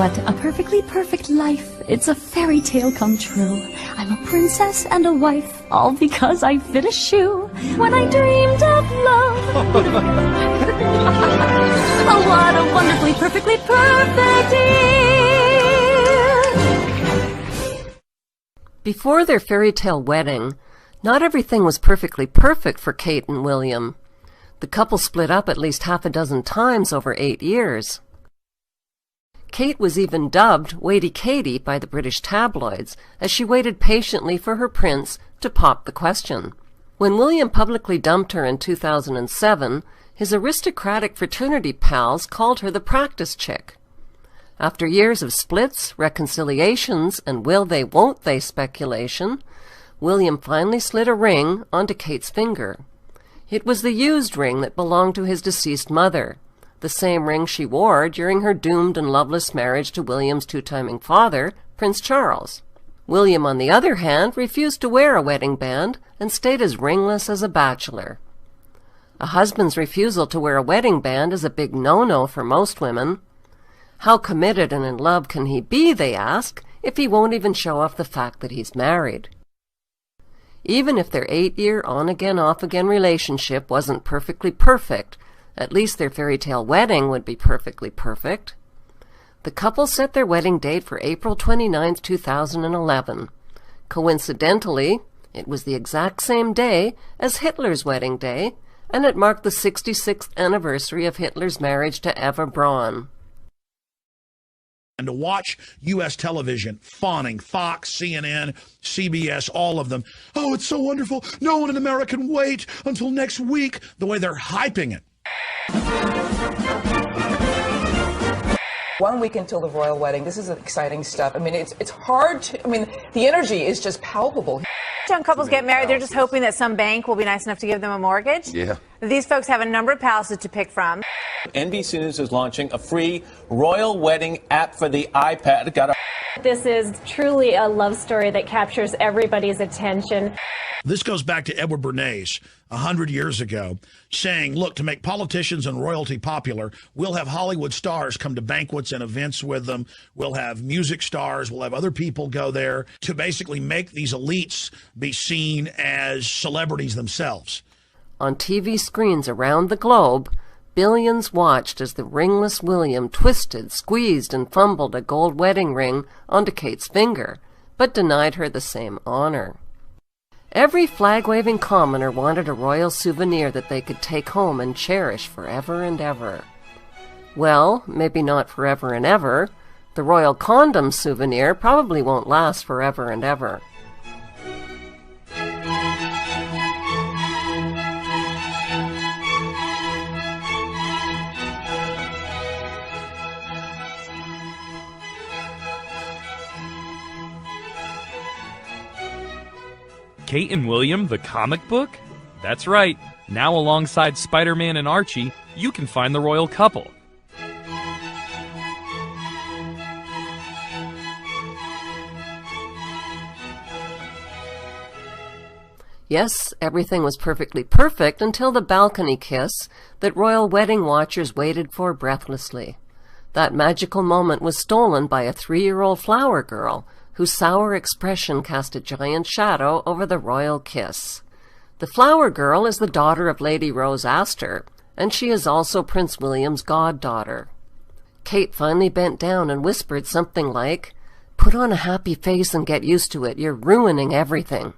What a perfectly perfect life. It's a fairy tale come true. I'm a princess and a wife, all because I fit a shoe. When I dreamed of love. Oh, what a wonderfully perfectly perfect year. Before their fairy tale wedding, not everything was perfectly perfect for Kate and William. The couple split up at least half a dozen times over 8 years. Kate was even dubbed Waity Katie by the British tabloids as she waited patiently for her prince to pop the question. When William publicly dumped her in 2007, his aristocratic fraternity pals called her the practice chick. After years of splits, reconciliations, and will they won't they speculation, William finally slid a ring onto Kate's finger. It was the used ring that belonged to his deceased mother, the same ring she wore during her doomed and loveless marriage to William's two-timing father, Prince Charles. William, on the other hand, refused to wear a wedding band and stayed as ringless as a bachelor. A husband's refusal to wear a wedding band is a big no-no for most women. How committed and in love can he be, they ask, if he won't even show off the fact that he's married? Even if their 8-year on-again, off-again relationship wasn't perfectly perfect, at least their fairy tale wedding would be perfectly perfect. The couple set their wedding date for April 29, 2011. Coincidentally, it was the exact same day as Hitler's wedding day, and it marked the 66th anniversary of Hitler's marriage to Eva Braun. And to watch U.S. television, fawning, Fox, CNN, CBS, all of them. Oh, it's so wonderful. No one in America can wait until next week. The way they're hyping it. 1 week until the royal wedding. This is exciting stuff. I mean, it's hard to, I mean, the energy is just palpable. Young couples get married, they're just hoping that some bank will be nice enough to give them a mortgage. Yeah. These folks have a number of palaces to pick from. NBC News is launching a free royal wedding app for the iPad. This is truly a love story that captures everybody's attention. This goes back to Edward Bernays 100 years ago, saying, look, to make politicians and royalty popular, we'll have Hollywood stars come to banquets and events with them. We'll have music stars. We'll have other people go there to basically make these elites be seen as celebrities themselves. On TV screens around the globe, billions watched as the ringless William twisted, squeezed, and fumbled a gold wedding ring onto Kate's finger, but denied her the same honor. Every flag-waving commoner wanted a royal souvenir that they could take home and cherish forever and ever. Well, maybe not forever and ever. The royal condom souvenir probably won't last forever and ever. Kate and William, the comic book? That's right. Now alongside Spider-Man and Archie, you can find the royal couple. Yes, everything was perfectly perfect until the balcony kiss that royal wedding watchers waited for breathlessly. That magical moment was stolen by a 3-year-old flower girl, whose sour expression cast a giant shadow over the royal kiss. The flower girl is the daughter of Lady Rose Astor, and she is also Prince William's goddaughter. Kate finally bent down and whispered something like, "Put on a happy face and get used to it. You're ruining everything."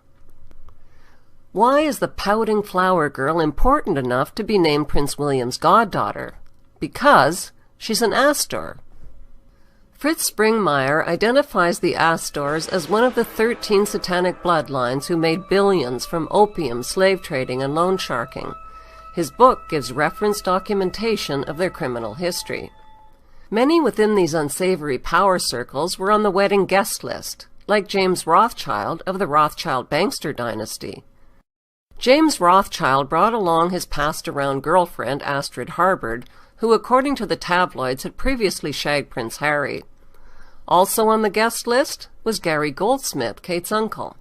Why is the pouting flower girl important enough to be named Prince William's goddaughter? Because she's an Astor. Fritz Springmeier identifies the Astors as one of the 13 satanic bloodlines who made billions from opium, slave trading, and loan sharking. His book gives reference documentation of their criminal history. Many within these unsavory power circles were on the wedding guest list, like James Rothschild of the Rothschild-Bankster dynasty. James Rothschild brought along his passed-around girlfriend, Astrid Harbord, who, according to the tabloids, had previously shagged Prince Harry. Also on the guest list was Gary Goldsmith, Kate's uncle.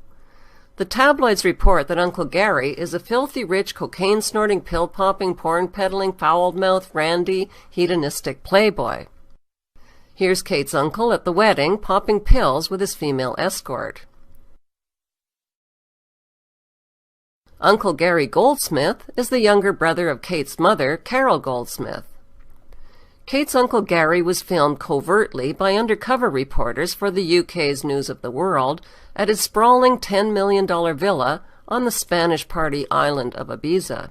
The tabloids report that Uncle Gary is a filthy rich, cocaine-snorting, pill-popping, porn-peddling, foul-mouthed, randy, hedonistic playboy. Here's Kate's uncle at the wedding popping pills with his female escort. Uncle Gary Goldsmith is the younger brother of Kate's mother, Carol Goldsmith. Kate's Uncle Gary was filmed covertly by undercover reporters for the UK's News of the World at his sprawling $10 million villa on the Spanish Party island of Ibiza.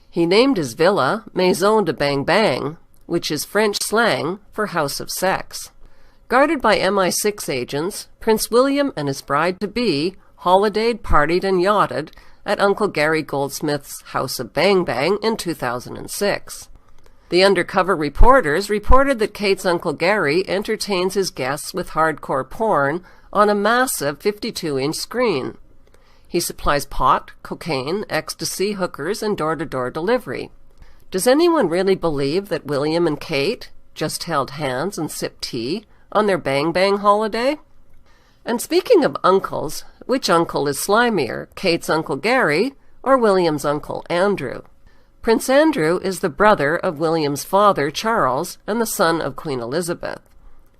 He named his villa Maison de Bang Bang, which is French slang for House of Sex. Guarded by MI6 agents, Prince William and his bride-to-be holidayed, partied, and yachted at Uncle Gary Goldsmith's House of Bang Bang in 2006. The undercover reporters reported that Kate's Uncle Gary entertains his guests with hardcore porn on a massive 52-inch screen. He supplies pot, cocaine, ecstasy, hookers, and door-to-door delivery. Does anyone really believe that William and Kate just held hands and sipped tea on their Bang Bang holiday? And speaking of uncles, which uncle is slimier, Kate's Uncle Gary or William's Uncle Andrew? Prince Andrew is the brother of William's father, Charles, and the son of Queen Elizabeth.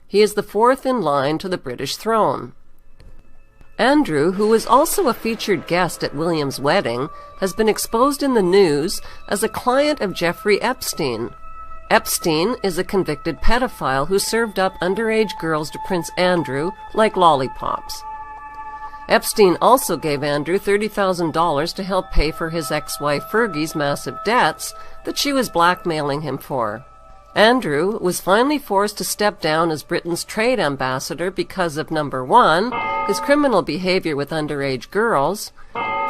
He is the fourth in line to the British throne. Andrew, who was also a featured guest at William's wedding, has been exposed in the news as a client of Jeffrey Epstein. Epstein is a convicted pedophile who served up underage girls to Prince Andrew like lollipops. Epstein also gave Andrew $30,000 to help pay for his ex-wife Fergie's massive debts that she was blackmailing him for. Andrew was finally forced to step down as Britain's trade ambassador because of number 1, his criminal behavior with underage girls,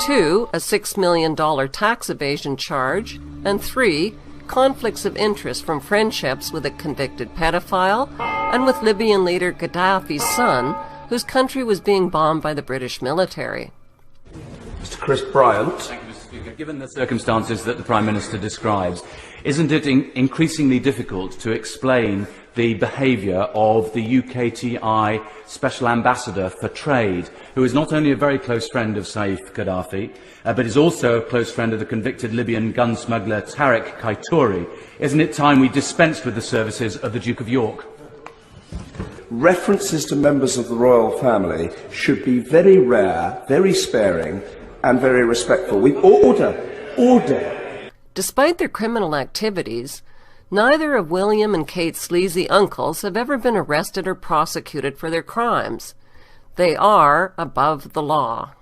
2, a $6 million tax evasion charge, and 3, conflicts of interest from friendships with a convicted pedophile and with Libyan leader Gaddafi's son, whose country was being bombed by the British military. Mr. Chris Bryant. Thank you, Mr. Speaker. Given the circumstances that the Prime Minister describes, isn't it increasingly difficult to explain the behaviour of the UKTI Special Ambassador for Trade, who is not only a very close friend of Saif Gaddafi, but is also a close friend of the convicted Libyan gun smuggler Tariq Kaitouri? Isn't it time we dispensed with the services of the Duke of York? References to members of the royal family should be very rare, very sparing, and very respectful. Order. Despite their criminal activities, neither of William and Kate's sleazy uncles have ever been arrested or prosecuted for their crimes. They are above the law.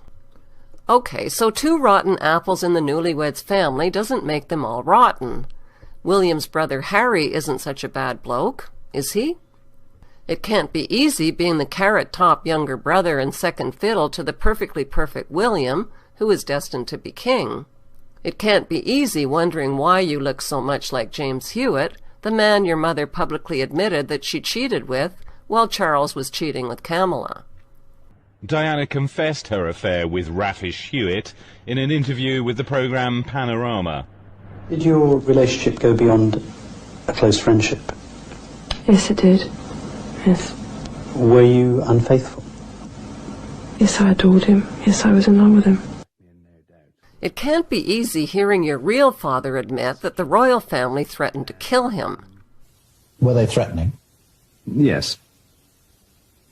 Okay, so 2 rotten apples in the newlyweds family doesn't make them all rotten. William's brother Harry isn't such a bad bloke, is he? It can't be easy being the carrot-top younger brother and second fiddle to the perfectly perfect William, who is destined to be king. It can't be easy wondering why you look so much like James Hewitt, the man your mother publicly admitted that she cheated with while Charles was cheating with Camilla. Diana confessed her affair with Raffish Hewitt in an interview with the programme Panorama. Did your relationship go beyond a close friendship? Yes, it did. Yes. Were you unfaithful? Yes, I adored him. Yes, I was in love with him. It can't be easy hearing your real father admit that the royal family threatened to kill him. Were they threatening? Yes,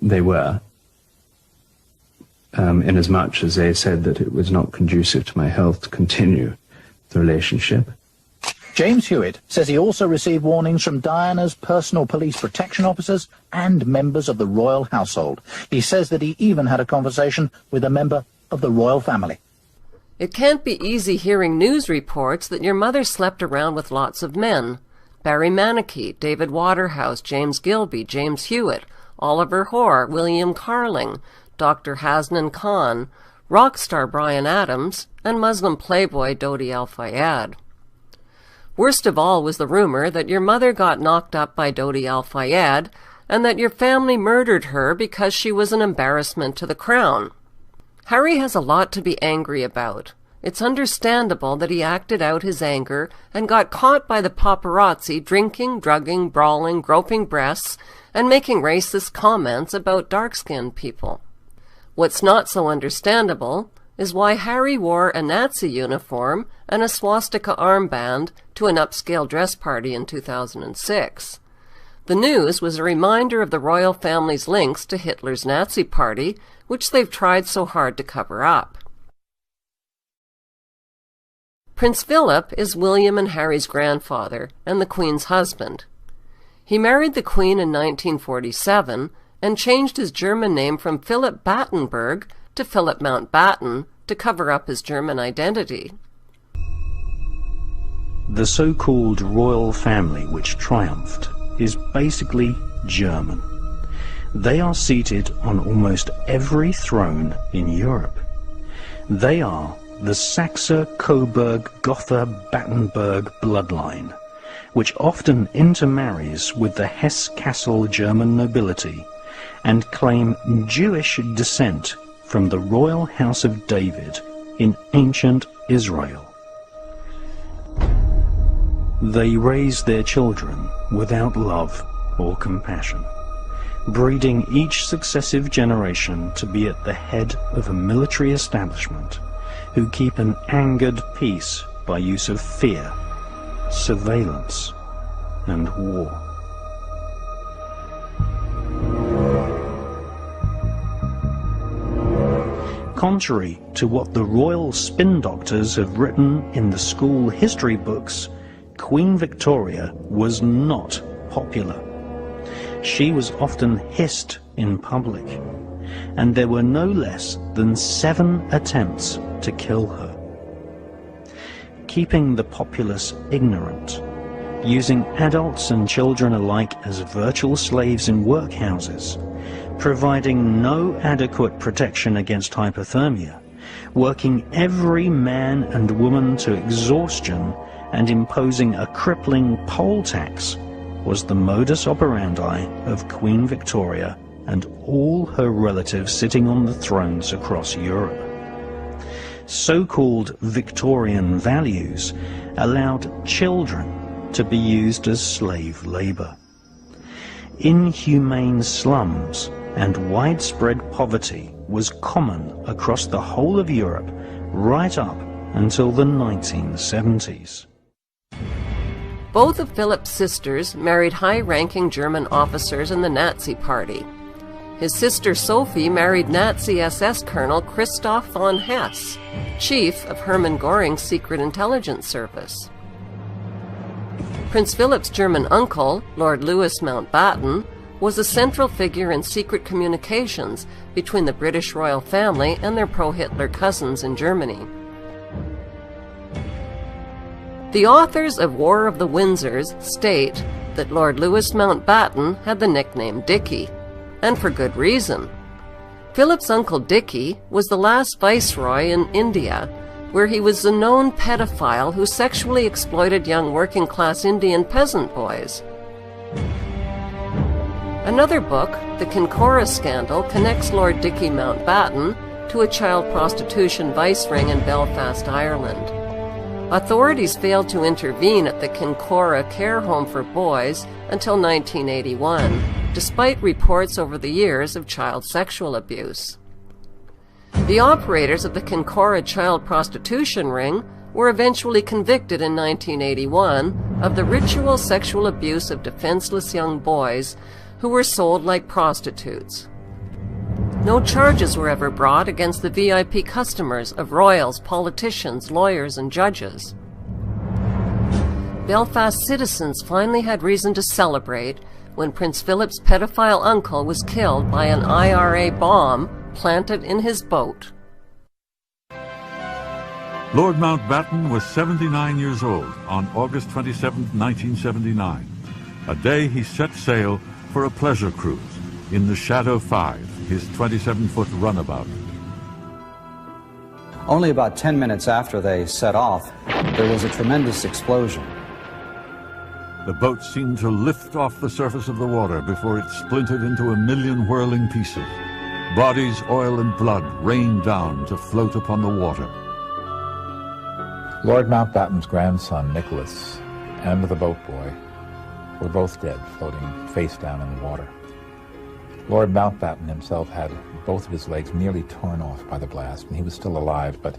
they were. Inasmuch as they said that it was not conducive to my health to continue the relationship. James Hewitt says he also received warnings from Diana's personal police protection officers and members of the royal household. He says that he even had a conversation with a member of the royal family. It can't be easy hearing news reports that your mother slept around with lots of men. Barry Manicky, David Waterhouse, James Gilby, James Hewitt, Oliver Hoare, William Carling, Dr. Hasnan Khan, rock star Bryan Adams, and Muslim playboy Dodi Al-Fayed. Worst of all was the rumor that your mother got knocked up by Dodi Al-Fayed and that your family murdered her because she was an embarrassment to the crown. Harry has a lot to be angry about. It's understandable that he acted out his anger and got caught by the paparazzi drinking, drugging, brawling, groping breasts, and making racist comments about dark-skinned people. What's not so understandable is why Harry wore a Nazi uniform and a swastika armband to an upscale dress party in 2006. The news was a reminder of the royal family's links to Hitler's Nazi Party, which they've tried so hard to cover up. Prince Philip is William and Harry's grandfather and the Queen's husband. He married the Queen in 1947 and changed his German name from Philip Battenberg to Philip Mountbatten to cover up his German identity. The so-called royal family which triumphed is basically German. They are seated on almost every throne in Europe. They are the Saxe-Coburg-Gotha-Battenberg bloodline, which often intermarries with the Hesse-Kassel German nobility and claim Jewish descent from the royal house of David in ancient Israel. They raise their children without love or compassion, breeding each successive generation to be at the head of a military establishment who keep an angered peace by use of fear, surveillance, and war. Contrary to what the royal spin doctors have written in the school history books, Queen Victoria was not popular. She was often hissed in public, and there were no less than 7 attempts to kill her. Keeping the populace ignorant, using adults and children alike as virtual slaves in workhouses, providing no adequate protection against hypothermia, working every man and woman to exhaustion, and imposing a crippling poll tax was the modus operandi of Queen Victoria and all her relatives sitting on the thrones across Europe. So-called Victorian values allowed children to be used as slave labor. Inhumane slums and widespread poverty was common across the whole of Europe right up until the 1970s. Both of Philip's sisters married high-ranking German officers in the Nazi Party. His sister Sophie married Nazi SS Colonel Christoph von Hess, chief of Hermann Göring's Secret Intelligence Service. Prince Philip's German uncle, Lord Louis Mountbatten, was a central figure in secret communications between the British royal family and their pro-Hitler cousins in Germany. The authors of War of the Windsors state that Lord Louis Mountbatten had the nickname Dickie, and for good reason. Philip's uncle Dickie was the last viceroy in India, where he was a known pedophile who sexually exploited young working-class Indian peasant boys. Another book, The Kincora Scandal, connects Lord Dickie Mountbatten to a child prostitution vice ring in Belfast, Ireland. Authorities failed to intervene at the Kincora Care Home for Boys until 1981, despite reports over the years of child sexual abuse. The operators of the Kincora child prostitution ring were eventually convicted in 1981 of the ritual sexual abuse of defenseless young boys who were sold like prostitutes. No charges were ever brought against the VIP customers of royals, politicians, lawyers, and judges. Belfast citizens finally had reason to celebrate when Prince Philip's pedophile uncle was killed by an IRA bomb planted in his boat. Lord Mountbatten was 79 years old on August 27, 1979, a day he set sail for a pleasure cruise in the Shadow 5, his 27-foot runabout. Only about 10 minutes after they set off, there was a tremendous explosion. The boat seemed to lift off the surface of the water before it splintered into a million whirling pieces. Bodies, oil, and blood rained down to float upon the water. Lord Mountbatten's grandson, Nicholas, and the boat boy were both dead, floating face down in the water. Lord Mountbatten himself had both of his legs nearly torn off by the blast, and he was still alive, but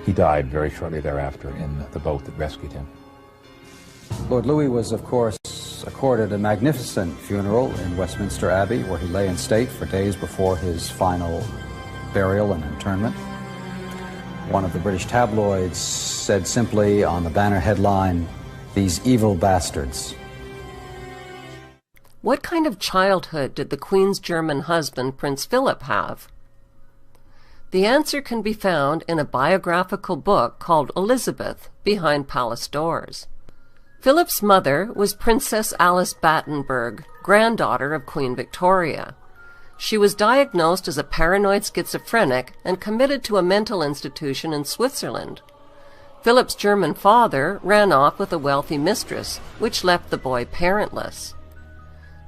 he died very shortly thereafter in the boat that rescued him. Lord Louis was, of course, was accorded a magnificent funeral in Westminster Abbey, where he lay in state for days before his final burial and interment. One of the British tabloids said simply on the banner headline, "These evil bastards." What kind of childhood did the Queen's German husband, Prince Philip, have? The answer can be found in a biographical book called Elizabeth, Behind Palace Doors. Philip's mother was Princess Alice Battenberg, granddaughter of Queen Victoria. She was diagnosed as a paranoid schizophrenic and committed to a mental institution in Switzerland. Philip's German father ran off with a wealthy mistress, which left the boy parentless.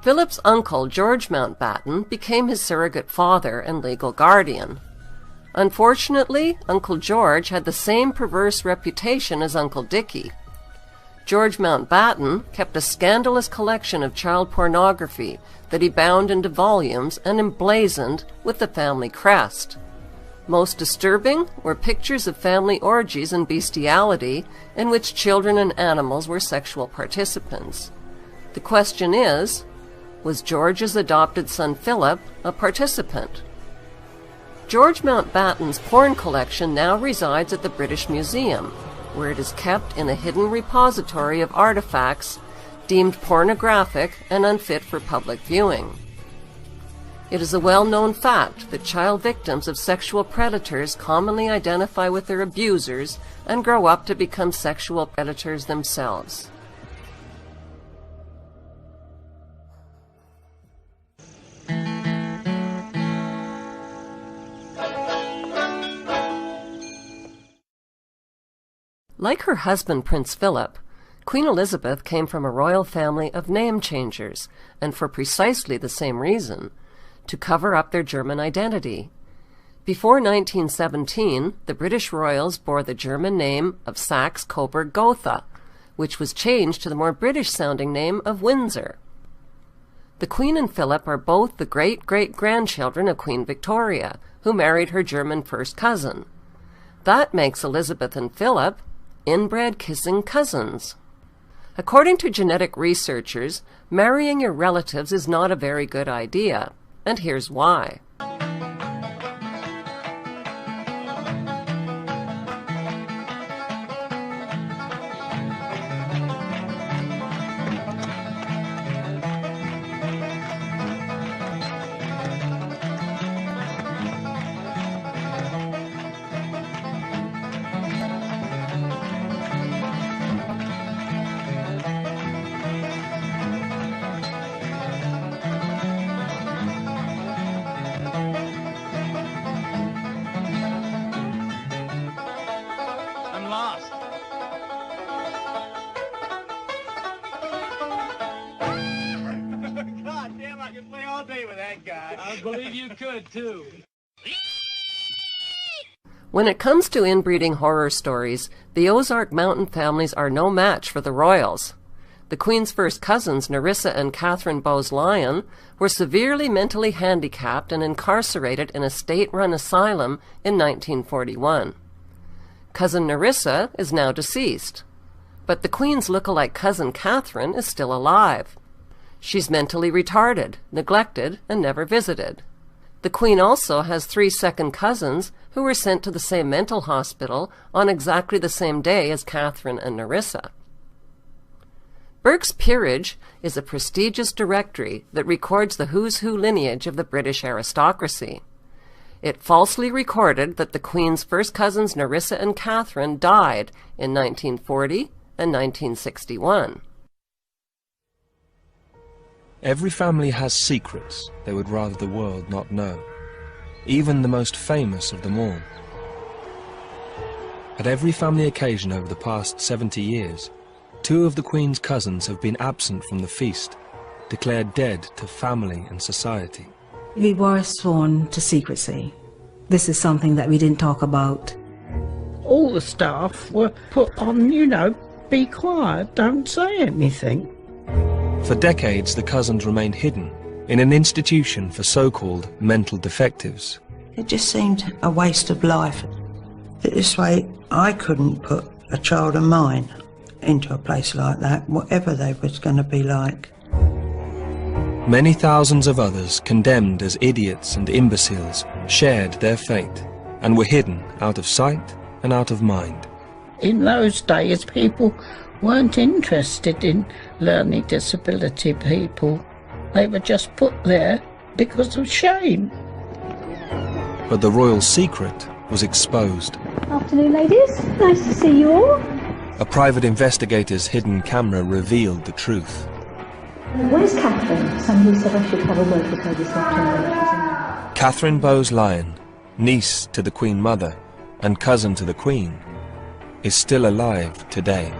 Philip's uncle, George Mountbatten, became his surrogate father and legal guardian. Unfortunately, Uncle George had the same perverse reputation as Uncle Dickie. George Mountbatten kept a scandalous collection of child pornography that he bound into volumes and emblazoned with the family crest. Most disturbing were pictures of family orgies and bestiality in which children and animals were sexual participants. The question is, was George's adopted son Philip a participant? George Mountbatten's porn collection now resides at the British Museum, where it is kept in a hidden repository of artifacts deemed pornographic and unfit for public viewing. It is a well-known fact that child victims of sexual predators commonly identify with their abusers and grow up to become sexual predators themselves. Like her husband, Prince Philip, Queen Elizabeth came from a royal family of name-changers, and for precisely the same reason, to cover up their German identity. Before 1917, the British royals bore the German name of Saxe-Coburg-Gotha, which was changed to the more British-sounding name of Windsor. The Queen and Philip are both the great-great-grandchildren of Queen Victoria, who married her German first cousin. That makes Elizabeth and Philip inbred kissing cousins. According to genetic researchers, marrying your relatives is not a very good idea, and here's why. When it comes to inbreeding horror stories, the Ozark Mountain families are no match for the royals. The Queen's first cousins, Nerissa and Catherine Bowes-Lyon, were severely mentally handicapped and incarcerated in a state-run asylum in 1941. Cousin Nerissa is now deceased, but the Queen's look-alike cousin Catherine is still alive. She's mentally retarded, neglected, and never visited. The Queen also has 3 second cousins who were sent to the same mental hospital on exactly the same day as Catherine and Nerissa. Burke's Peerage is a prestigious directory that records the who's who lineage of the British aristocracy. It falsely recorded that the Queen's first cousins Nerissa and Catherine died in 1940 and 1961. Every family has secrets they would rather the world not know, even the most famous of them all. At every family occasion over the past 70 years, 2 of the Queen's cousins have been absent from the feast, declared dead to family and society. We were sworn to secrecy. This is something that we didn't talk about. All the staff were put on, be quiet, don't say anything. For decades, the cousins remained hidden in an institution for so-called mental defectives. It just seemed a waste of life. This way, I couldn't put a child of mine into a place like that, whatever they was going to be like. Many thousands of others, condemned as idiots and imbeciles, shared their fate and were hidden out of sight and out of mind. In those days, people weren't interested in learning disability people. They were just put there because of shame. But the royal secret was exposed. Afternoon, ladies. Nice to see you all. A private investigator's hidden camera revealed the truth. Where's Catherine? Somebody said I should have a word with her this afternoon. Catherine Bowes-Lyon, niece to the Queen Mother and cousin to the Queen, is still alive today.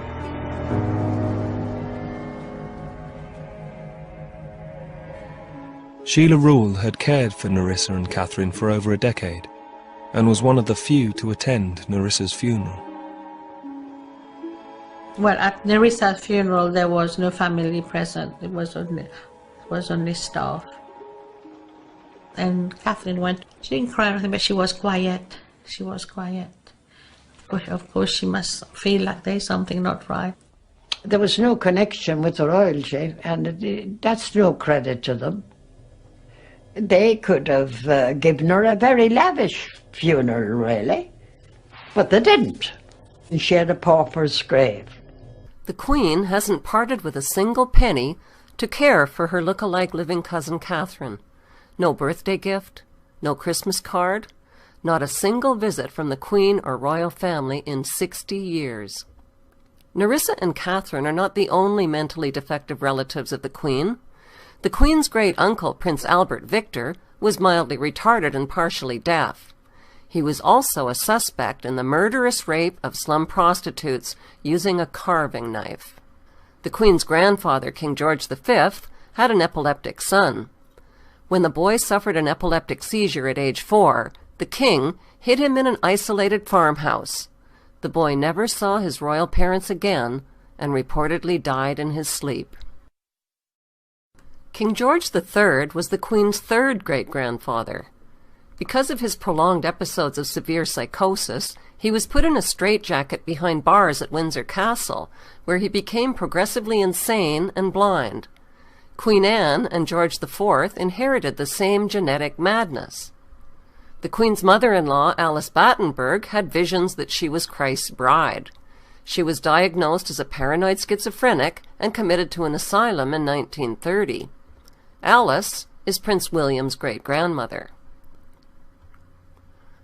Sheila Rule had cared for Nerissa and Catherine for over a decade, and was one of the few to attend Nerissa's funeral. Well, at Nerissa's funeral there was no family present. It was only staff. And Catherine went. She didn't cry or anything, but she was quiet. She was quiet. Of course, she must feel like there's something not right. There was no connection with the royalty, and that's no credit to them. They could have given her a very lavish funeral, really, but they didn't. She had a pauper's grave. The Queen hasn't parted with a single penny to care for her look-alike living cousin Catherine. No birthday gift, no Christmas card, not a single visit from the Queen or royal family in 60 years. Nerissa and Catherine are not the only mentally defective relatives of the Queen. The Queen's great-uncle, Prince Albert Victor, was mildly retarded and partially deaf. He was also a suspect in the murderous rape of slum prostitutes using a carving knife. The Queen's grandfather, King George V, had an epileptic son. When the boy suffered an epileptic seizure at age 4, the King hid him in an isolated farmhouse. The boy never saw his royal parents again and reportedly died in his sleep. King George III was the Queen's third great-grandfather. Because of his prolonged episodes of severe psychosis, he was put in a straitjacket behind bars at Windsor Castle, where he became progressively insane and blind. Queen Anne and George IV inherited the same genetic madness. The Queen's mother-in-law, Alice Battenberg, had visions that she was Christ's bride. She was diagnosed as a paranoid schizophrenic and committed to an asylum in 1930. Alice is Prince William's great-grandmother.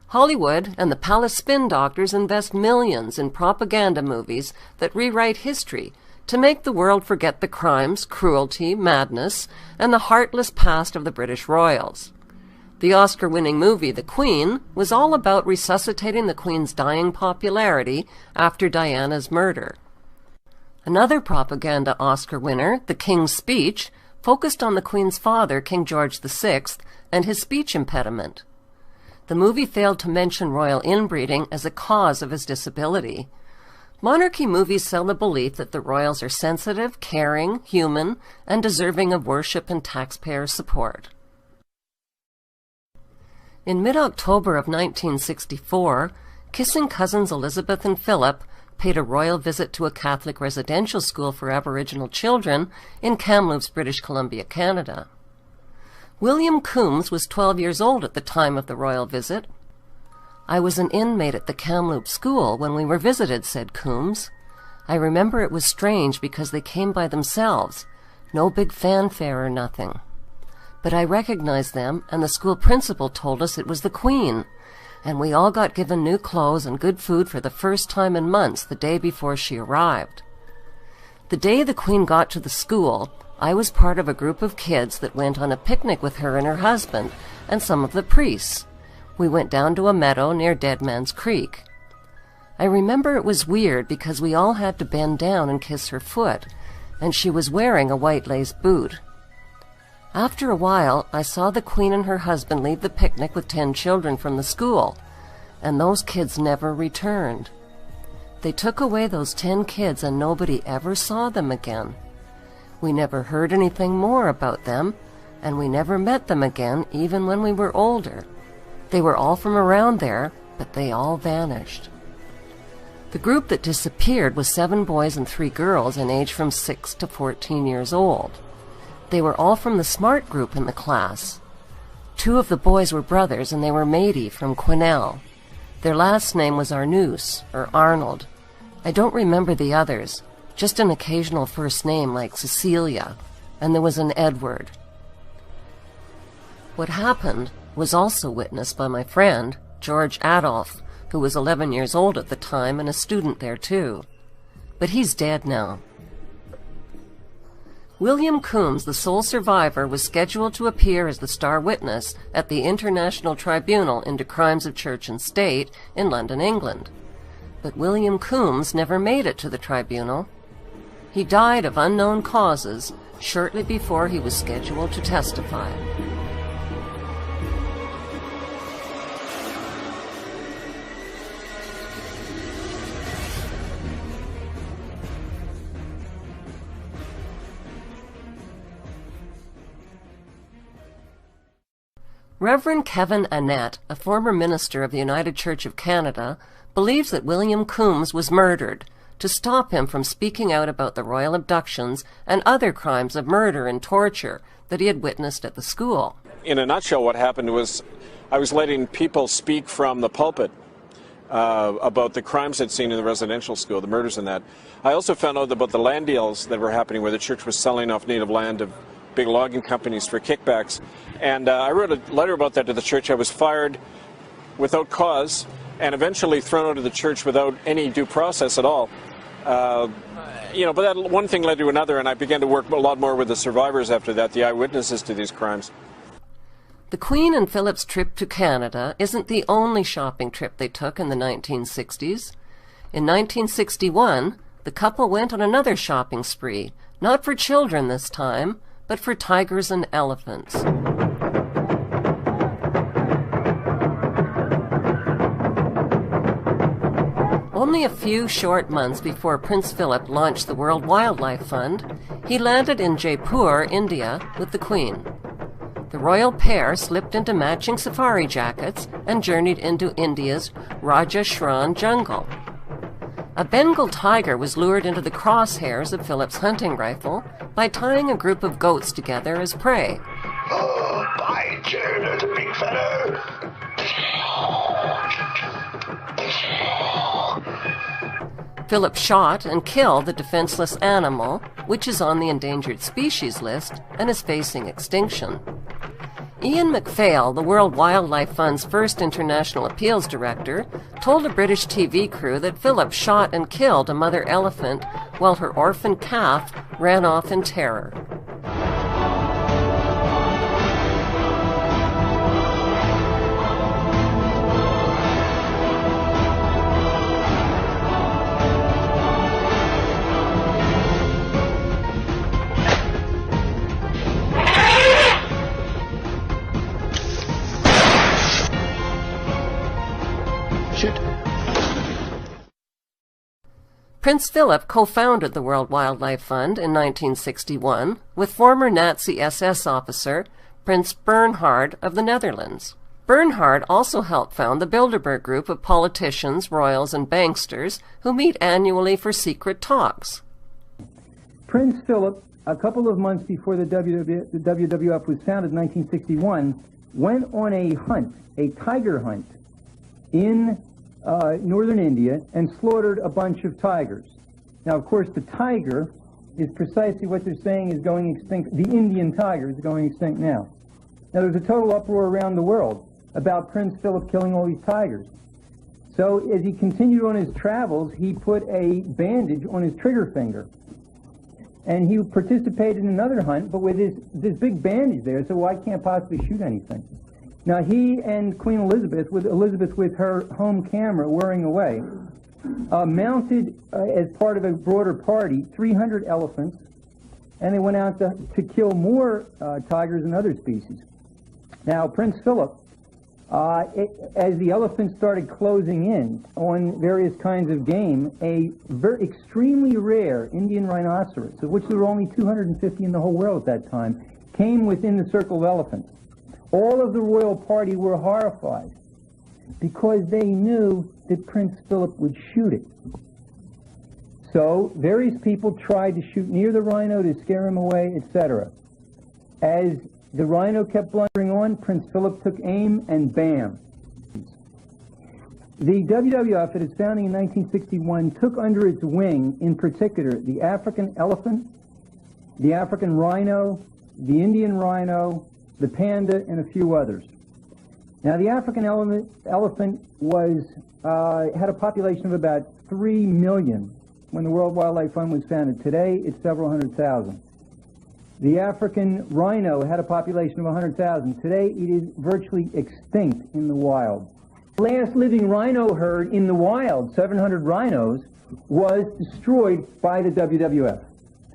Hollywood and the palace spin doctors invest millions in propaganda movies that rewrite history to make the world forget the crimes, cruelty, madness, and the heartless past of the British royals. The Oscar-winning movie The Queen was all about resuscitating the Queen's dying popularity after Diana's murder. Another propaganda Oscar winner, The King's Speech, focused on the Queen's father, King George VI, and his speech impediment. The movie failed to mention royal inbreeding as a cause of his disability. Monarchy movies sell the belief that the royals are sensitive, caring, human, and deserving of worship and taxpayer support. In mid-October of 1964, kissing cousins Elizabeth and Philip paid a royal visit to a Catholic residential school for Aboriginal children in Kamloops, British Columbia, Canada. William Coombs was 12 years old at the time of the royal visit. "I was an inmate at the Kamloops school when we were visited," said Coombs. "I remember it was strange because they came by themselves, no big fanfare or nothing. But I recognized them, and the school principal told us it was the Queen, and we all got given new clothes and good food for the first time in months the day before she arrived. The day the Queen got to the school, I was part of a group of kids that went on a picnic with her and her husband and some of the priests. We went down to a meadow near Dead Man's Creek. I remember it was weird because we all had to bend down and kiss her foot, and she was wearing a white lace boot. After a while, I saw the Queen and her husband leave the picnic with 10 children from the school, and those kids never returned. They took away those 10 kids and nobody ever saw them again. We never heard anything more about them, and we never met them again even when we were older. They were all from around there, but they all vanished." The group that disappeared was 7 boys and 3 girls in age from 6 to 14 years old. They were all from the smart group in the class. 2 of the boys were brothers, and they were matey from Quesnel. Their last name was Arnoux, or Arnold. I don't remember the others, just an occasional first name like Cecilia, and there was an Edward. What happened was also witnessed by my friend, George Adolph, who was 11 years old at the time and a student there too. But he's dead now. William Coombs, the sole survivor, was scheduled to appear as the star witness at the International Tribunal into Crimes of Church and State in London, England. But William Coombs never made it to the tribunal. He died of unknown causes shortly before he was scheduled to testify. Reverend Kevin Annett, a former minister of the United Church of Canada, believes that William Coombs was murdered to stop him from speaking out about the royal abductions and other crimes of murder and torture that he had witnessed at the school. In a nutshell, what happened was I was letting people speak from the pulpit about the crimes I'd seen in the residential school, the murders and that. I also found out about the land deals that were happening where the church was selling off native land to big logging companies for kickbacks. And I wrote a letter about that to the church. I was fired without cause and eventually thrown out of the church without any due process at all. But that one thing led to another, and I began to work a lot more with the survivors after that, the eyewitnesses to these crimes. The Queen and Philip's trip to Canada isn't the only shopping trip they took in the 1960s. In 1961, the couple went on another shopping spree, not for children this time, but for tigers and elephants. Only a few short months before Prince Philip launched the World Wildlife Fund, he landed in Jaipur, India, with the Queen. The royal pair slipped into matching safari jackets and journeyed into India's Rajasthan jungle. A Bengal tiger was lured into the crosshairs of Philip's hunting rifle by tying a group of goats together as prey. Oh, by Jove, there's a big fellow! Philip shot and killed the defenseless animal, which is on the endangered species list and is facing extinction. Ian MacPhail, the World Wildlife Fund's first international appeals director, told a British TV crew that Philip shot and killed a mother elephant while her orphan calf ran off in terror. Prince Philip co-founded the World Wildlife Fund in 1961 with former Nazi SS officer Prince Bernhard of the Netherlands. Bernhard also helped found the Bilderberg group of politicians, royals, and banksters who meet annually for secret talks. Prince Philip, a couple of months before the WWF was founded in 1961, went on a hunt, a tiger hunt, in northern India and slaughtered a bunch of tigers. Now, of course, the tiger is precisely what they're saying is going extinct. The Indian tiger is going extinct now. Now, there's a total uproar around the world about Prince Philip killing all these tigers. So, as he continued on his travels, he put a bandage on his trigger finger. And he participated in another hunt, but with this big bandage there, so I can't possibly shoot anything. Now, he and Queen Elizabeth with her home camera whirring away, mounted as part of a broader party 300 elephants, and they went out to kill more tigers and other species. Now, Prince Philip, as the elephants started closing in on various kinds of game, a extremely rare Indian rhinoceros, of which there were only 250 in the whole world at that time, came within the circle of elephants. All of the royal party were horrified. because they knew that Prince Philip would shoot it. So various people tried to shoot near the rhino to scare him away, etc. As the rhino kept blundering on, Prince Philip took aim and bam. The WWF, at its founding in 1961, took under its wing, in particular, the African elephant, the African rhino, the Indian rhino, the panda, and a few others. Now, the African elephant was had a population of about 3 million when the World Wildlife Fund was founded. Today, it's several hundred thousand. The African rhino had a population of 100,000. Today, it is virtually extinct in the wild. The last living rhino herd in the wild, 700 rhinos, was destroyed by the WWF.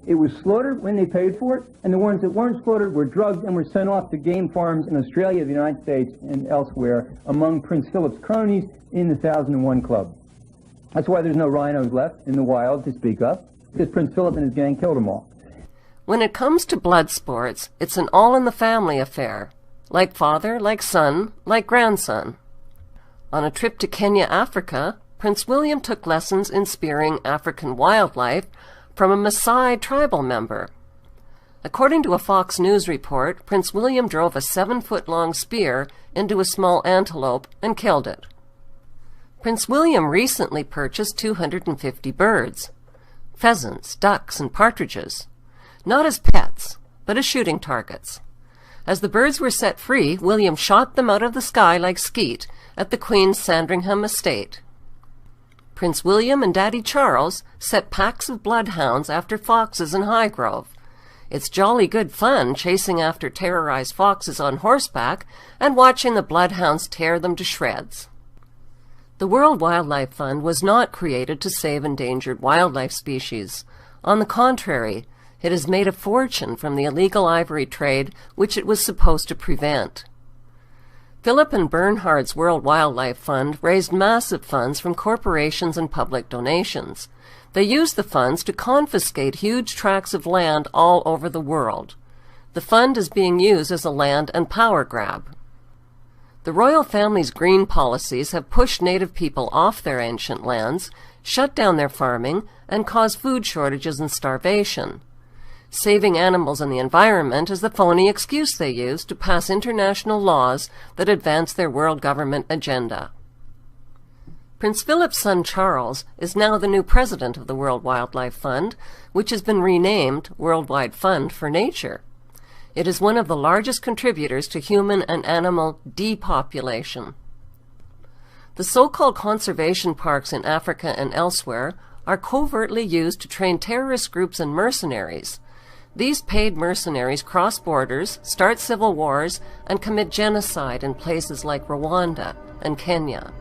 It was slaughtered when they paid for it, and the ones that weren't slaughtered were drugged and were sent off to game farms in Australia, the United States, and elsewhere among Prince Philip's cronies in the 1001 Club. That's why there's no rhinos left in the wild to speak of, because Prince Philip and his gang killed them all. When it comes to blood sports, it's an all-in-the-family affair, like father, like son, like grandson. On a trip to Kenya, Africa, Prince William took lessons in spearing African wildlife from a Maasai tribal member. According to a Fox News report, Prince William drove a 7-foot-long spear into a small antelope and killed it. Prince William recently purchased 250 birds, pheasants, ducks, and partridges, not as pets, but as shooting targets. As the birds were set free, William shot them out of the sky like skeet at the Queen's Sandringham estate. Prince William and Daddy Charles set packs of bloodhounds after foxes in Highgrove. It's jolly good fun chasing after terrorized foxes on horseback and watching the bloodhounds tear them to shreds. The World Wildlife Fund was not created to save endangered wildlife species. On the contrary, it has made a fortune from the illegal ivory trade which it was supposed to prevent. Philip and Bernhard's World Wildlife Fund raised massive funds from corporations and public donations. They used the funds to confiscate huge tracts of land all over the world. The fund is being used as a land and power grab. The royal family's green policies have pushed native people off their ancient lands, shut down their farming, and caused food shortages and starvation. Saving animals and the environment is the phony excuse they use to pass international laws that advance their world government agenda. Prince Philip's son Charles is now the new president of the World Wildlife Fund, which has been renamed Worldwide Fund for Nature. It is one of the largest contributors to human and animal depopulation. The so-called conservation parks in Africa and elsewhere are covertly used to train terrorist groups and mercenaries. These paid mercenaries cross borders, start civil wars, and commit genocide in places like Rwanda and Kenya.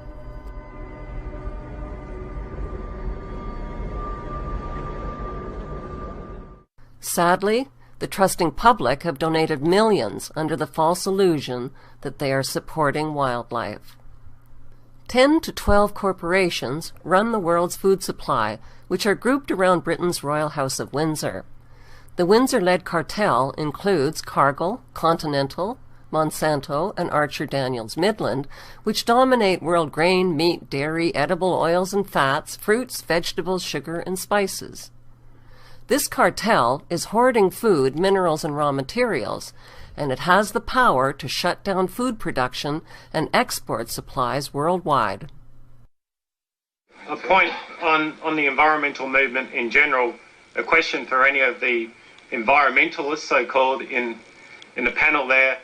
Sadly, the trusting public have donated millions under the false illusion that they are supporting wildlife. 10 to 12 corporations run the world's food supply, which are grouped around Britain's Royal House of Windsor. The Windsor-led cartel includes Cargill, Continental, Monsanto, and Archer Daniels Midland, which dominate world grain, meat, dairy, edible oils and fats, fruits, vegetables, sugar, and spices. This cartel is hoarding food, minerals, and raw materials, and it has the power to shut down food production and export supplies worldwide. A point on the environmental movement in general, a question for any of the environmentalists, so-called, in the panel there.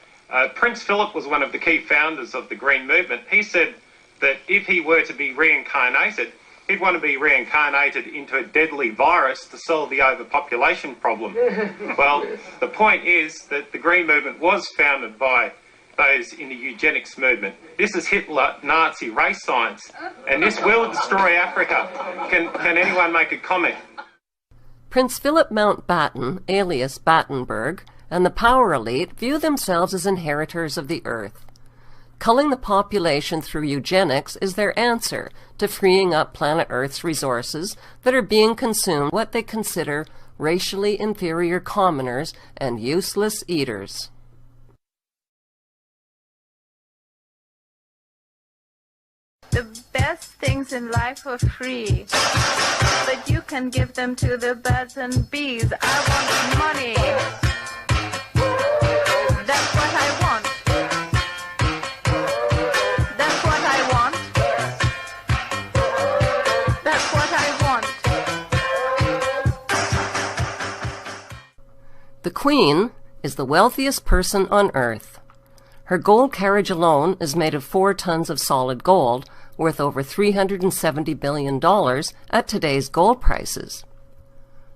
Prince Philip was one of the key founders of the Green Movement. He said that if he were to be reincarnated, he'd want to be reincarnated into a deadly virus to solve the overpopulation problem. Well, the point is that the Green Movement was founded by those in the eugenics movement. This is Hitler, Nazi race science, and this will destroy Africa. Can anyone make a comment? Prince Philip Mountbatten, alias Battenberg, and the power elite view themselves as inheritors of the earth. Culling the population through eugenics is their answer to freeing up planet Earth's resources that are being consumed by what they consider racially inferior commoners and useless eaters. The best things in life are free, but you can give them to the birds and bees. I want money. That's what I want. That's what I want. That's what I want. The Queen is the wealthiest person on earth. Her gold carriage alone is made of 4 tons of solid gold, worth over $370 billion at today's gold prices.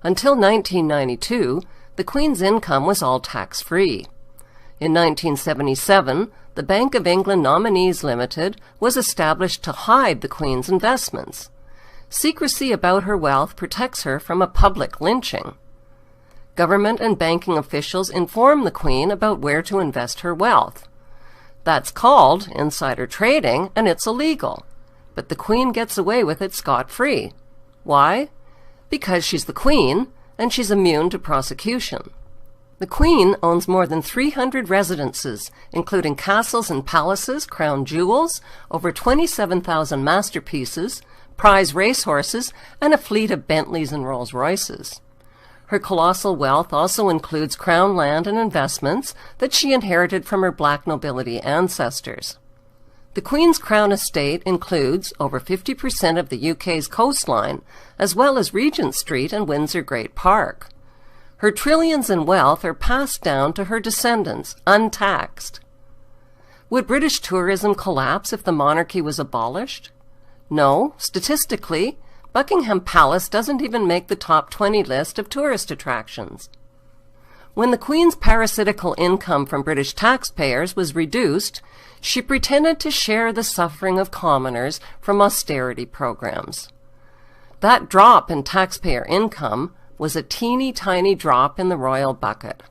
Until 1992, the Queen's income was all tax-free. In 1977, the Bank of England Nominees Limited was established to hide the Queen's investments. Secrecy about her wealth protects her from a public lynching. Government and banking officials inform the Queen about where to invest her wealth. That's called insider trading, and it's illegal. But the Queen gets away with it scot-free. Why? Because she's the Queen, and she's immune to prosecution. The Queen owns more than 300 residences, including castles and palaces, crown jewels, over 27,000 masterpieces, prize racehorses, and a fleet of Bentleys and Rolls-Royces. Her colossal wealth also includes crown land and investments that she inherited from her black nobility ancestors. The Queen's Crown estate includes over 50% of the UK's coastline, as well as Regent Street and Windsor Great Park. Her trillions in wealth are passed down to her descendants, untaxed. Would British tourism collapse if the monarchy was abolished? No, statistically, Buckingham Palace doesn't even make the top 20 list of tourist attractions. When the Queen's parasitical income from British taxpayers was reduced, she pretended to share the suffering of commoners from austerity programs. That drop in taxpayer income was a teeny-tiny drop in the royal bucket.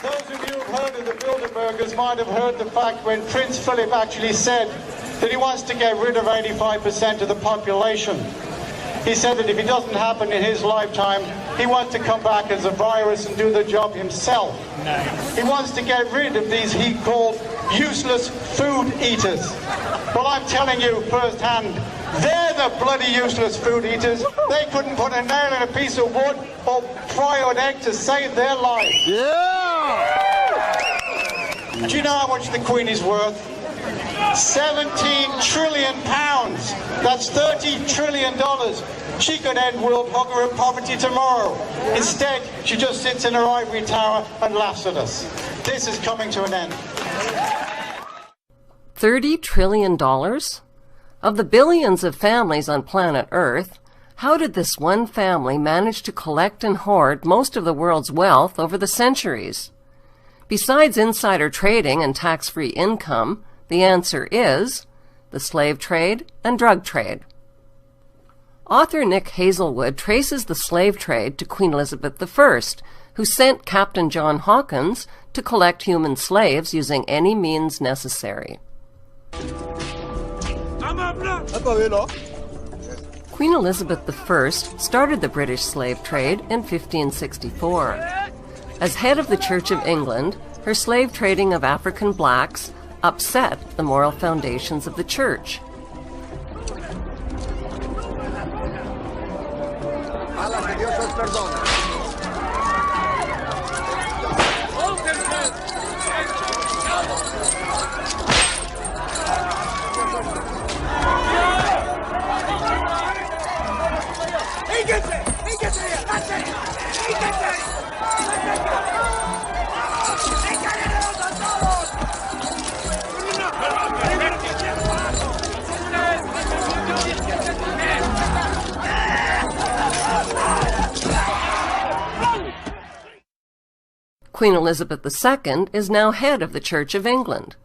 Those of you who have heard of the Bilderbergers might have heard the fact when Prince Philip actually said that he wants to get rid of 85% of the population. He said that if it doesn't happen in his lifetime, he wants to come back as a virus and do the job himself. Nice. He wants to get rid of these he called useless food eaters. Well, I'm telling you firsthand, they're the bloody useless food eaters. They couldn't put a nail in a piece of wood or fry an egg to save their lives. Yeah! Do you know how much the Queen is worth? 17 trillion pounds. That's $30 trillion. She could end world hunger and poverty tomorrow. Instead, she just sits in her ivory tower and laughs at us. This is coming to an end. $30 trillion? Of the billions of families on planet Earth, how did this one family manage to collect and hoard most of the world's wealth over the centuries? Besides insider trading and tax-free income, the answer is the slave trade and drug trade. Author Nick Hazelwood traces the slave trade to Queen Elizabeth I, who sent Captain John Hawkins to collect human slaves using any means necessary. Queen Elizabeth I started the British slave trade in 1564. As head of the Church of England, her slave trading of African blacks upset the moral foundations of the church. Queen Elizabeth II is now head of the Church of England.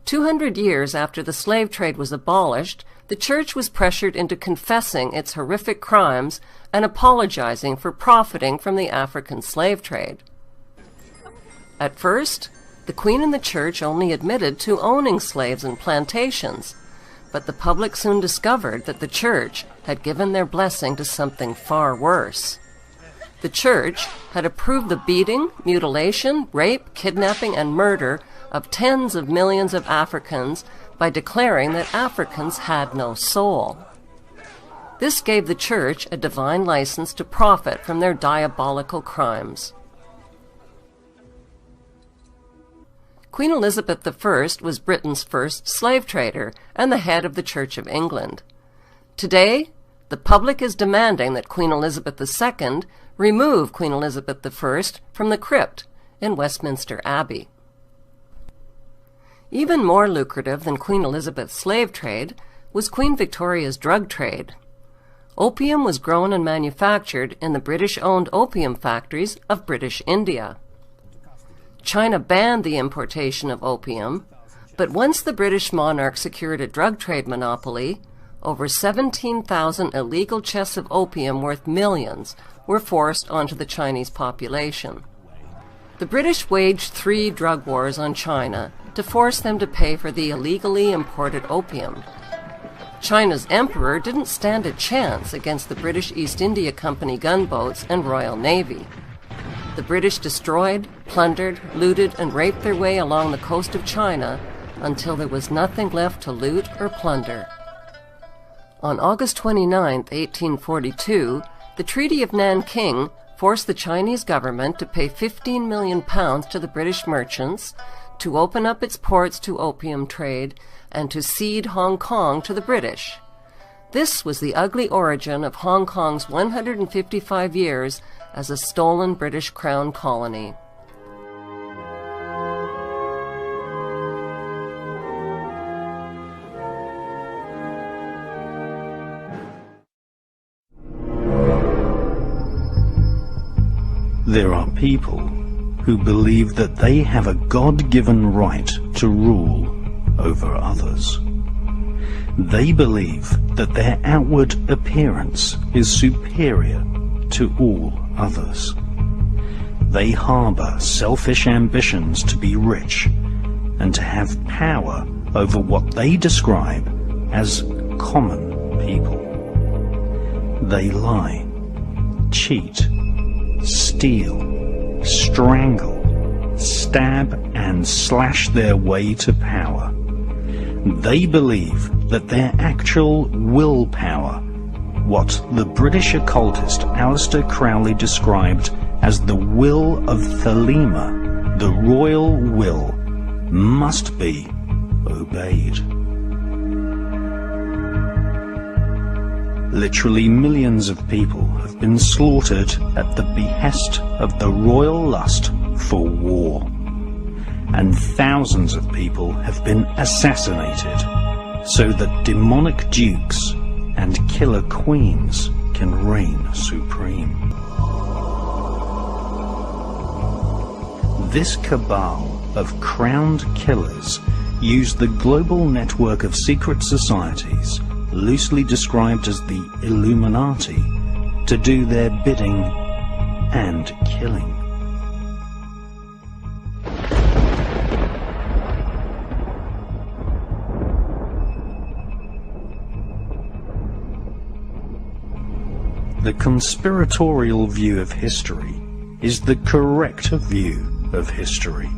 200 years after the slave trade was abolished, the Church was pressured into confessing its horrific crimes and apologizing for profiting from the African slave trade. At first, the Queen and the Church only admitted to owning slaves and plantations, but the public soon discovered that the Church had given their blessing to something far worse. The Church had approved the beating, mutilation, rape, kidnapping, and murder of tens of millions of Africans by declaring that Africans had no soul. This gave the Church a divine license to profit from their diabolical crimes. Queen Elizabeth I was Britain's first slave trader and the head of the Church of England. Today, the public is demanding that Queen Elizabeth II remove Queen Elizabeth I from the crypt in Westminster Abbey. Even more lucrative than Queen Elizabeth's slave trade was Queen Victoria's drug trade. Opium was grown and manufactured in the British-owned opium factories of British India. China banned the importation of opium, but once the British monarch secured a drug trade monopoly, over 17,000 illegal chests of opium worth millions were forced onto the Chinese population. The British waged 3 drug wars on China to force them to pay for the illegally imported opium. China's emperor didn't stand a chance against the British East India Company gunboats and Royal Navy. The British destroyed, plundered, looted, and raped their way along the coast of China until there was nothing left to loot or plunder. On August 29, 1842, the Treaty of Nanking forced the Chinese government to pay £15 million to the British merchants to open up its ports to opium trade and to cede Hong Kong to the British. This was the ugly origin of Hong Kong's 155 years as a stolen British Crown colony. There are people who believe that they have a God-given right to rule over others. They believe that their outward appearance is superior to all others. They harbor selfish ambitions to be rich and to have power over what they describe as common people. They lie, cheat, steal, strangle, stab and slash their way to power. They believe that their actual willpower, what the British occultist Aleister Crowley described as the will of Thelema, the royal will, must be obeyed. Literally millions of people have been slaughtered at the behest of the royal lust for war. And thousands of people have been assassinated so that demonic dukes and killer queens can reign supreme. This cabal of crowned killers use the global network of secret societies, loosely described as the Illuminati, to do their bidding and killing. The conspiratorial view of history is the correct view of history.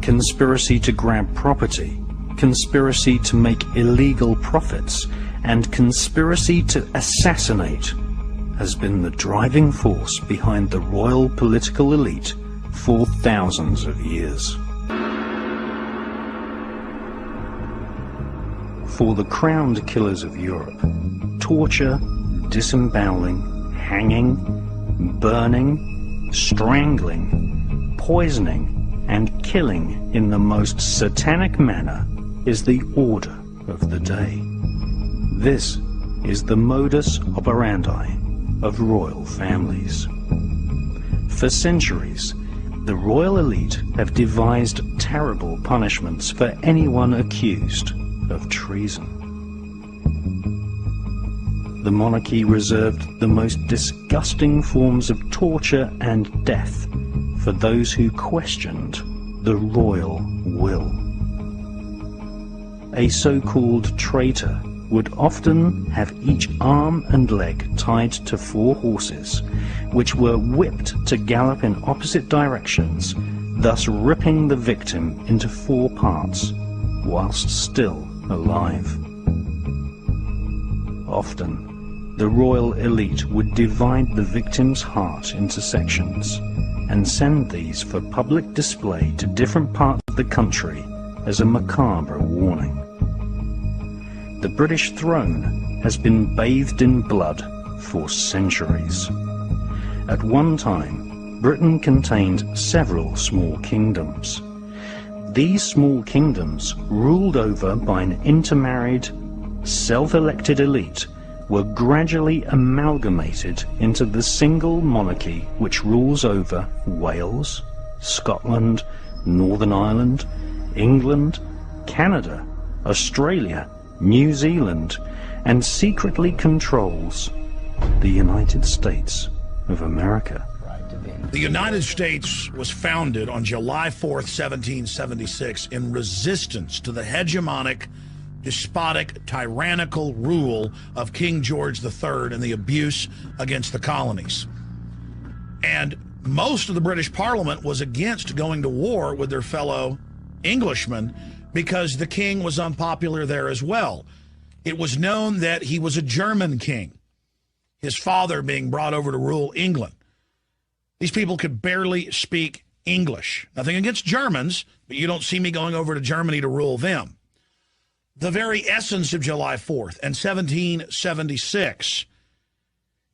Conspiracy to grab property, conspiracy to make illegal profits, and conspiracy to assassinate has been the driving force behind the royal political elite for thousands of years. For the crowned killers of Europe, torture, disemboweling, hanging, burning, strangling, poisoning, and killing in the most satanic manner is the order of the day. This is the modus operandi of royal families. For centuries, the royal elite have devised terrible punishments for anyone accused of treason. The monarchy reserved the most disgusting forms of torture and death for those who questioned the royal will. A so-called traitor would often have each arm and leg tied to 4 horses, which were whipped to gallop in opposite directions, thus ripping the victim into 4 parts, whilst still alive. Often, the royal elite would divide the victim's heart into sections and send these for public display to different parts of the country as a macabre warning. The British throne has been bathed in blood for centuries. At one time, Britain contained several small kingdoms. These small kingdoms, ruled over by an intermarried, self-elected elite, were gradually amalgamated into the single monarchy which rules over Wales, Scotland, Northern Ireland, England, Canada, Australia, New Zealand, and secretly controls the United States of America. The United States was founded on July 4th, 1776, in resistance to the hegemonic, despotic, tyrannical rule of King George III and the abuse against the colonies. And most of the British Parliament was against going to war with their fellow Englishmen because the king was unpopular there as well. It was known that he was a German king, his father being brought over to rule England. These people could barely speak English. Nothing against Germans, but you don't see me going over to Germany to rule them. The very essence of July 4th and 1776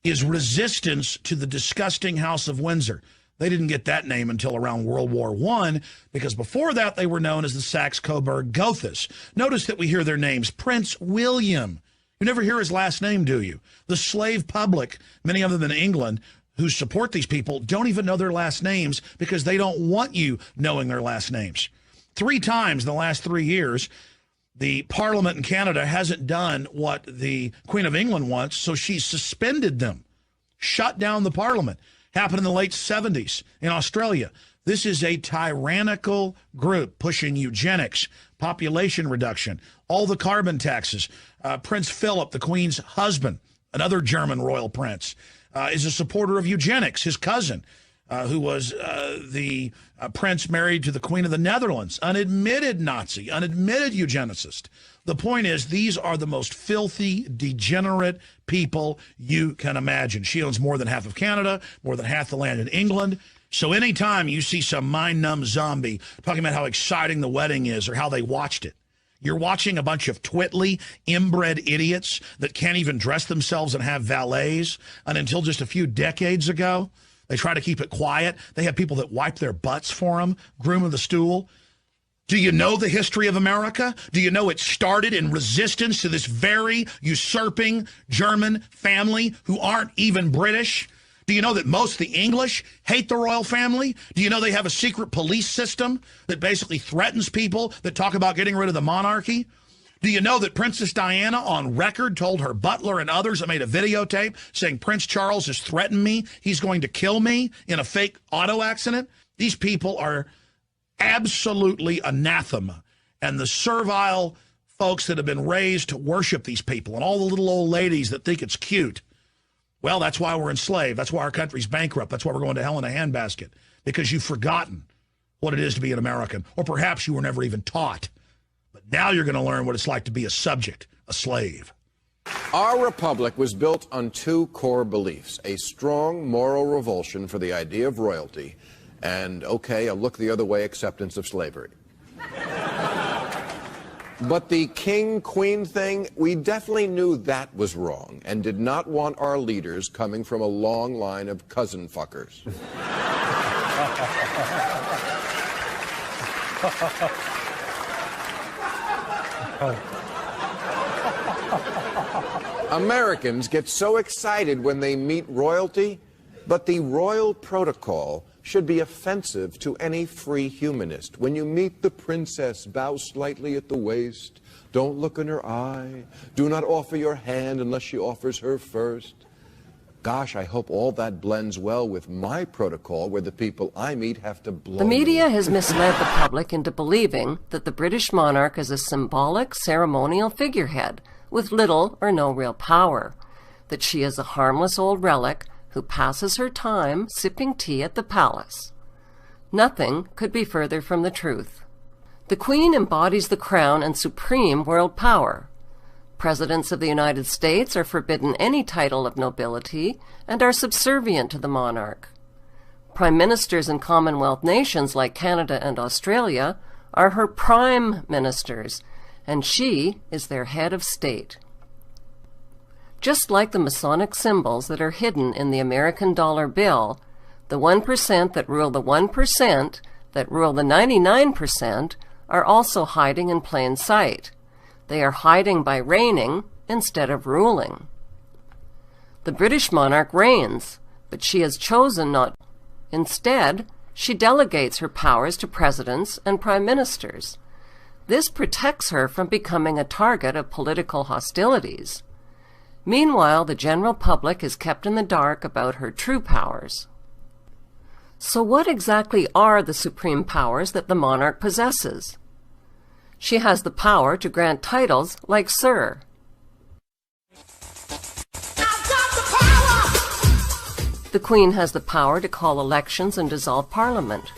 is resistance to the disgusting House of Windsor. They didn't get that name until around World War I, because before that they were known as the Saxe-Coburg-Gothas. Notice that we hear their names. Prince William. You never hear his last name, do you? The slave public, many of them in England, who support these people, don't even know their last names because they don't want you knowing their last names. 3 times in the last 3 years, the Parliament in Canada hasn't done what the Queen of England wants, so she suspended them, shut down the Parliament. Happened in the late 70s in Australia. This is a tyrannical group pushing eugenics, population reduction, all the carbon taxes. Prince Philip, the Queen's husband, another German royal prince, is a supporter of eugenics. His cousin, who was the prince married to the Queen of the Netherlands, unadmitted Nazi, unadmitted eugenicist. The point is, these are the most filthy, degenerate people you can imagine. She owns more than half of Canada, more than half the land in England. So anytime you see some mind-numb zombie talking about how exciting the wedding is or how they watched it, you're watching a bunch of twitly, inbred idiots that can't even dress themselves and have valets. And until just a few decades ago, they try to keep it quiet. They have people that wipe their butts for them, groom the stool. Do you know the history of America? Do you know it started in resistance to this very usurping German family who aren't even British? Do you know that most of the English hate the royal family? Do you know they have a secret police system that basically threatens people that talk about getting rid of the monarchy? Do you know that Princess Diana on record told her butler and others that made a videotape saying Prince Charles has threatened me, he's going to kill me in a fake auto accident? These people are absolutely anathema. And the servile folks that have been raised to worship these people and all the little old ladies that think it's cute, well, that's why we're enslaved. That's why our country's bankrupt. That's why we're going to hell in a handbasket, because you've forgotten what it is to be an American, or perhaps you were never even taught. But now you're going to learn what it's like to be a subject, a slave. Our republic was built on 2 core beliefs: a strong moral revulsion for the idea of royalty, and, okay, a look the other way acceptance of slavery. But the king-queen thing, we definitely knew that was wrong and did not want our leaders coming from a long line of cousin fuckers. Americans get so excited when they meet royalty, but the royal protocol should be offensive to any free humanist. When you meet the princess, bow slightly at the waist, don't look in her eye, do not offer your hand unless she offers her first. Gosh, I hope all that blends well with my protocol, where the people I meet have to blow. The media has misled the public into believing that the British monarch is a symbolic, ceremonial figurehead with little or no real power, that she is a harmless old relic who passes her time sipping tea at the palace. Nothing could be further from the truth. The Queen embodies the crown and supreme world power. Presidents of the United States are forbidden any title of nobility and are subservient to the monarch. Prime ministers in Commonwealth nations like Canada and Australia are her prime ministers, and she is their head of state. Just like the Masonic symbols that are hidden in the American dollar bill, the 1% that rule the 1% that rule the 99% are also hiding in plain sight. They are hiding by reigning instead of ruling. The British monarch reigns, but she has chosen not. Instead, she delegates her powers to presidents and prime ministers. This protects her from becoming a target of political hostilities. Meanwhile, the general public is kept in the dark about her true powers. So what exactly are the supreme powers that the monarch possesses? She has the power to grant titles like Sir. The Queen has the power to call elections and dissolve Parliament.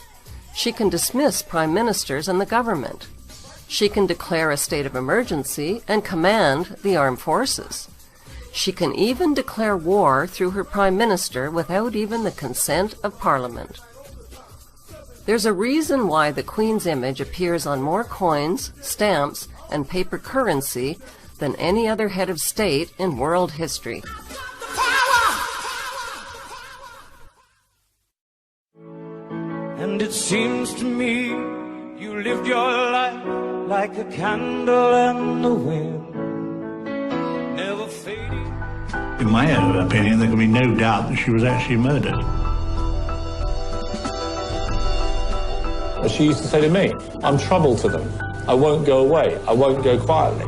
She can dismiss prime ministers and the government. She can declare a state of emergency and command the armed forces. She can even declare war through her prime minister without even the consent of Parliament. There's a reason why the Queen's image appears on more coins, stamps, and paper currency than any other head of state in world history. And it seems to me you lived your life like a candle in the wind, never fading. In my opinion, there can be no doubt that she was actually murdered. As she used to say to me, I'm trouble to them. I won't go away. I won't go quietly.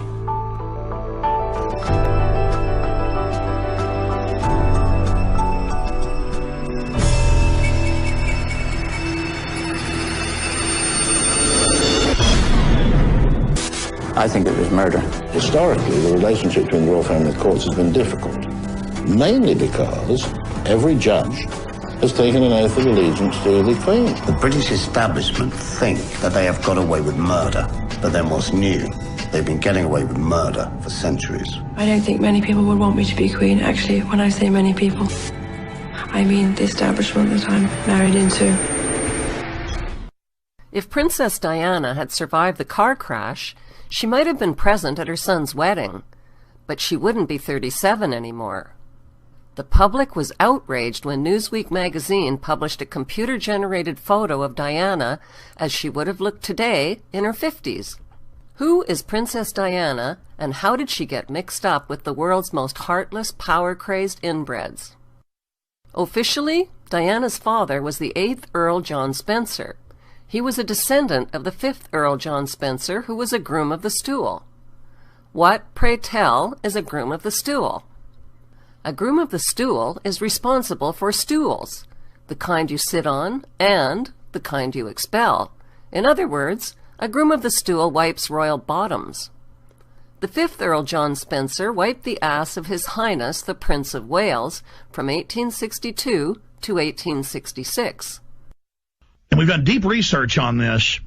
I think it was murder. Historically, the relationship between the royal family and the courts has been difficult, mainly because every judge has taken an oath of allegiance to the Queen. The British establishment think that they have got away with murder, but then what's new? They've been getting away with murder for centuries. I don't think many people would want me to be Queen. Actually, when I say many people, I mean the establishment that I'm married into. If Princess Diana had survived the car crash, she might have been present at her son's wedding, but she wouldn't be 37 anymore. The public was outraged when Newsweek magazine published a computer-generated photo of Diana as she would have looked today in her 50s. Who is Princess Diana, and how did she get mixed up with the world's most heartless, power-crazed inbreds? Officially, Diana's father was the 8th Earl John Spencer. He was a descendant of the 5th Earl John Spencer, who was a groom of the stool. What, pray tell, is a groom of the stool? A groom of the stool is responsible for stools, the kind you sit on and the kind you expel. In other words, a groom of the stool wipes royal bottoms. The 5th Earl John Spencer wiped the ass of His Highness the Prince of Wales from 1862 to 1866. And we've done deep research on this.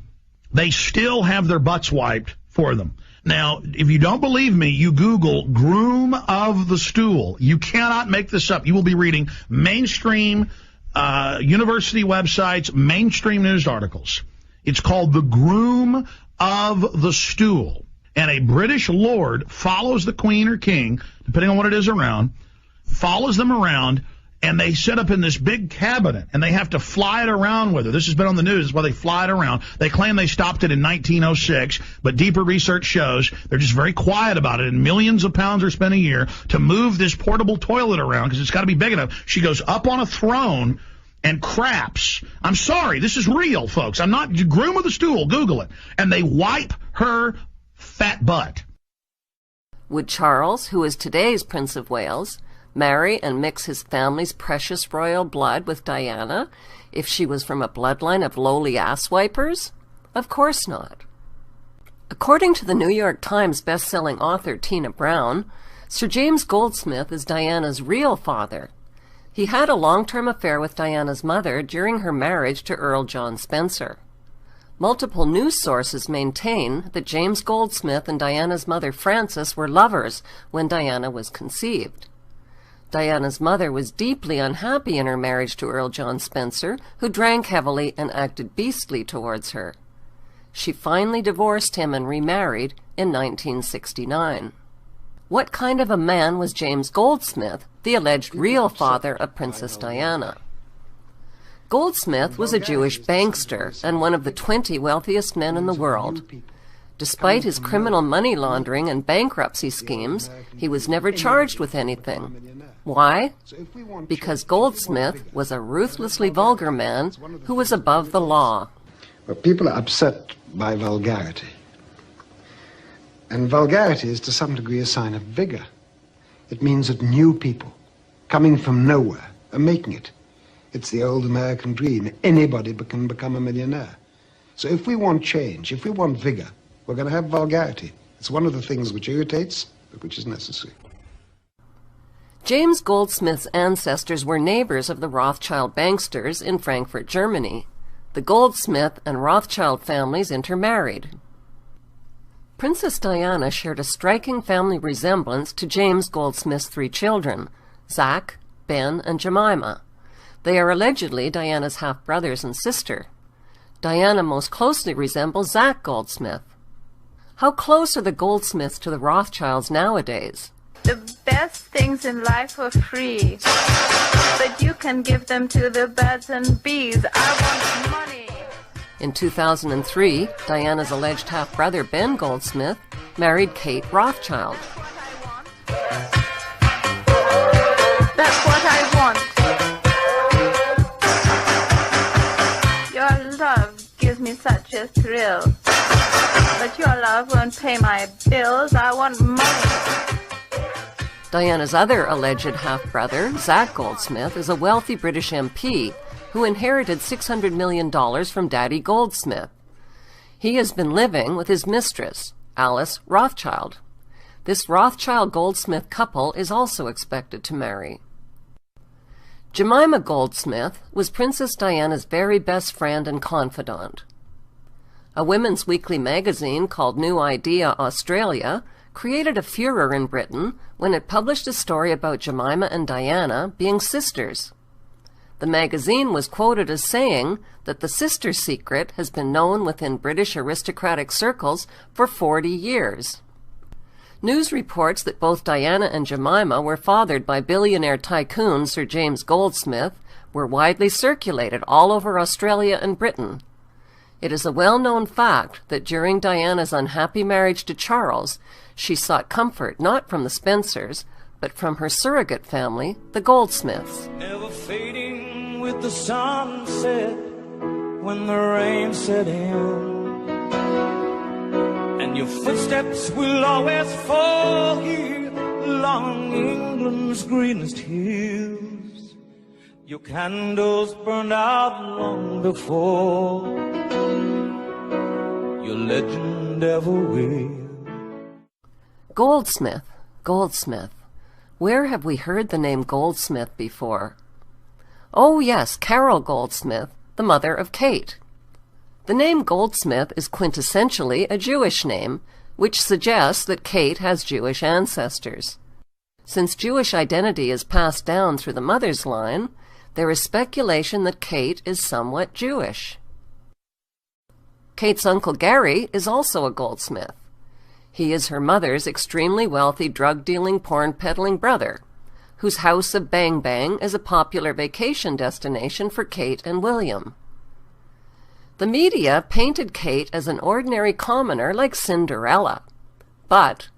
They still have their butts wiped for them. Now, if you don't believe me, you Google groom of the stool. You cannot make this up. You will be reading mainstream university websites, mainstream news articles. It's called the groom of the stool. And a British lord follows the queen or king, depending on what it is around, follows them around, and they set up in this big cabinet, and they have to fly it around with her. This has been on the news. That's why they fly it around. They claim they stopped it in 1906, but deeper research shows they're just very quiet about it, and millions of pounds are spent a year to move this portable toilet around because it's got to be big enough. She goes up on a throne and craps. I'm sorry. This is real, folks. I'm not groom of the stool. Google it. And they wipe her fat butt. Would Charles, who is today's Prince of Wales, marry and mix his family's precious royal blood with Diana if she was from a bloodline of lowly asswipers? Of course not. According to the New York Times best-selling author Tina Brown, Sir James Goldsmith is Diana's real father. He had a long-term affair with Diana's mother during her marriage to Earl John Spencer. Multiple news sources maintain that James Goldsmith and Diana's mother Frances were lovers when Diana was conceived. Diana's mother was deeply unhappy in her marriage to Earl John Spencer, who drank heavily and acted beastly towards her. She finally divorced him and remarried in 1969. What kind of a man was James Goldsmith, the alleged real father of Princess Diana? Goldsmith was a Jewish bankster and one of the 20 wealthiest men in the world. Despite his criminal money laundering and bankruptcy schemes, he was never charged with anything. Why? Because Goldsmith was a ruthlessly vulgar man who was above the law. Well, people are upset by vulgarity. And vulgarity is to some degree a sign of vigor. It means that new people, coming from nowhere, are making it. It's the old American dream. Anybody can become a millionaire. So if we want change, if we want vigor, we're going to have vulgarity. It's one of the things which irritates, but which is necessary. James Goldsmith's ancestors were neighbors of the Rothschild banksters in Frankfurt, Germany. The Goldsmith and Rothschild families intermarried. Princess Diana shared a striking family resemblance to James Goldsmith's 3 children, Zach, Ben, and Jemima. They are allegedly Diana's half-brothers and sister. Diana most closely resembles Zach Goldsmith. How close are the Goldsmiths to the Rothschilds nowadays? The best things in life are free, but you can give them to the birds and bees. I want money. In 2003, Diana's alleged half-brother Ben Goldsmith married Kate Rothschild. That's what I want. Your love gives me such a thrill, but your love won't pay my bills. I want money. Diana's other alleged half-brother, Zach Goldsmith, is a wealthy British MP who inherited $600 million from Daddy Goldsmith. He has been living with his mistress, Alice Rothschild. This Rothschild-Goldsmith couple is also expected to marry. Jemima Goldsmith was Princess Diana's very best friend and confidant. A women's weekly magazine called New Idea Australia created a furor in Britain when it published a story about Jemima and Diana being sisters. The magazine was quoted as saying that the sister secret has been known within British aristocratic circles for 40 years. News reports that both Diana and Jemima were fathered by billionaire tycoon Sir James Goldsmith were widely circulated all over Australia and Britain. It is a well-known fact that during Diana's unhappy marriage to Charles, she sought comfort not from the Spencers, but from her surrogate family, the Goldsmiths. Never fading with the sunset when the rain set in, and your footsteps will always fall here along England's greenest hills. Your candles burned out long before your legend ever will. Goldsmith, Goldsmith. Where have we heard the name Goldsmith before? Oh yes, Carol Goldsmith, the mother of Kate. The name Goldsmith is quintessentially a Jewish name, which suggests that Kate has Jewish ancestors. Since Jewish identity is passed down through the mother's line, there is speculation that Kate is somewhat Jewish. Kate's uncle Gary is also a goldsmith. He is her mother's extremely wealthy drug-dealing, porn-peddling brother, whose house of Bang Bang is a popular vacation destination for Kate and William. The media painted Kate as an ordinary commoner like Cinderella. But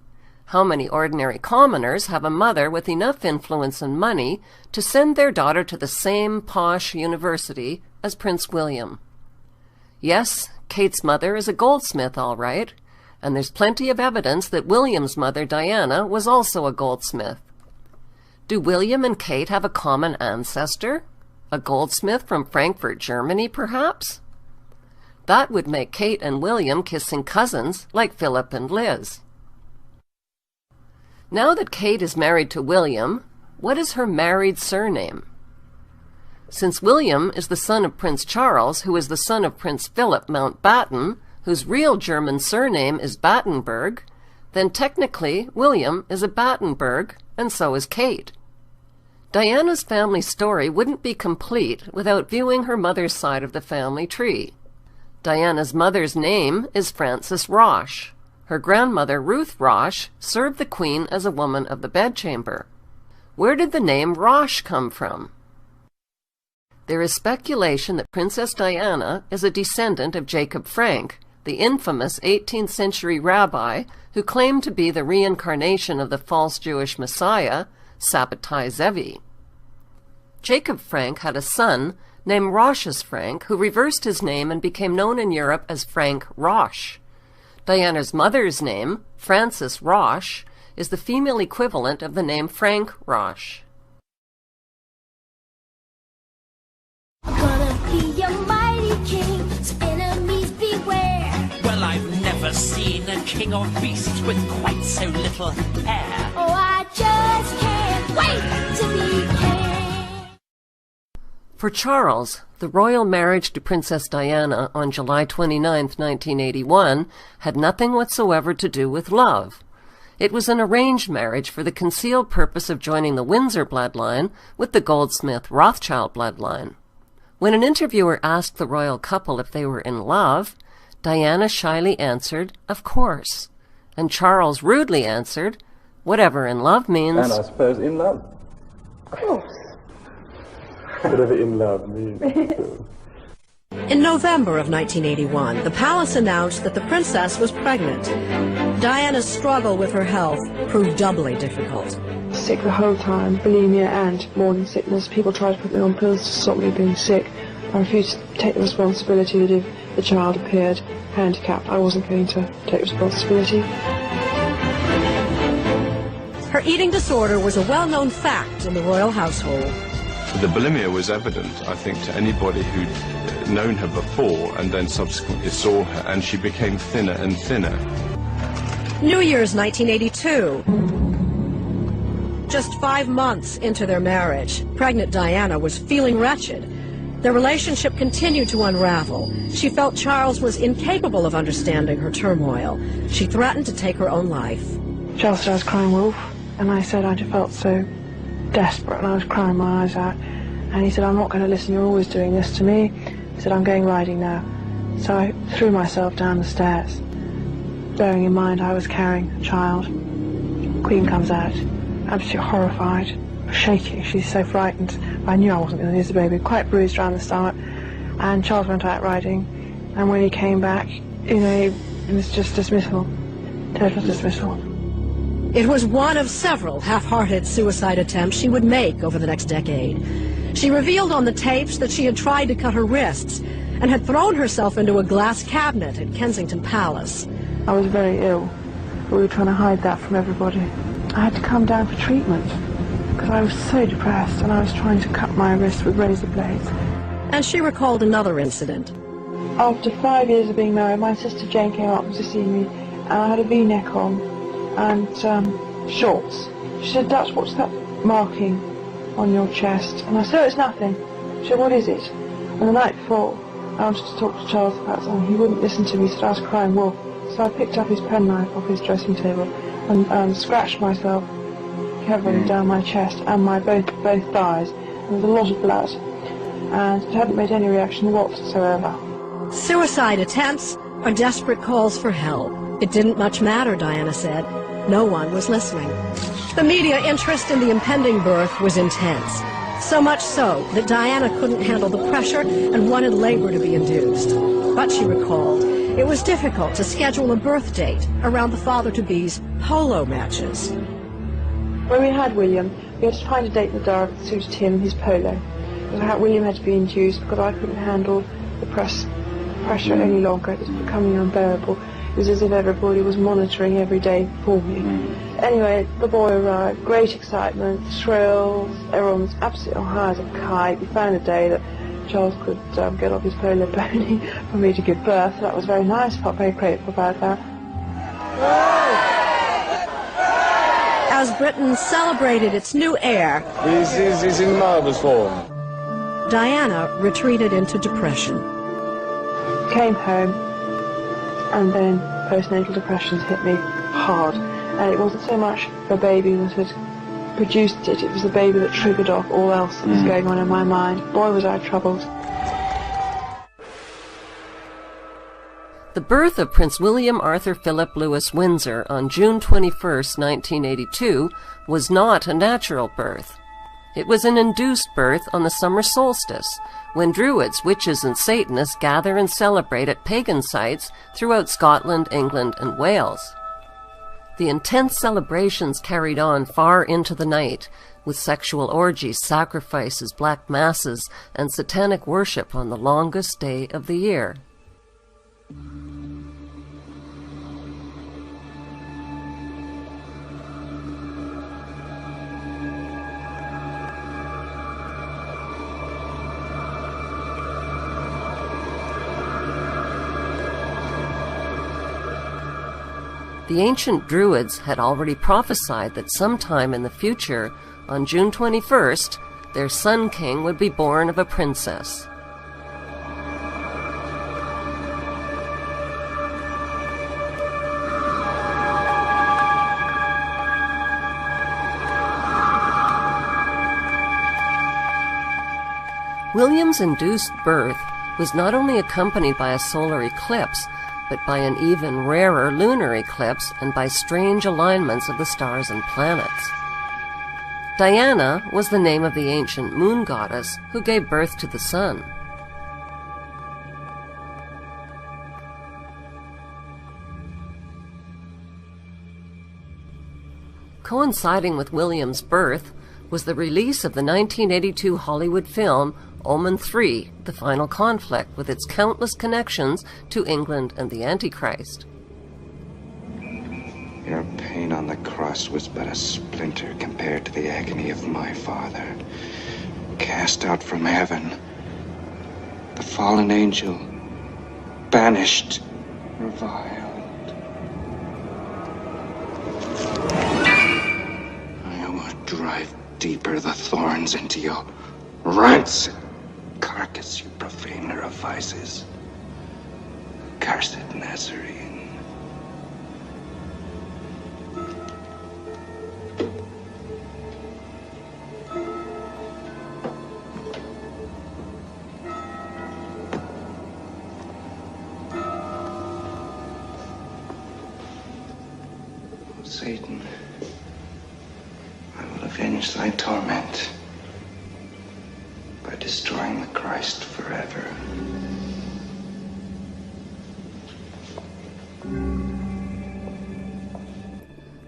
how many ordinary commoners have a mother with enough influence and money to send their daughter to the same posh university as Prince William? Yes, Kate's mother is a goldsmith, all right, and there's plenty of evidence that William's mother, Diana, was also a goldsmith. Do William and Kate have a common ancestor? A goldsmith from Frankfurt, Germany, perhaps? That would make Kate and William kissing cousins like Philip and Liz. Now that Kate is married to William, what is her married surname? Since William is the son of Prince Charles, who is the son of Prince Philip Mountbatten, whose real German surname is Battenberg, then technically William is a Battenberg, and so is Kate. Diana's family story wouldn't be complete without viewing her mother's side of the family tree. Diana's mother's name is Frances Roche. Her grandmother, Ruth Roche, served the Queen as a woman of the bedchamber. Where did the name Roche come from? There is speculation that Princess Diana is a descendant of Jacob Frank, the infamous 18th century rabbi who claimed to be the reincarnation of the false Jewish Messiah, Sabbatai Zevi. Jacob Frank had a son named Rochus Frank, who reversed his name and became known in Europe as Frank Roche. Diana's mother's name, Frances Roche, is the female equivalent of the name Frank Roche. Gonna be a mighty king, so enemies beware. Well, I've never seen a king of beasts with quite so little hair. Oh, I just can't wait to be king. For Charles, the royal marriage to Princess Diana on July 29, 1981, had nothing whatsoever to do with love. It was an arranged marriage for the concealed purpose of joining the Windsor bloodline with the Goldsmith-Rothschild bloodline. When an interviewer asked the royal couple if they were in love, Diana shyly answered, "Of course." And Charles rudely answered, "Whatever in love means." And I suppose in love. Of course. Whatever in love means. In November of 1981, the palace announced that the princess was pregnant. Diana's struggle with her health proved doubly difficult. Sick the whole time, bulimia and morning sickness. People tried to put me on pills to stop me being sick. I refused to take the responsibility that if the child appeared handicapped, I wasn't going to take responsibility. Her eating disorder was a well-known fact in the royal household. The bulimia was evident, I think, to anybody who'd known her before and then subsequently saw her, and she became thinner and thinner. New Year's 1982. Just 5 months into their marriage, pregnant Diana was feeling wretched. Their relationship continued to unravel. She felt Charles was incapable of understanding her turmoil. She threatened to take her own life. Charles said I was crying wolf, and I said I just felt so desperate, and I was crying my eyes out. And he said, "I'm not going to listen, you're always doing this to me." He said, "I'm going riding now." So I threw myself down the stairs, bearing in mind I was carrying a child. Queen comes out, absolutely horrified, shaking, she's so frightened. I knew I wasn't going to lose the baby, quite bruised around the stomach. And Charles went out riding, and when he came back, you know, it was just dismissal, total dismissal. It was one of several half-hearted suicide attempts she would make over the next decade. She revealed on the tapes that she had tried to cut her wrists and had thrown herself into a glass cabinet at Kensington Palace. I was very ill. We were trying to hide that from everybody. I had to come down for treatment because I was so depressed, and I was trying to cut my wrist with razor blades. And she recalled another incident. After 5 years of being married, my sister Jane came up to see me, and I had a V-neck on and shorts. She said, "Dutch, what's that marking on your chest?" And I said, "Oh, it's nothing." She said, "What is it?" And the night before, I wanted to talk to Charles about something. He wouldn't listen to me, said I was crying wolf. So I picked up his penknife off his dressing table and scratched myself heavily down my chest and my both thighs. There was a lot of blood, and it hadn't made any reaction whatsoever. Suicide attempts are desperate calls for help. It didn't much matter, Diana said. No one was listening. The media interest in the impending birth was intense. So much so that Diana couldn't handle the pressure and wanted labor to be induced. But she recalled, it was difficult to schedule a birth date around the father-to-be's polo matches. When we had William, we had to find a date in the diary that suited him and his polo. William had to be induced because I couldn't handle the pressure any longer. It was becoming unbearable. It was as if everybody was monitoring every day for me. Anyway, the boy arrived, great excitement, thrills, everyone was absolutely on high as a kite. We found a day that Charles could get off his polo pony for me to give birth. That was very nice, felt very grateful about that. As Britain celebrated its new heir, He's in marvellous form. Diana retreated into depression. Came home, and then postnatal depression hit me hard. And it wasn't so much the baby that had produced it, it was the baby that triggered off all else that was going on in my mind. Boy, was I troubled. The birth of Prince William Arthur Philip Louis Windsor on June 21, 1982, was not a natural birth. It was an induced birth on the summer solstice, when Druids, witches, and Satanists gather and celebrate at pagan sites throughout Scotland, England, and Wales. The intense celebrations carried on far into the night, with sexual orgies, sacrifices, black masses, and satanic worship on the longest day of the year. The ancient Druids had already prophesied that sometime in the future, on June 21st, their Sun King would be born of a princess. William's induced birth was not only accompanied by a solar eclipse, but by an even rarer lunar eclipse and by strange alignments of the stars and planets. Diana was the name of the ancient moon goddess who gave birth to the sun. Coinciding with William's birth was the release of the 1982 Hollywood film Omen 3, The Final Conflict, with its countless connections to England and the Antichrist. Your pain on the cross was but a splinter compared to the agony of my father. Cast out from heaven, the fallen angel, banished, reviled. I will drive deeper the thorns into your rancid carcass, you profaner of vices. Cursed Nazarene. Satan, I will avenge thy torment by destroying the Christ forever.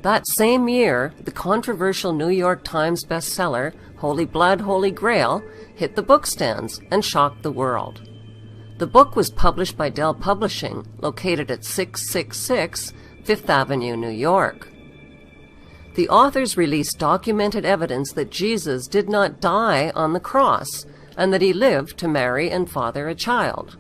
That same year, the controversial New York Times bestseller, Holy Blood, Holy Grail, hit the bookstands and shocked the world. The book was published by Dell Publishing, located at 666 Fifth Avenue, New York. The authors released documented evidence that Jesus did not die on the cross, and that he lived to marry and father a child.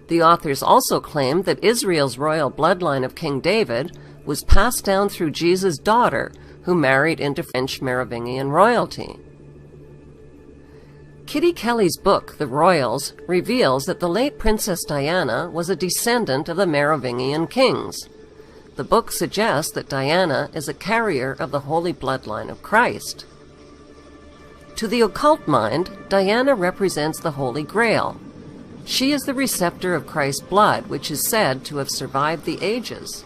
The authors also claimed that Israel's royal bloodline of King David was passed down through Jesus' daughter, who married into French Merovingian royalty. Kitty Kelly's book, The Royals, reveals that the late Princess Diana was a descendant of the Merovingian kings. The book suggests that Diana is a carrier of the holy bloodline of Christ. To the occult mind, Diana represents the Holy Grail. She is the receptor of Christ's blood, which is said to have survived the ages.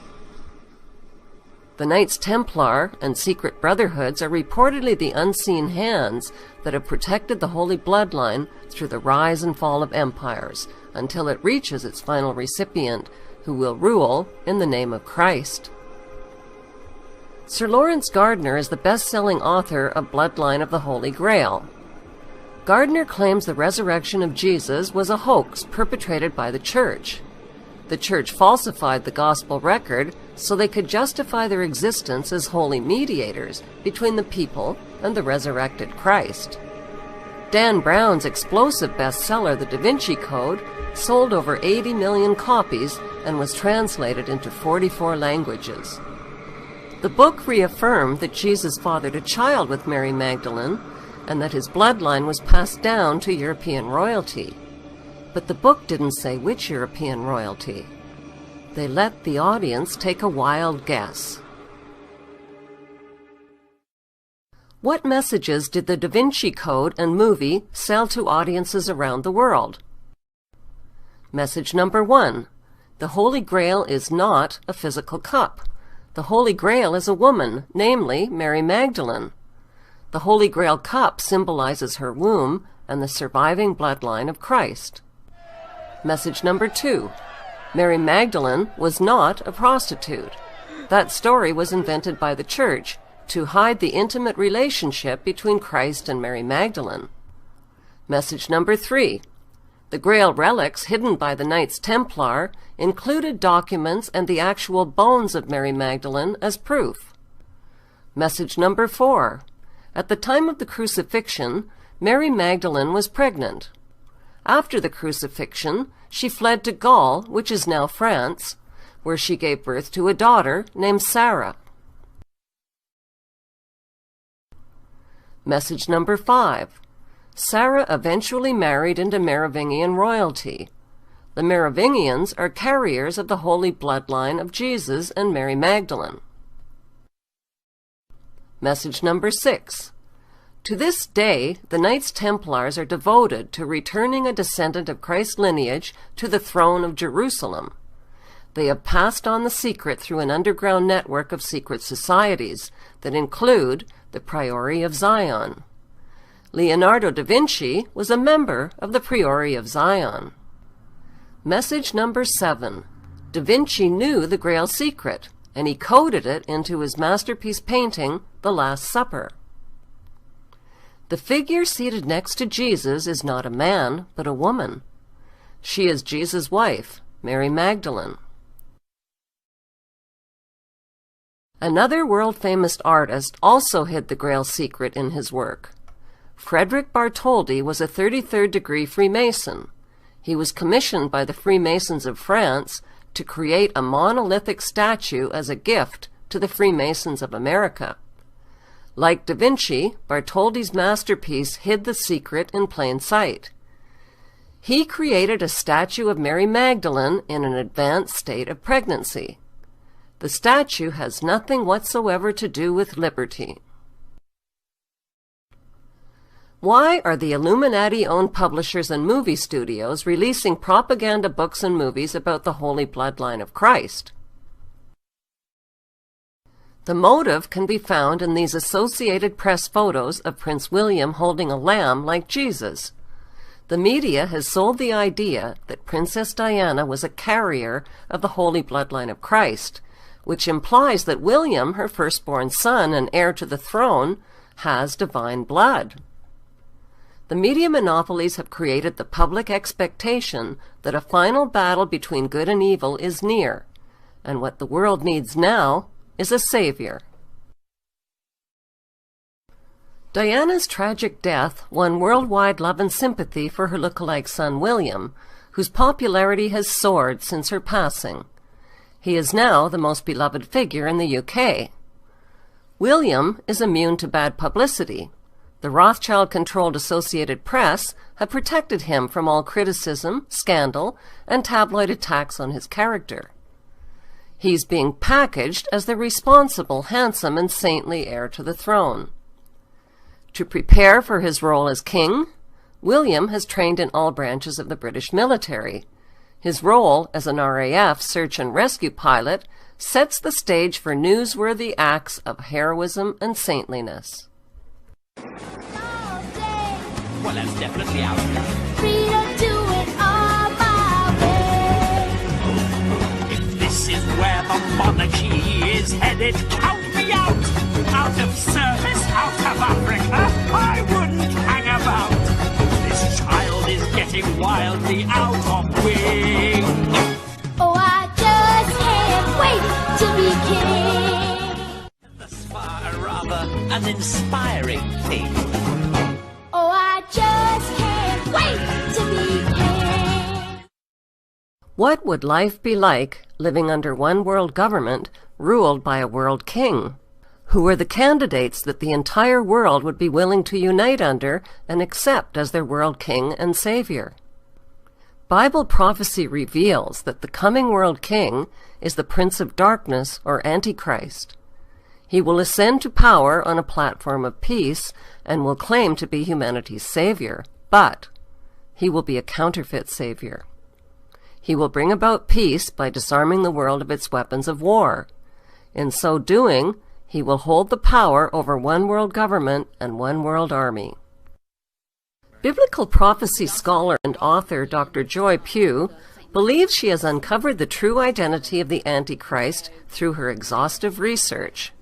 The Knights Templar and secret brotherhoods are reportedly the unseen hands that have protected the holy bloodline through the rise and fall of empires, until it reaches its final recipient, who will rule in the name of Christ. Sir Lawrence Gardner is the best-selling author of Bloodline of the Holy Grail. Gardner claims the resurrection of Jesus was a hoax perpetrated by the Church. The Church falsified the gospel record so they could justify their existence as holy mediators between the people and the resurrected Christ. Dan Brown's explosive bestseller, The Da Vinci Code, sold over 80 million copies and was translated into 44 languages. The book reaffirmed that Jesus fathered a child with Mary Magdalene and that his bloodline was passed down to European royalty. But the book didn't say which European royalty. They let the audience take a wild guess. What messages did the Da Vinci Code and movie sell to audiences around the world? Message number 1. The Holy Grail is not a physical cup. The Holy Grail is a woman, namely Mary Magdalene. The Holy Grail cup symbolizes her womb and the surviving bloodline of Christ. Message number 2. Mary Magdalene was not a prostitute. That story was invented by the Church to hide the intimate relationship between Christ and Mary Magdalene. Message number 3. The Grail relics hidden by the Knights Templar included documents and the actual bones of Mary Magdalene as proof. Message number 4. At the time of the crucifixion, Mary Magdalene was pregnant. After the crucifixion, she fled to Gaul, which is now France, where she gave birth to a daughter named Sarah. Message number 5. Sarah eventually married into Merovingian royalty. The Merovingians are carriers of the holy bloodline of Jesus and Mary Magdalene. Message number 6. To this day, the Knights Templars are devoted to returning a descendant of Christ's lineage to the throne of Jerusalem. They have passed on the secret through an underground network of secret societies that include the Priory of Zion. Leonardo da Vinci was a member of the Priory of Zion. Message number 7. Da Vinci knew the Grail secret, and he coded it into his masterpiece painting, The Last Supper. The figure seated next to Jesus is not a man, but a woman. She is Jesus' wife, Mary Magdalene. Another world-famous artist also hid the Grail secret in his work. Frederick Bartholdi was a 33rd-degree Freemason. He was commissioned by the Freemasons of France to create a monolithic statue as a gift to the Freemasons of America. Like Da Vinci, Bartholdi's masterpiece hid the secret in plain sight. He created a statue of Mary Magdalene in an advanced state of pregnancy. The statue has nothing whatsoever to do with liberty. Why are the Illuminati-owned publishers and movie studios releasing propaganda books and movies about the holy bloodline of Christ? The motive can be found in these Associated Press photos of Prince William holding a lamb like Jesus. The media has sold the idea that Princess Diana was a carrier of the holy bloodline of Christ, which implies that William, her firstborn son and heir to the throne, has divine blood. The media monopolies have created the public expectation that a final battle between good and evil is near, and what the world needs now is a savior. Diana's tragic death won worldwide love and sympathy for her look-alike son William, whose popularity has soared since her passing. He is now the most beloved figure in the UK. William is immune to bad publicity. The Rothschild-controlled Associated Press have protected him from all criticism, scandal, and tabloid attacks on his character. He's being packaged as the responsible, handsome, and saintly heir to the throne. To prepare for his role as king, William has trained in all branches of the British military. His role as an RAF search and rescue pilot sets the stage for newsworthy acts of heroism and saintliness. Well, that's definitely out. Freedom, do it all my way. If this is where the monarchy is headed, count me out. Out of service, out of Africa, I wouldn't hang about. This child is getting wildly out of wing. Oh, I just can't wait to be king. Thus far, rather an inspiring thing. Oh, I just can't wait to be king. What would life be like living under one world government ruled by a world king. Who are the candidates that the entire world would be willing to unite under and accept as their world king and savior? Bible prophecy reveals that the coming world king is the Prince of Darkness, or Antichrist. He will ascend to power on a platform of peace and will claim to be humanity's savior, but he will be a counterfeit savior. He will bring about peace by disarming the world of its weapons of war. In so doing, he will hold the power over one world government and one world army. Biblical prophecy scholar and author Dr. Joy Pugh believes she has uncovered the true identity of the Antichrist through her exhaustive research.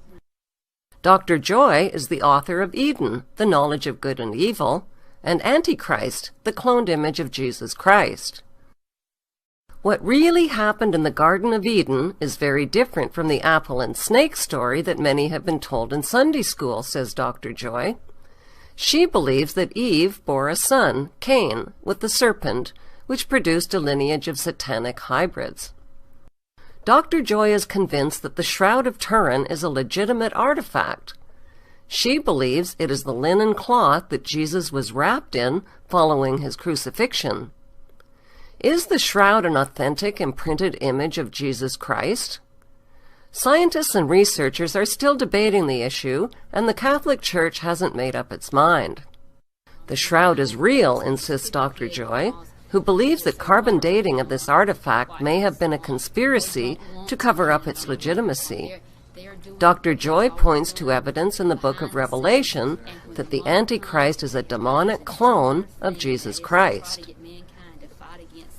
Dr. Joy is the author of Eden, the Knowledge of Good and Evil, and Antichrist, the cloned image of Jesus Christ. What really happened in the Garden of Eden is very different from the apple and snake story that many have been told in Sunday school, says Dr. Joy. She believes that Eve bore a son, Cain, with the serpent, which produced a lineage of satanic hybrids. Dr. Joy is convinced that the Shroud of Turin is a legitimate artifact. She believes it is the linen cloth that Jesus was wrapped in following his crucifixion. Is the shroud an authentic imprinted image of Jesus Christ? Scientists and researchers are still debating the issue, and the Catholic Church hasn't made up its mind. The shroud is real, insists Dr. Joy, who believes that carbon dating of this artifact may have been a conspiracy to cover up its legitimacy. Dr. Joy points to evidence in the book of Revelation that the Antichrist is a demonic clone of Jesus Christ.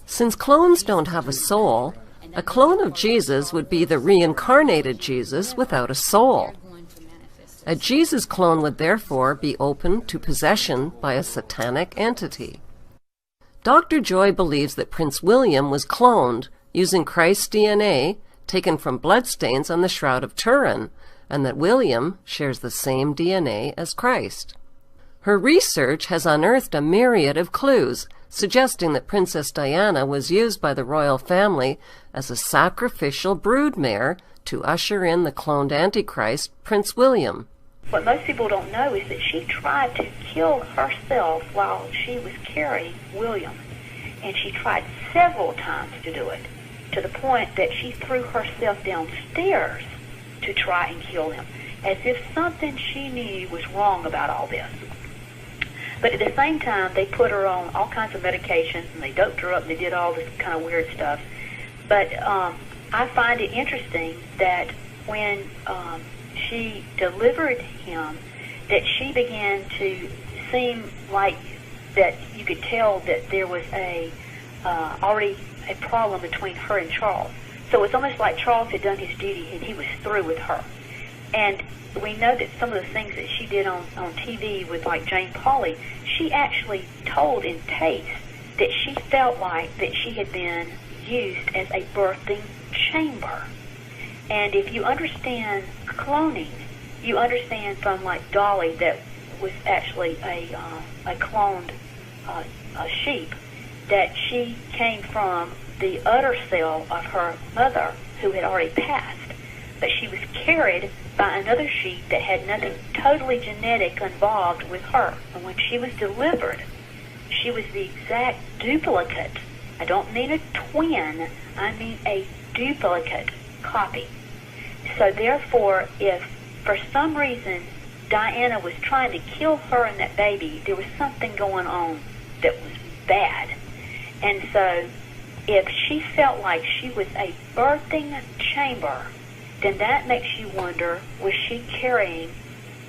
Since clones don't have a soul, a clone of Jesus would be the reincarnated Jesus without a soul. A Jesus clone would therefore be open to possession by a satanic entity. Dr. Joy believes that Prince William was cloned using Christ's DNA taken from bloodstains on the Shroud of Turin, and that William shares the same DNA as Christ. Her research has unearthed a myriad of clues suggesting that Princess Diana was used by the royal family as a sacrificial broodmare to usher in the cloned Antichrist, Prince William. What most people don't know is that she tried to kill herself while she was carrying William. And she tried several times to do it, to the point that she threw herself downstairs to try and kill him, as if something she knew was wrong about all this. But at the same time, they put her on all kinds of medications, and they doped her up, and they did all this kind of weird stuff. But I find it interesting that when she delivered him, that she began to seem like that you could tell that there was already a problem between her and Charles. So it's almost like Charles had done his duty and he was through with her. And we know that some of the things that she did on TV with like Jane Pauley, she actually told in tapes that she felt like that she had been used as a birthing chamber. And if you understand cloning, you understand from like Dolly that was actually a cloned sheep, that she came from the udder cell of her mother who had already passed. But she was carried by another sheep that had nothing totally genetic involved with her. And when she was delivered, she was the exact duplicate. I don't mean a twin, I mean a duplicate copy. So therefore, if for some reason Diana was trying to kill her and that baby, there was something going on that was bad. And so if she felt like she was a birthing chamber, then that makes you wonder, was she carrying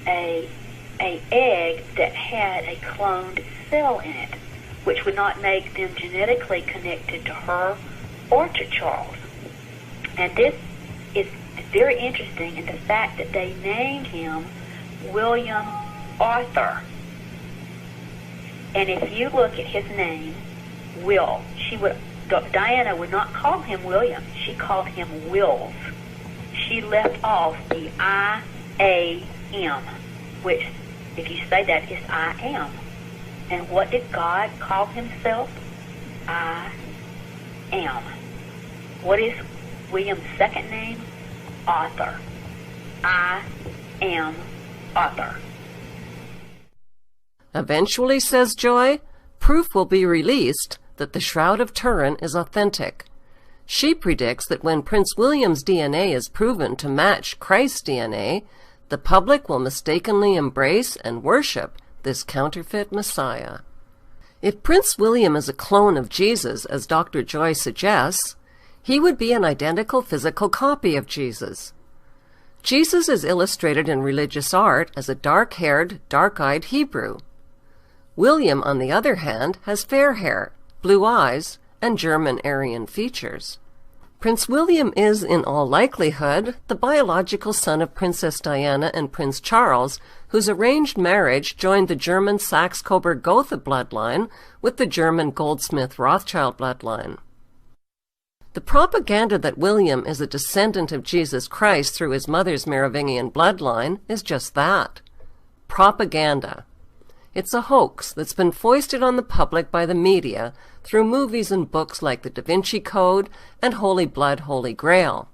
a egg that had a cloned cell in it, which would not make them genetically connected to her or to Charles. And this is very interesting in the fact that they named him William Arthur. And if you look at his name, Will, Diana would not call him William, she called him Wills. She left off the I-A-M, which, if you say that, is I am. And what did God call himself? I am. What is William's second name? author. I am author. Eventually, says Joy, proof will be released that the Shroud of Turin is authentic. She predicts that when Prince William's DNA is proven to match Christ's DNA, the public will mistakenly embrace and worship this counterfeit Messiah. If Prince William is a clone of Jesus, as Dr. Joy suggests, he would be an identical physical copy of Jesus. Jesus is illustrated in religious art as a dark-haired, dark-eyed Hebrew. William, on the other hand, has fair hair, blue eyes, and German Aryan features. Prince William is, in all likelihood, the biological son of Princess Diana and Prince Charles, whose arranged marriage joined the German Saxe-Coburg-Gotha bloodline with the German Goldsmith-Rothschild bloodline. The propaganda that William is a descendant of Jesus Christ through his mother's Merovingian bloodline is just that. Propaganda. It's a hoax that's been foisted on the public by the media through movies and books like The Da Vinci Code and Holy Blood, Holy Grail.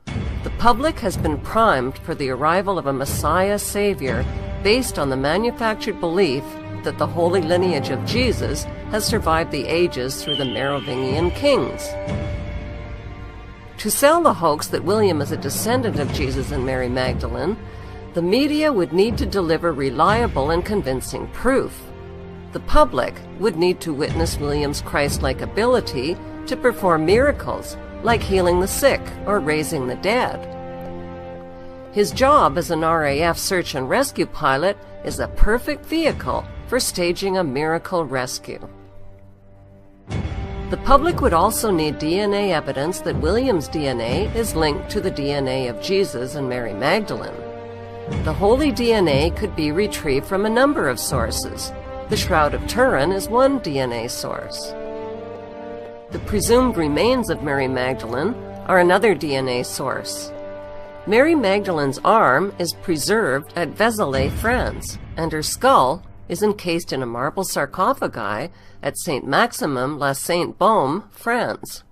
The public has been primed for the arrival of a Messiah Savior based on the manufactured belief that the holy lineage of Jesus has survived the ages through the Merovingian kings. To sell the hoax that William is a descendant of Jesus and Mary Magdalene, the media would need to deliver reliable and convincing proof. The public would need to witness William's Christ-like ability to perform miracles, like healing the sick or raising the dead. His job as an RAF search and rescue pilot is a perfect vehicle for staging a miracle rescue. The public would also need DNA evidence that William's DNA is linked to the DNA of Jesus and Mary Magdalene. The holy DNA could be retrieved from a number of sources. The Shroud of Turin is one DNA source. The presumed remains of Mary Magdalene are another DNA source. Mary Magdalene's arm is preserved at Vézelay, France, and her skull is encased in a marble sarcophagi at Saint Maximum la Sainte-Baume, France.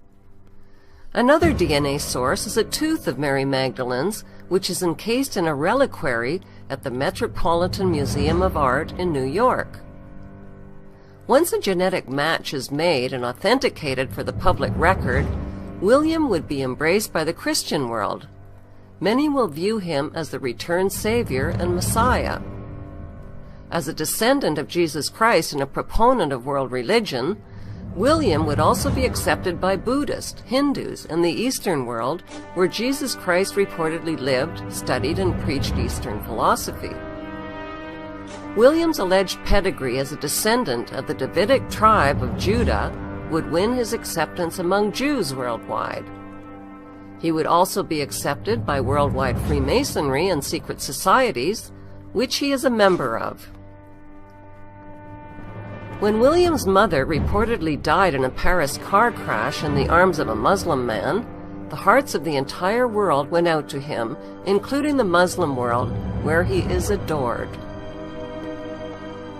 Another DNA source is a tooth of Mary Magdalene's, which is encased in a reliquary at the Metropolitan Museum of Art in New York. Once a genetic match is made and authenticated for the public record, William would be embraced by the Christian world. Many will view him as the returned Savior and Messiah. As a descendant of Jesus Christ and a proponent of world religion, William would also be accepted by Buddhists, Hindus, and the Eastern world, where Jesus Christ reportedly lived, studied, and preached Eastern philosophy. William's alleged pedigree as a descendant of the Davidic tribe of Judah would win his acceptance among Jews worldwide. He would also be accepted by worldwide Freemasonry and secret societies, which he is a member of. When William's mother reportedly died in a Paris car crash in the arms of a Muslim man, the hearts of the entire world went out to him, including the Muslim world, where he is adored.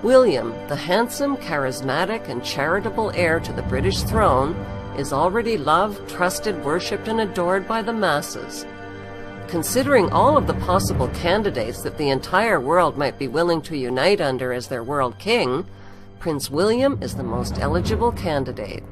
William, the handsome, charismatic, and charitable heir to the British throne, is already loved, trusted, worshipped, and adored by the masses. Considering all of the possible candidates that the entire world might be willing to unite under as their world king, Prince William is the most eligible candidate.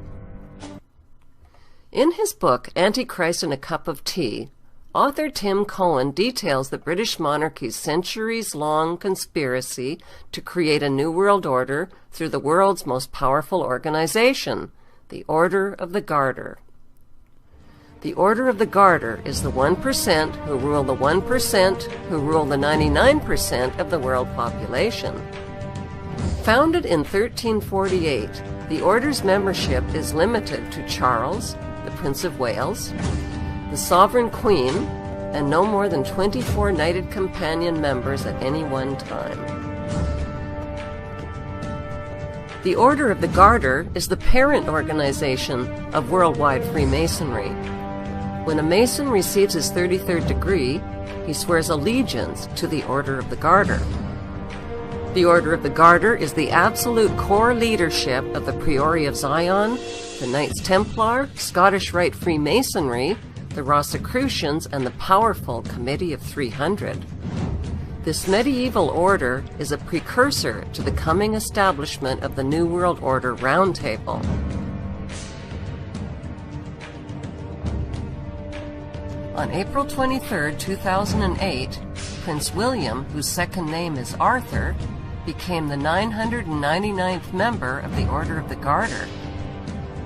In his book, Antichrist in a Cup of Tea, author Tim Cohen details the British monarchy's centuries-long conspiracy to create a new world order through the world's most powerful organization, the Order of the Garter. The Order of the Garter is the 1% who rule the 1% who rule the 99% of the world population. Founded in 1348, the Order's membership is limited to Charles, the Prince of Wales, the Sovereign Queen, and no more than 24 knighted companion members at any one time. The Order of the Garter is the parent organization of worldwide Freemasonry. When a Mason receives his 33rd degree, he swears allegiance to the Order of the Garter. The Order of the Garter is the absolute core leadership of the Priory of Zion, the Knights Templar, Scottish Rite Freemasonry, the Rosicrucians, and the powerful Committee of 300. This medieval order is a precursor to the coming establishment of the New World Order Round Table. On April 23, 2008, Prince William, whose second name is Arthur, became the 999th member of the Order of the Garter.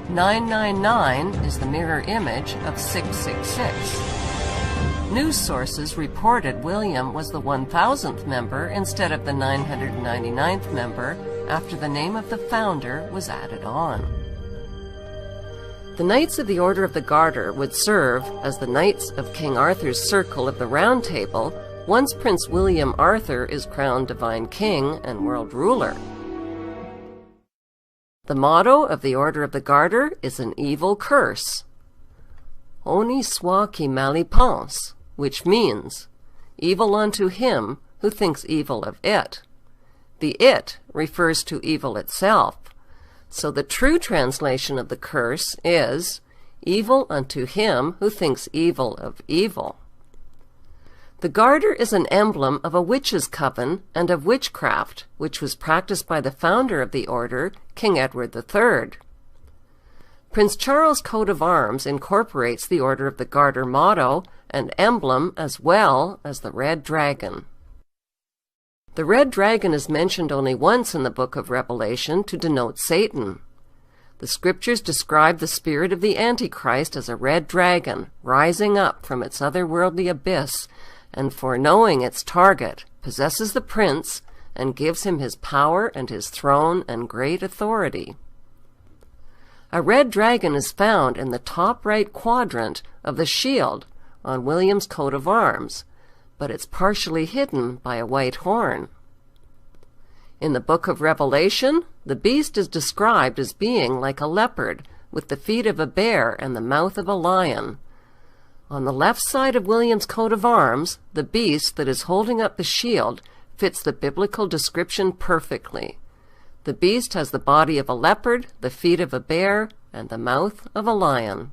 999 is the mirror image of 666. News sources reported William was the 1000th member instead of the 999th member after the name of the founder was added on. The Knights of the Order of the Garter would serve as the Knights of King Arthur's Circle of the Round Table once Prince William Arthur is crowned Divine King and World Ruler. The motto of the Order of the Garter is an evil curse, Honi soit qui mal y pense, which means, evil unto him who thinks evil of it. The it refers to evil itself, so the true translation of the curse is, evil unto him who thinks evil of evil. The garter is an emblem of a witch's coven and of witchcraft, which was practiced by the founder of the order, King Edward III. Prince Charles' coat of arms incorporates the Order of the Garter motto and emblem as well as the red dragon. The red dragon is mentioned only once in the book of Revelation to denote Satan. The scriptures describe the spirit of the Antichrist as a red dragon rising up from its otherworldly abyss, and foreknowing its target, possesses the prince and gives him his power and his throne and great authority. A red dragon is found in the top right quadrant of the shield on William's coat of arms, but it's partially hidden by a white horn. In the book of Revelation, the beast is described as being like a leopard, with the feet of a bear and the mouth of a lion. On the left side of William's coat of arms, the beast that is holding up the shield fits the biblical description perfectly. The beast has the body of a leopard, the feet of a bear, and the mouth of a lion.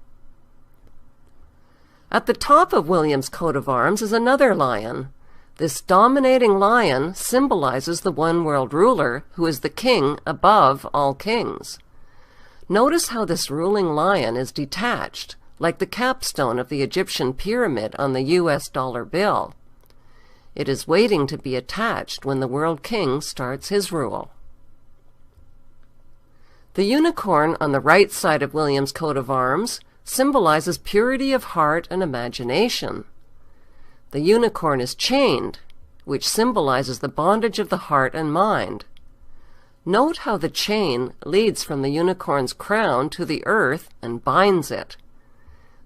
At the top of William's coat of arms is another lion. This dominating lion symbolizes the one world ruler who is the king above all kings. Notice how this ruling lion is detached, like the capstone of the Egyptian pyramid on the US dollar bill. It is waiting to be attached when the world king starts his rule. The unicorn on the right side of William's coat of arms symbolizes purity of heart and imagination. The unicorn is chained, which symbolizes the bondage of the heart and mind. Note how the chain leads from the unicorn's crown to the earth and binds it.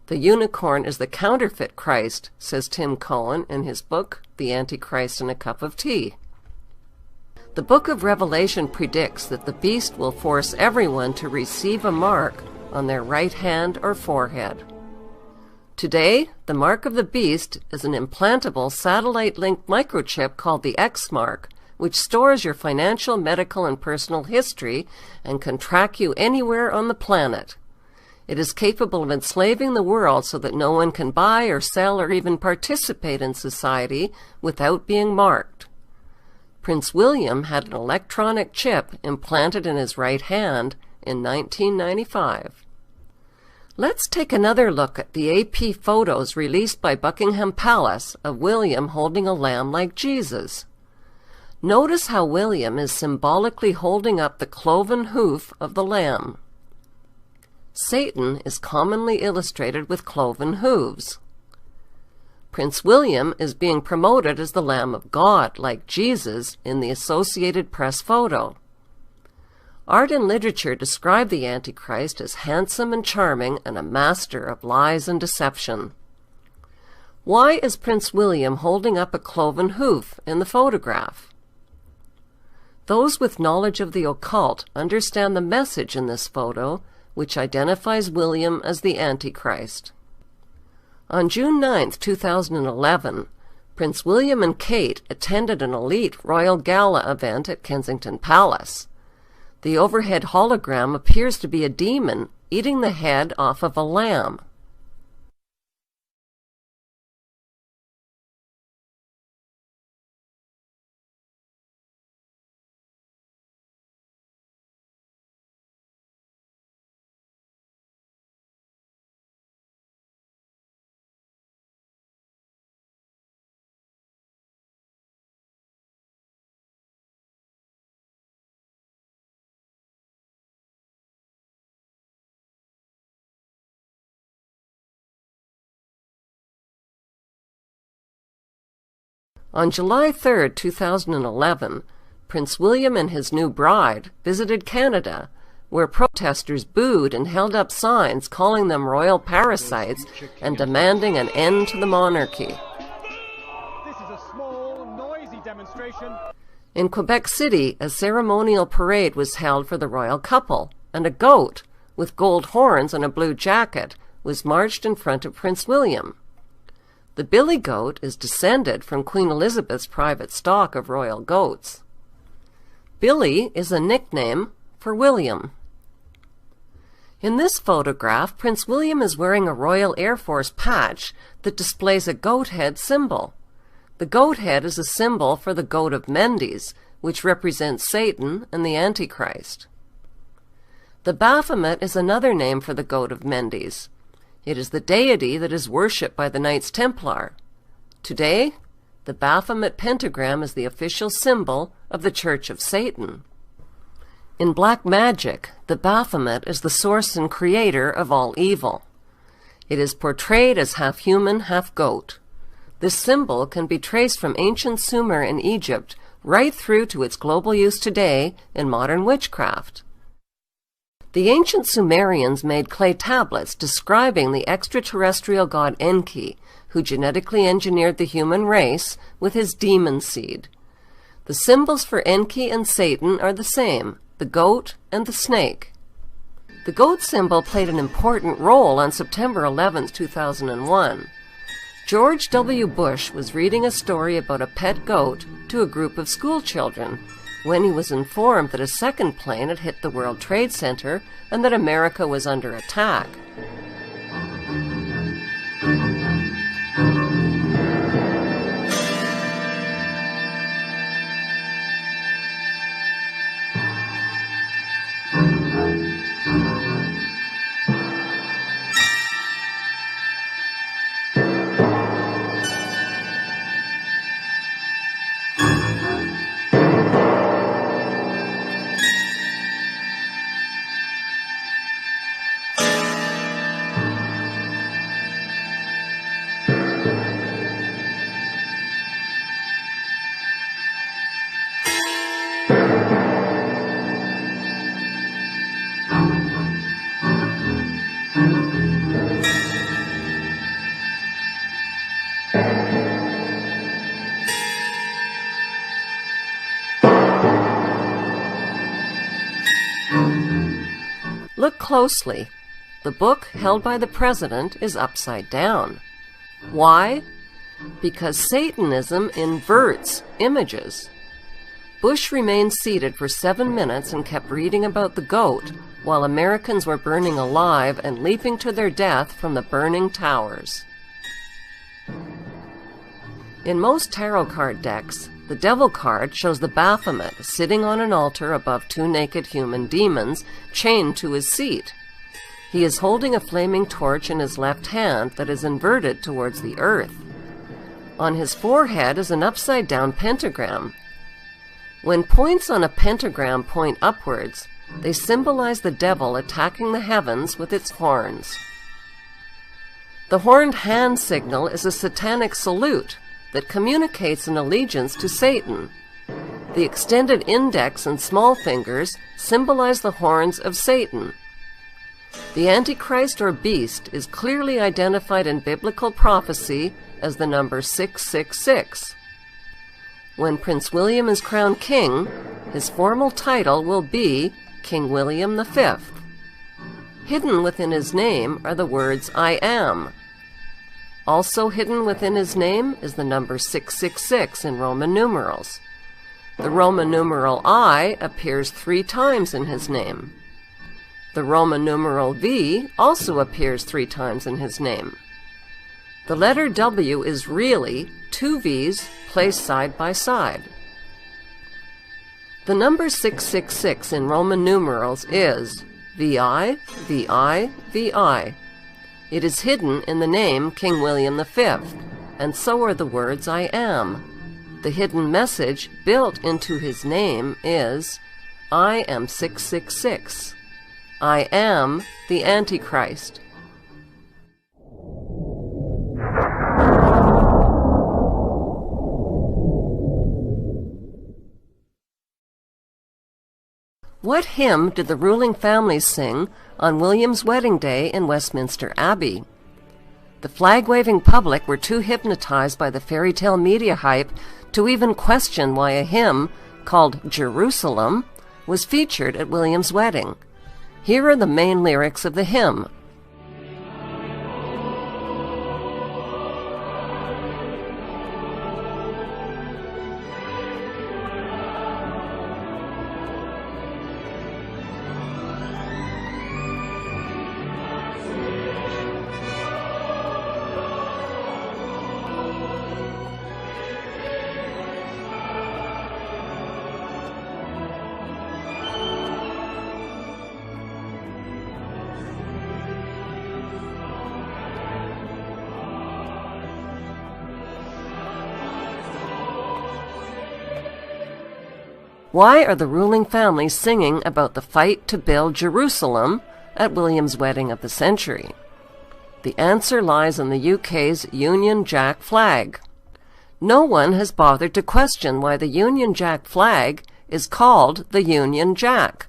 The unicorn is the counterfeit Christ, says Tim Cohen in his book, The Antichrist and a Cup of Tea. The book of Revelation predicts that the beast will force everyone to receive a mark on their right hand or forehead. Today, the mark of the beast is an implantable satellite-linked microchip called the X mark, which stores your financial, medical, and personal history and can track you anywhere on the planet. It is capable of enslaving the world so that no one can buy or sell or even participate in society without being marked. Prince William had an electronic chip implanted in his right hand in 1995. Let's take another look at the AP photos released by Buckingham Palace of William holding a lamb like Jesus. Notice how William is symbolically holding up the cloven hoof of the lamb. Satan is commonly illustrated with cloven hooves. Prince William is being promoted as the Lamb of God, like Jesus, in the Associated Press photo. Art and literature describe the Antichrist as handsome and charming and a master of lies and deception. Why is Prince William holding up a cloven hoof in the photograph? Those with knowledge of the occult understand the message in this photo, which identifies William as the Antichrist. On June 9, 2011, Prince William and Kate attended an elite royal gala event at Kensington Palace. The overhead hologram appears to be a demon eating the head off of a lamb. On July 3, 2011, Prince William and his new bride visited Canada, where protesters booed and held up signs calling them royal parasites and demanding an end to the monarchy. This is a small, noisy demonstration. In Quebec City, a ceremonial parade was held for the royal couple, and a goat, with gold horns and a blue jacket, was marched in front of Prince William. The billy goat is descended from Queen Elizabeth's private stock of royal goats. Billy is a nickname for William. In this photograph, Prince William is wearing a Royal Air Force patch that displays a goat head symbol. The goat head is a symbol for the goat of Mendes, which represents Satan and the Antichrist. The Baphomet is another name for the goat of Mendes. It is the deity that is worshipped by the Knights Templar. Today, the Baphomet pentagram is the official symbol of the Church of Satan. In black magic, the Baphomet is the source and creator of all evil. It is portrayed as half human, half goat. This symbol can be traced from ancient Sumer in Egypt right through to its global use today in modern witchcraft. The ancient Sumerians made clay tablets describing the extraterrestrial god Enki, who genetically engineered the human race with his demon seed. The symbols for Enki and Satan are the same, the goat and the snake. The goat symbol played an important role on September 11, 2001. George W. Bush was reading a story about a pet goat to a group of school children when he was informed that a second plane had hit the World Trade Center and that America was under attack. Look closely. The book held by the president is upside down. Why? Because Satanism inverts images. Bush remained seated for 7 minutes and kept reading about the goat, while Americans were burning alive and leaping to their death from the burning towers. In most tarot card decks, the devil card shows the Baphomet sitting on an altar above 2 naked human demons chained to his seat. He is holding a flaming torch in his left hand that is inverted towards the earth. On his forehead is an upside-down pentagram. When points on a pentagram point upwards, they symbolize the devil attacking the heavens with its horns. The horned hand signal is a satanic salute that communicates an allegiance to Satan. The extended index and small fingers symbolize the horns of Satan. The Antichrist or beast is clearly identified in biblical prophecy as the number 666. When Prince William is crowned king, his formal title will be King William V. Hidden within his name are the words I am. Also hidden within his name is the number 666 in Roman numerals. The Roman numeral I appears 3 times in his name. The Roman numeral V also appears 3 times in his name. The letter W is really 2 V's placed side by side. The number 666 in Roman numerals is VI, VI, VI. It is hidden in the name King William V, and so are the words I am. The hidden message built into his name is, I am 666. I am the Antichrist. What hymn did the ruling families sing on William's wedding day in Westminster Abbey? The flag-waving public were too hypnotized by the fairy tale media hype to even question why a hymn called Jerusalem was featured at William's wedding. Here are the main lyrics of the hymn. Why are the ruling families singing about the fight to build Jerusalem at William's wedding of the century? The answer lies in the UK's Union Jack flag. No one has bothered to question why the Union Jack flag is called the Union Jack.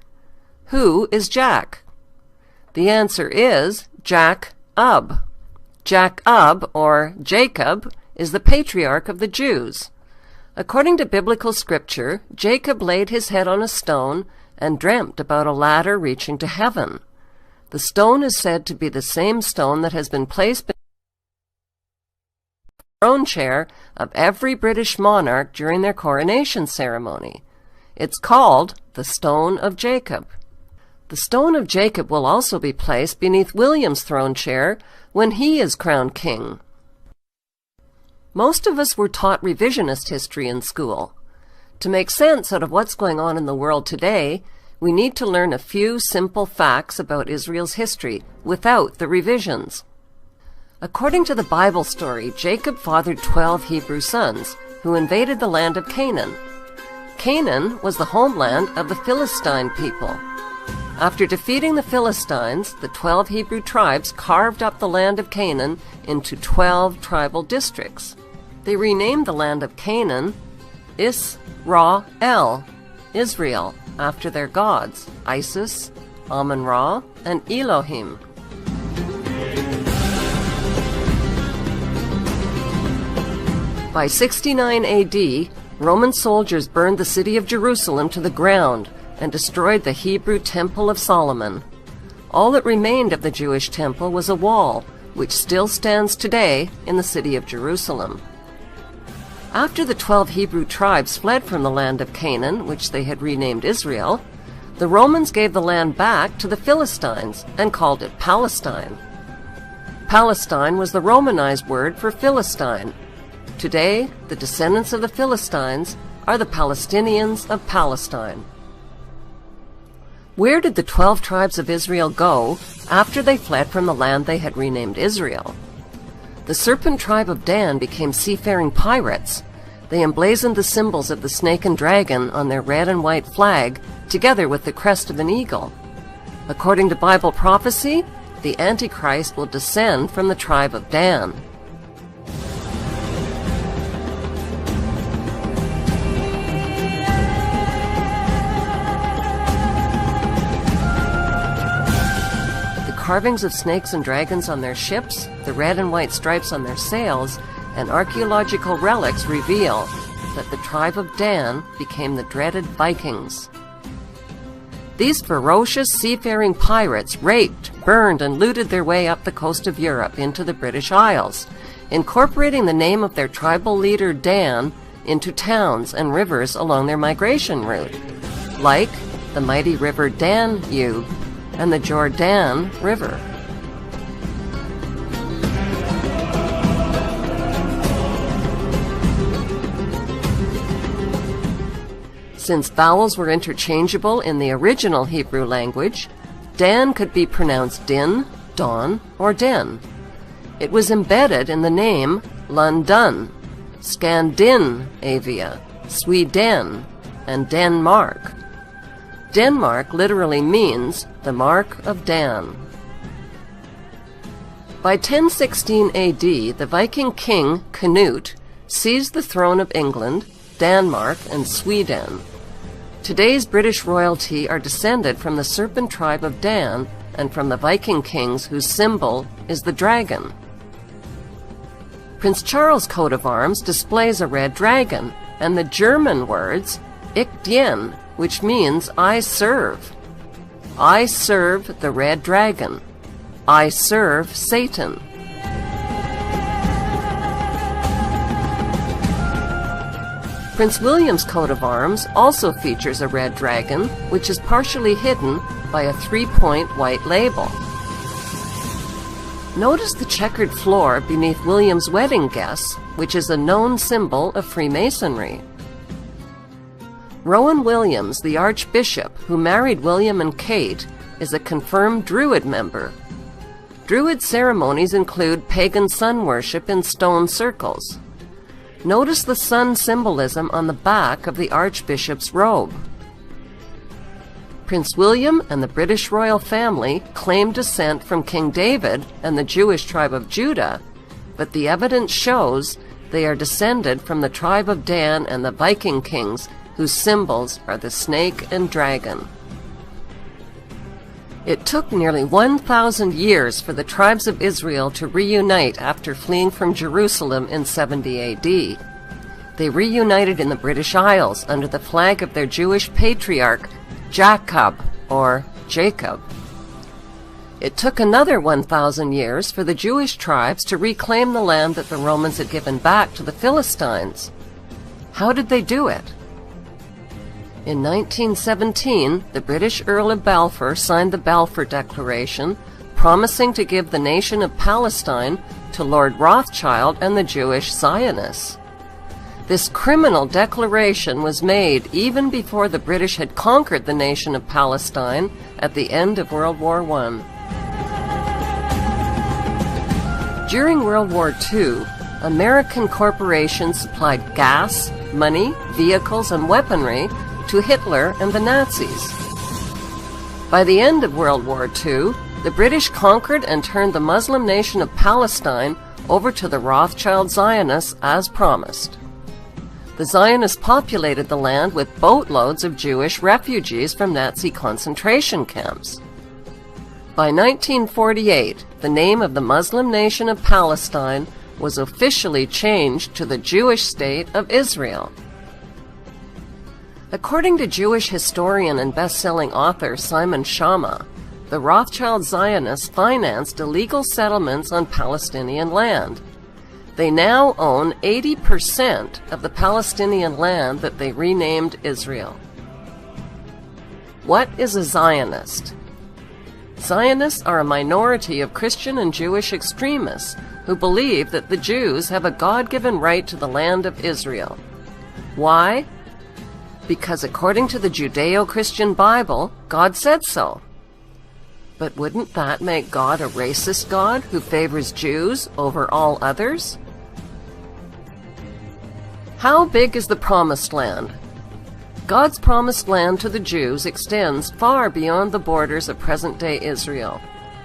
Who is Jack? The answer is Jack-Ub. Jack-Ub, or Jacob, is the patriarch of the Jews. According to biblical scripture, Jacob laid his head on a stone and dreamt about a ladder reaching to heaven. The stone is said to be the same stone that has been placed beneath the throne chair of every British monarch during their coronation ceremony. It's called the Stone of Jacob. The Stone of Jacob will also be placed beneath William's throne chair when he is crowned king. Most of us were taught revisionist history in school. To make sense out of what's going on in the world today, we need to learn a few simple facts about Israel's history without the revisions. According to the Bible story, Jacob fathered 12 Hebrew sons who invaded the land of Canaan. Canaan was the homeland of the Philistine people. After defeating the Philistines, the 12 Hebrew tribes carved up the land of Canaan into 12 tribal districts. They renamed the land of Canaan Israel, Israel, after their gods, Isis, Amun-Ra, and Elohim. By 69 AD, Roman soldiers burned the city of Jerusalem to the ground and destroyed the Hebrew Temple of Solomon. All that remained of the Jewish temple was a wall, which still stands today in the city of Jerusalem. After the 12 Hebrew tribes fled from the land of Canaan, which they had renamed Israel, the Romans gave the land back to the Philistines and called it Palestine. Palestine was the Romanized word for Philistine. Today, the descendants of the Philistines are the Palestinians of Palestine. Where did the 12 tribes of Israel go after they fled from the land they had renamed Israel? The serpent tribe of Dan became seafaring pirates. They emblazoned the symbols of the snake and dragon on their red and white flag, together with the crest of an eagle. According to Bible prophecy, the Antichrist will descend from the tribe of Dan. Carvings of snakes and dragons on their ships, the red and white stripes on their sails, and archaeological relics reveal that the tribe of Dan became the dreaded Vikings. These ferocious seafaring pirates raped, burned, and looted their way up the coast of Europe into the British Isles, incorporating the name of their tribal leader Dan into towns and rivers along their migration route, like the mighty river Danube and the Jordan River. Since vowels were interchangeable in the original Hebrew language, Dan could be pronounced Din, Don, or Den. It was embedded in the name London, Scandinavia, Sweden, and Denmark. Denmark literally means the mark of Dan. By 1016 AD, the Viking king Canute seized the throne of England, Denmark, and Sweden. Today's British royalty are descended from the serpent tribe of Dan and from the Viking kings whose symbol is the dragon. Prince Charles' coat of arms displays a red dragon and the German words Ich dien, which means I serve. I serve the red dragon. I serve Satan. Prince William's coat of arms also features a red dragon, which is partially hidden by a 3-point white label. Notice the checkered floor beneath William's wedding guests, which is a known symbol of Freemasonry. Rowan Williams, the Archbishop who married William and Kate, is a confirmed Druid member. Druid ceremonies include pagan sun worship in stone circles. Notice the sun symbolism on the back of the Archbishop's robe. Prince William and the British royal family claim descent from King David and the Jewish tribe of Judah, but the evidence shows they are descended from the tribe of Dan and the Viking kings, whose symbols are the snake and dragon. It took nearly 1,000 years for the tribes of Israel to reunite after fleeing from Jerusalem in 70 AD. They reunited in the British Isles under the flag of their Jewish patriarch, Jacob, or Jacob. It took another 1,000 years for the Jewish tribes to reclaim the land that the Romans had given back to the Philistines. How did they do it? In 1917, the British Earl of Balfour signed the Balfour Declaration, promising to give the nation of Palestine to Lord Rothschild and the Jewish Zionists. This criminal declaration was made even before the British had conquered the nation of Palestine at the end of World War I. During World War II, American corporations supplied gas, money, vehicles, and weaponry to Hitler and the Nazis. By the end of World War II, the British conquered and turned the Muslim nation of Palestine over to the Rothschild Zionists as promised. The Zionists populated the land with boatloads of Jewish refugees from Nazi concentration camps. By 1948, the name of the Muslim nation of Palestine was officially changed to the Jewish state of Israel. According to Jewish historian and best-selling author Simon Schama, the Rothschild Zionists financed illegal settlements on Palestinian land. They now own 80% of the Palestinian land that they renamed Israel. What is a Zionist? Zionists are a minority of Christian and Jewish extremists who believe that the Jews have a God-given right to the land of Israel. Why? Because according to the Judeo-Christian Bible, God said so. But wouldn't that make God a racist God who favors Jews over all others? How big is the Promised Land? God's Promised Land to the Jews extends far beyond the borders of present-day Israel.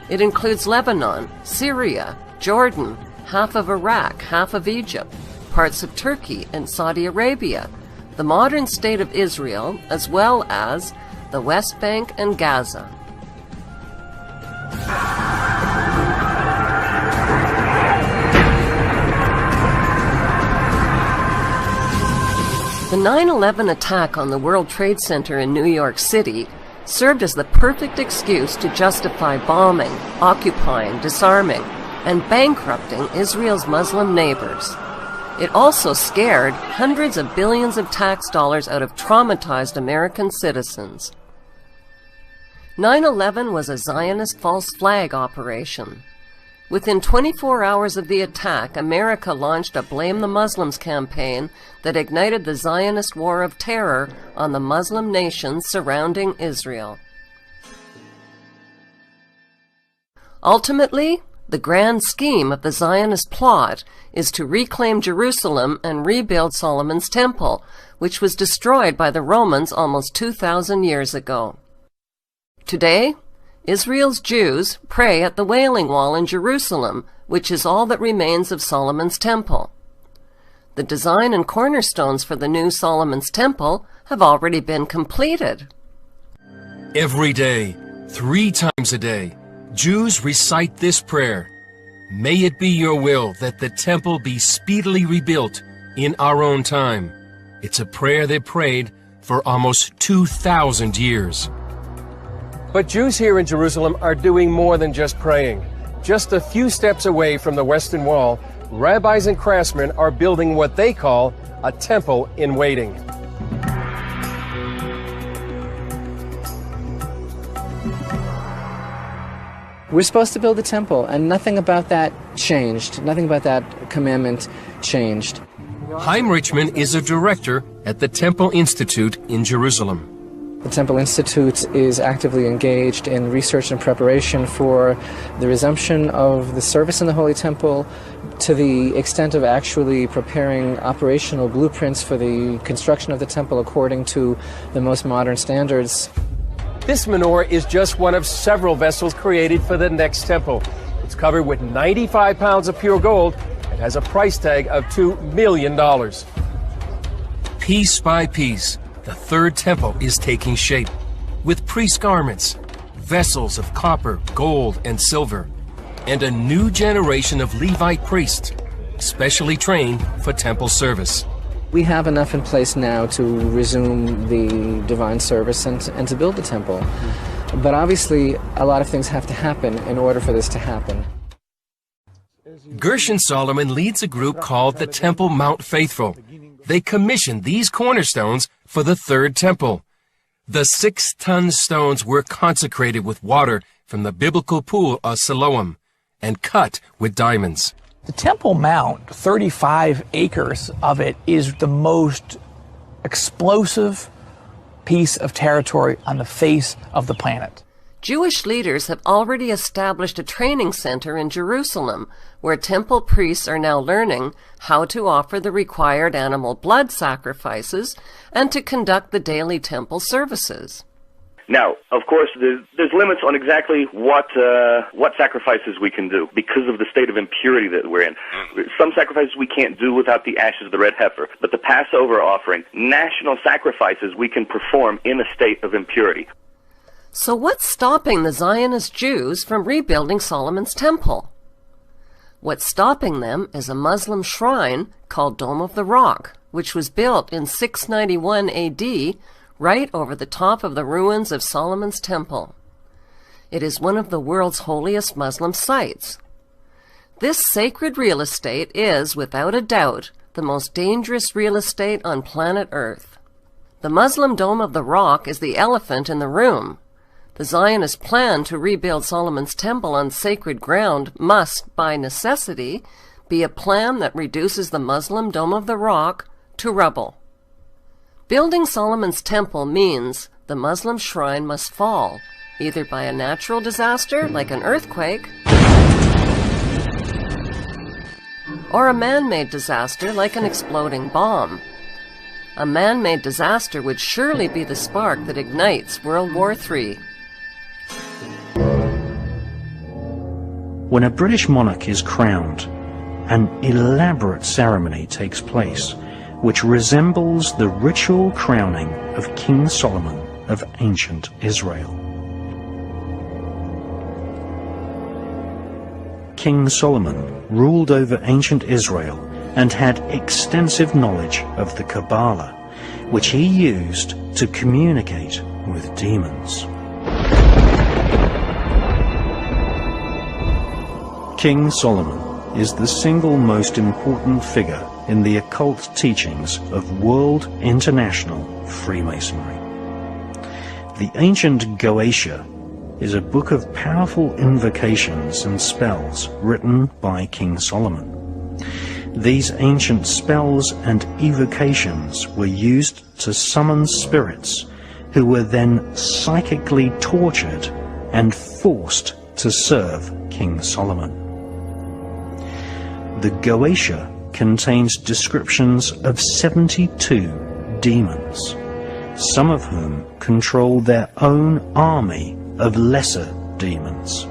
It includes Lebanon, Syria, Jordan, half of Iraq, half of Egypt, parts of Turkey and Saudi Arabia, the modern state of Israel, as well as the West Bank and Gaza. The 9/11 attack on the World Trade Center in New York City served as the perfect excuse to justify bombing, occupying, disarming, and bankrupting Israel's Muslim neighbors. It also scared hundreds of billions of tax dollars out of traumatized American citizens. 9/11 was a Zionist false flag operation. Within 24 hours of the attack, America launched a Blame the Muslims campaign that ignited the Zionist war of terror on the Muslim nations surrounding Israel. Ultimately, the grand scheme of the Zionist plot is to reclaim Jerusalem and rebuild Solomon's Temple, which was destroyed by the Romans almost 2,000 years ago. Today, Israel's Jews pray at the Wailing Wall in Jerusalem, which is all that remains of Solomon's Temple. The design and cornerstones for the new Solomon's Temple have already been completed. Every day, 3 times a day, Jews recite this prayer. May it be your will that the temple be speedily rebuilt in our own time. It's a prayer they prayed for almost 2,000 years. But Jews here in Jerusalem are doing more than just praying. Just a few steps away from the Western Wall, rabbis and craftsmen are building what they call a temple in waiting. We're supposed to build a temple, and nothing about that changed. Nothing about that commandment changed. Chaim Richman is a director at the Temple Institute in Jerusalem. The Temple Institute is actively engaged in research and preparation for the resumption of the service in the Holy Temple, to the extent of actually preparing operational blueprints for the construction of the temple according to the most modern standards. This menorah is just one of several vessels created for the next temple. It's covered with 95 pounds of pure gold and has a price tag of $2 million. Piece by piece, the third temple is taking shape, with priest garments, vessels of copper, gold, and silver, and a new generation of Levite priests, specially trained for temple service. We have enough in place now to resume the divine service and to build the temple. But obviously, a lot of things have to happen in order for this to happen. Gershon Solomon leads a group called the Temple Mount Faithful. They commissioned these cornerstones for the third temple. The 6-ton stones were consecrated with water from the biblical pool of Siloam and cut with diamonds. The Temple Mount, 35 acres of it, is the most explosive piece of territory on the face of the planet. Jewish leaders have already established a training center in Jerusalem, where temple priests are now learning how to offer the required animal blood sacrifices and to conduct the daily temple services. Now, of course, there's limits on exactly what sacrifices we can do because of the state of impurity that we're in. Some sacrifices we can't do without the ashes of the red heifer, but the Passover offering, national sacrifices we can perform in a state of impurity. So what's stopping the Zionist Jews from rebuilding Solomon's Temple? What's stopping them is a Muslim shrine called Dome of the Rock, which was built in 691 AD, right over the top of the ruins of Solomon's Temple. It is one of the world's holiest Muslim sites. This sacred real estate is, without a doubt, the most dangerous real estate on planet Earth. The Muslim Dome of the Rock is the elephant in the room. The Zionist plan to rebuild Solomon's Temple on sacred ground must, by necessity, be a plan that reduces the Muslim Dome of the Rock to rubble. Building Solomon's Temple means the Muslim shrine must fall, either by a natural disaster like an earthquake, or a man-made disaster like an exploding bomb. A man-made disaster would surely be the spark that ignites World War III. When a British monarch is crowned, an elaborate ceremony takes place which resembles the ritual crowning of King Solomon of ancient Israel. King Solomon ruled over ancient Israel and had extensive knowledge of the Kabbalah, which he used to communicate with demons. King Solomon is the single most important figure in the occult teachings of World International Freemasonry. The ancient Goetia is a book of powerful invocations and spells written by King Solomon. These ancient spells and evocations were used to summon spirits who were then psychically tortured and forced to serve King Solomon. The Goetia contains descriptions of 72 demons, some of whom control their own army of lesser demons.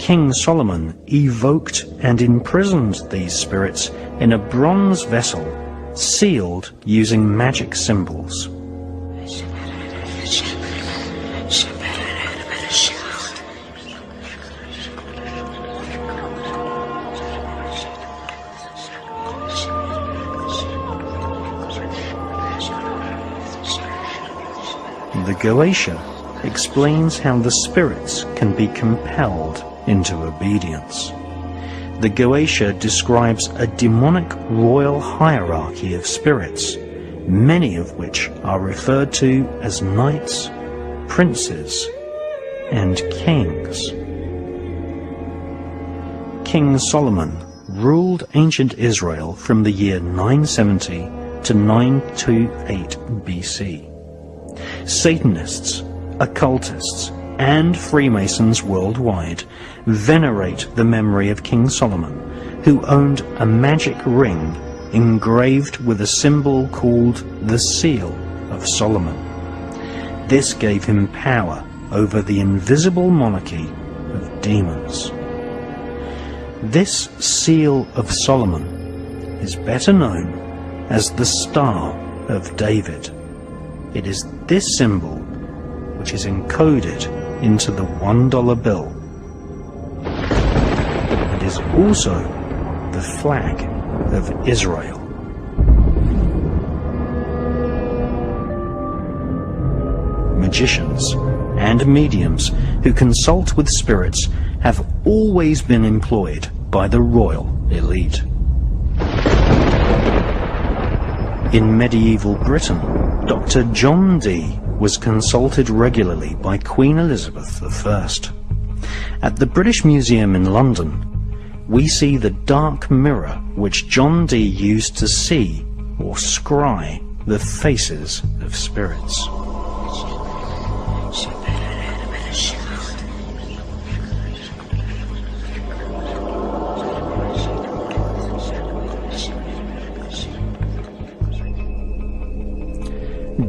King Solomon evoked and imprisoned these spirits in a bronze vessel sealed using magic symbols. The Goetia explains how the spirits can be compelled into obedience. The Goetia describes a demonic royal hierarchy of spirits, many of which are referred to as knights, princes, and kings. King Solomon ruled ancient Israel from the year 970 to 928 BC. Satanists, occultists, and Freemasons worldwide venerate the memory of King Solomon, who owned a magic ring engraved with a symbol called the Seal of Solomon. This gave him power over the invisible monarchy of demons. This Seal of Solomon is better known as the Star of David. It is this symbol which is encoded into the $1 bill. It is also the flag of Israel. Magicians and mediums who consult with spirits have always been employed by the royal elite. In medieval Britain, Dr. John Dee was consulted regularly by Queen Elizabeth I. At the British Museum in London, we see the dark mirror which John Dee used to see or scry the faces of spirits.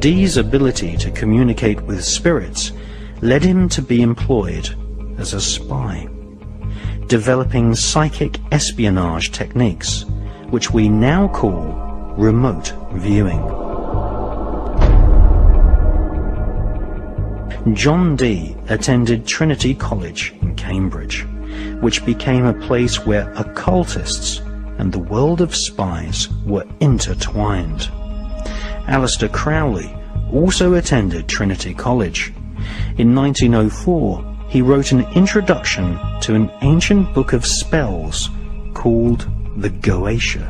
Dee's ability to communicate with spirits led him to be employed as a spy, developing psychic espionage techniques, which we now call remote viewing. John Dee attended Trinity College in Cambridge, which became a place where occultists and the world of spies were intertwined. Aleister Crowley also attended Trinity College. In 1904, he wrote an introduction to an ancient book of spells called the Goetia.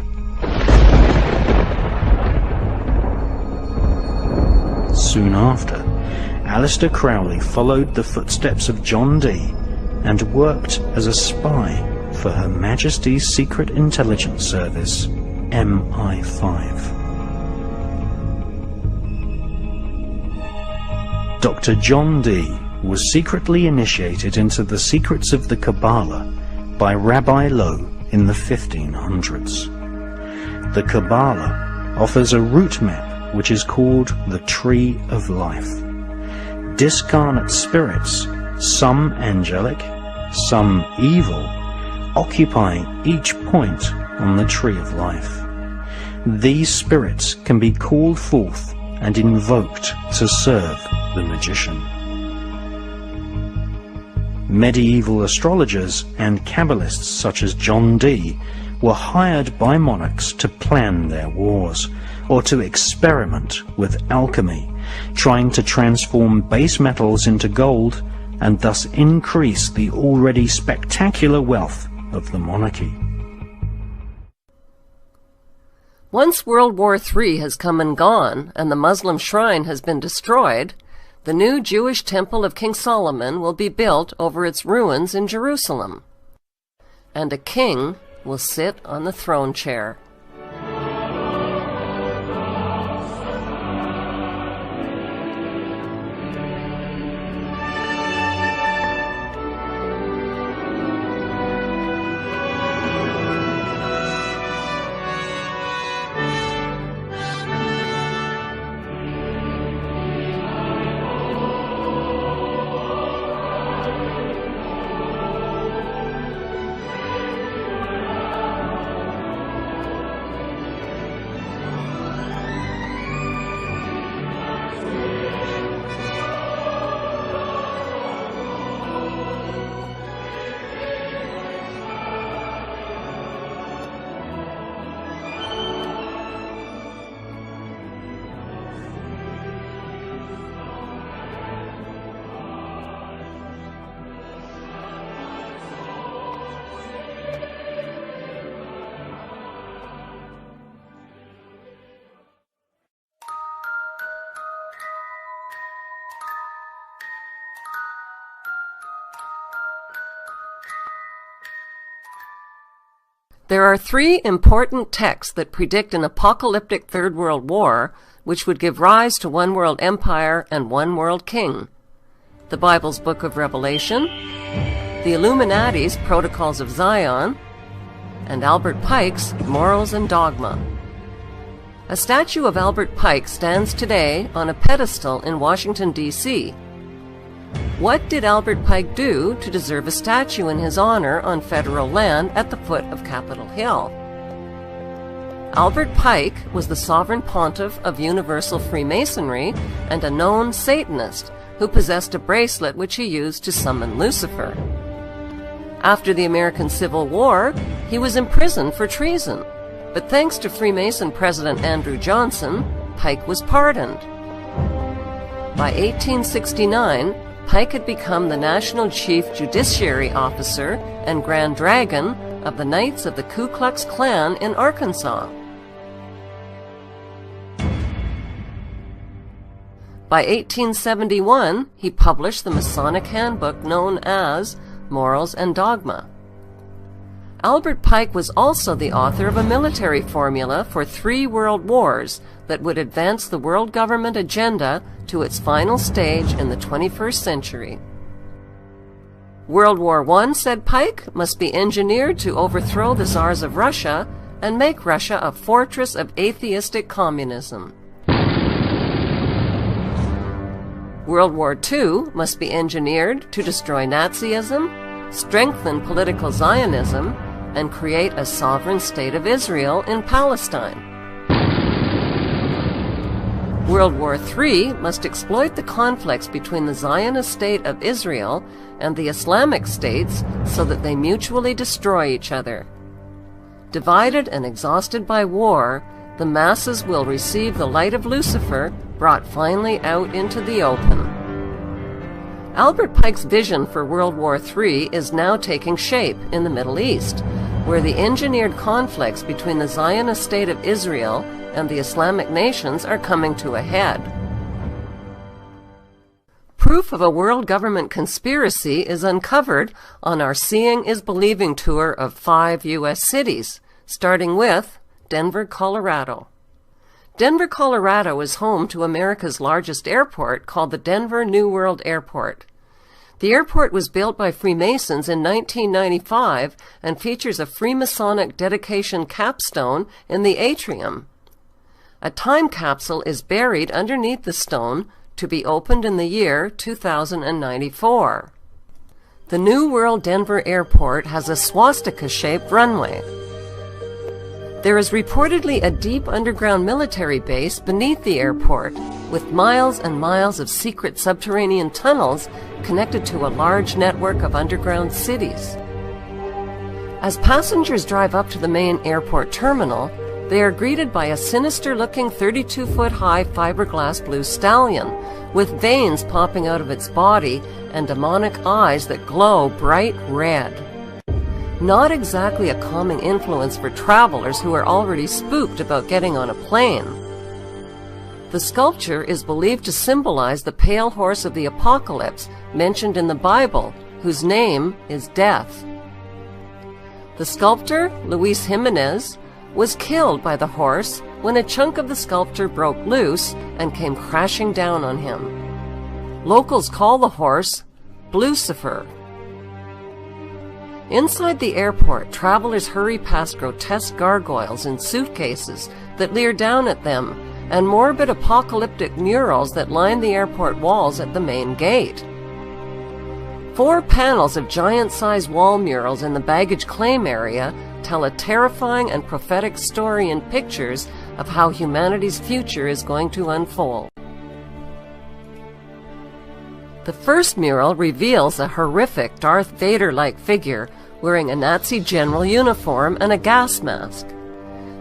Soon after, Aleister Crowley followed the footsteps of John Dee and worked as a spy for Her Majesty's Secret Intelligence Service, MI5. Dr. John Dee was secretly initiated into the secrets of the Kabbalah by Rabbi Lowe in the 1500s. The Kabbalah offers a route map which is called the Tree of Life. Discarnate spirits, some angelic, some evil, occupy each point on the Tree of Life. These spirits can be called forth and invoked to serve the magician. Medieval astrologers and Kabbalists such as John Dee were hired by monarchs to plan their wars, or to experiment with alchemy, trying to transform base metals into gold and thus increase the already spectacular wealth of the monarchy. Once World War III has come and gone, and the Muslim shrine has been destroyed, the new Jewish Temple of King Solomon will be built over its ruins in Jerusalem, and a king will sit on the throne chair. There are 3 important texts that predict an apocalyptic Third World War, which would give rise to one world empire and one world king. The Bible's Book of Revelation, the Illuminati's Protocols of Zion, and Albert Pike's Morals and Dogma. A statue of Albert Pike stands today on a pedestal in Washington, D.C. What did Albert Pike do to deserve a statue in his honor on federal land at the foot of Capitol Hill? Albert Pike was the sovereign pontiff of Universal Freemasonry and a known Satanist who possessed a bracelet which he used to summon Lucifer. After the American Civil War, he was imprisoned for treason, but thanks to Freemason President Andrew Johnson, Pike was pardoned. By 1869, Pike had become the National Chief Judiciary Officer and Grand Dragon of the Knights of the Ku Klux Klan in Arkansas. By 1871, he published the Masonic handbook known as Morals and Dogma. Albert Pike was also the author of a military formula for 3 world wars that would advance the world government agenda to its final stage in the 21st century. World War I, said Pike, must be engineered to overthrow the Tsars of Russia and make Russia a fortress of atheistic communism. World War II must be engineered to destroy Nazism, strengthen political Zionism, and create a sovereign state of Israel in Palestine. World War III must exploit the conflicts between the Zionist state of Israel and the Islamic states so that they mutually destroy each other. Divided and exhausted by war, the masses will receive the light of Lucifer brought finally out into the open. Albert Pike's vision for World War III is now taking shape in the Middle East, where the engineered conflicts between the Zionist state of Israel and the Islamic nations are coming to a head. Proof of a world government conspiracy is uncovered on our Seeing is Believing tour of 5 U.S. cities, starting with Denver, Colorado. Denver, Colorado is home to America's largest airport called the Denver New World Airport. The airport was built by Freemasons in 1995 and features a Freemasonic dedication capstone in the atrium. A time capsule is buried underneath the stone to be opened in the year 2094. The New World Denver Airport has a swastika-shaped runway. There is reportedly a deep underground military base beneath the airport, with miles and miles of secret subterranean tunnels connected to a large network of underground cities. As passengers drive up to the main airport terminal, they are greeted by a sinister-looking 32-foot-high fiberglass blue stallion, with veins popping out of its body and demonic eyes that glow bright red. Not exactly a calming influence for travelers who are already spooked about getting on a plane. The sculpture is believed to symbolize the pale horse of the apocalypse mentioned in the Bible, whose name is Death. The sculptor, Luis Jimenez, was killed by the horse when a chunk of the sculpture broke loose and came crashing down on him. Locals call the horse Blucifer. Inside the airport, travelers hurry past grotesque gargoyles in suitcases that leer down at them, and morbid apocalyptic murals that line the airport walls at the main gate. 4 panels of giant-sized wall murals in the baggage claim area tell a terrifying and prophetic story in pictures of how humanity's future is going to unfold. The first mural reveals a horrific Darth Vader-like figure wearing a Nazi general uniform and a gas mask.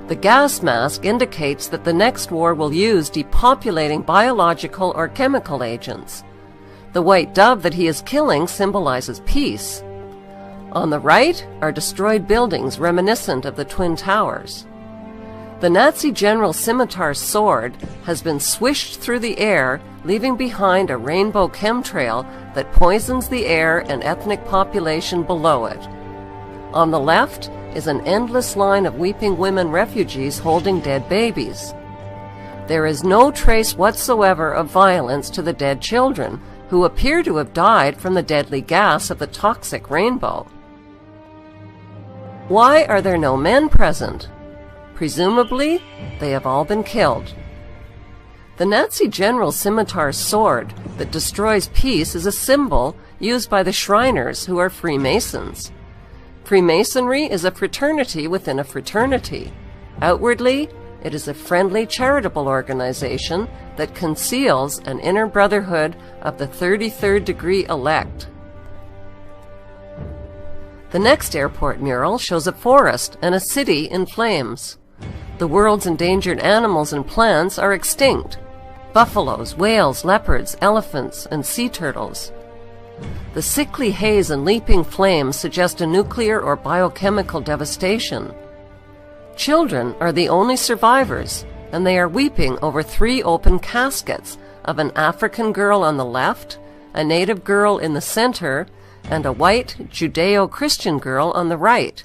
The gas mask indicates that the next war will use depopulating biological or chemical agents. The white dove that he is killing symbolizes peace. On the right are destroyed buildings reminiscent of the Twin Towers. The Nazi general's scimitar sword has been swished through the air, leaving behind a rainbow chemtrail that poisons the air and ethnic population below it. On the left is an endless line of weeping women refugees holding dead babies. There is no trace whatsoever of violence to the dead children, who appear to have died from the deadly gas of the toxic rainbow. Why are there no men present? Presumably, they have all been killed. The Nazi general's scimitar sword that destroys peace is a symbol used by the Shriners, who are Freemasons. Freemasonry is a fraternity within a fraternity. Outwardly, it is a friendly charitable organization that conceals an inner brotherhood of the 33rd degree elect. The next airport mural shows a forest and a city in flames. The world's endangered animals and plants are extinct: buffaloes, whales, leopards, elephants, and sea turtles. The sickly haze and leaping flames suggest a nuclear or biochemical devastation. Children are the only survivors, and they are weeping over 3 open caskets of an African girl on the left, a native girl in the center, and a white Judeo-Christian girl on the right.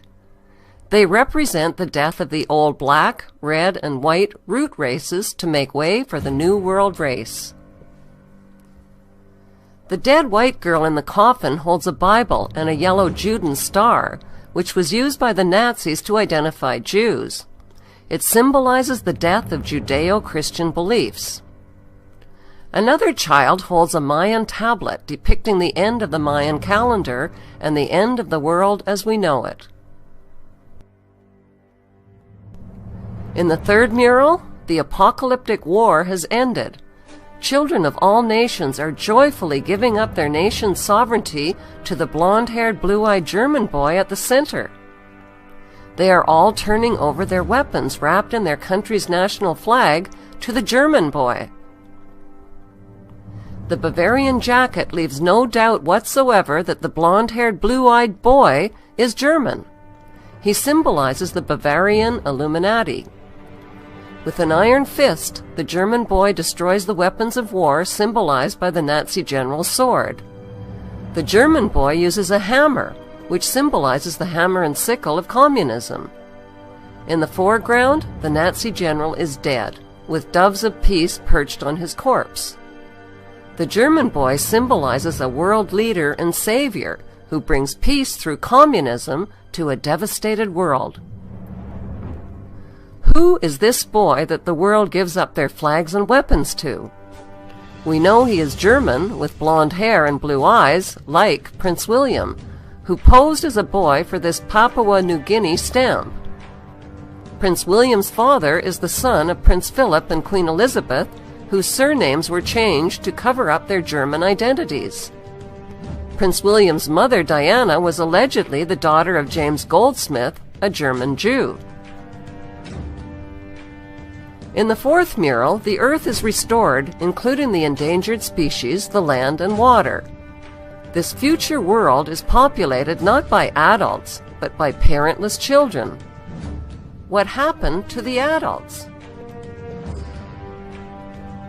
They represent the death of the old black, red, and white root races to make way for the New World race. The dead white girl in the coffin holds a Bible and a yellow Juden star, which was used by the Nazis to identify Jews. It symbolizes the death of Judeo-Christian beliefs. Another child holds a Mayan tablet depicting the end of the Mayan calendar and the end of the world as we know it. In the third mural, the apocalyptic war has ended. Children of all nations are joyfully giving up their nation's sovereignty to the blonde-haired, blue-eyed German boy at the center. They are all turning over their weapons wrapped in their country's national flag to the German boy. The Bavarian jacket leaves no doubt whatsoever that the blonde-haired, blue-eyed boy is German. He symbolizes the Bavarian Illuminati. With an iron fist, the German boy destroys the weapons of war symbolized by the Nazi general's sword. The German boy uses a hammer, which symbolizes the hammer and sickle of communism. In the foreground, the Nazi general is dead, with doves of peace perched on his corpse. The German boy symbolizes a world leader and savior who brings peace through communism to a devastated world. Who is this boy that the world gives up their flags and weapons to? We know he is German, with blonde hair and blue eyes, like Prince William, who posed as a boy for this Papua New Guinea stamp. Prince William's father is the son of Prince Philip and Queen Elizabeth, whose surnames were changed to cover up their German identities. Prince William's mother, Diana, was allegedly the daughter of James Goldsmith, a German Jew. In the fourth mural, the earth is restored, including the endangered species, the land, and water. This future world is populated not by adults, but by parentless children. What happened to the adults?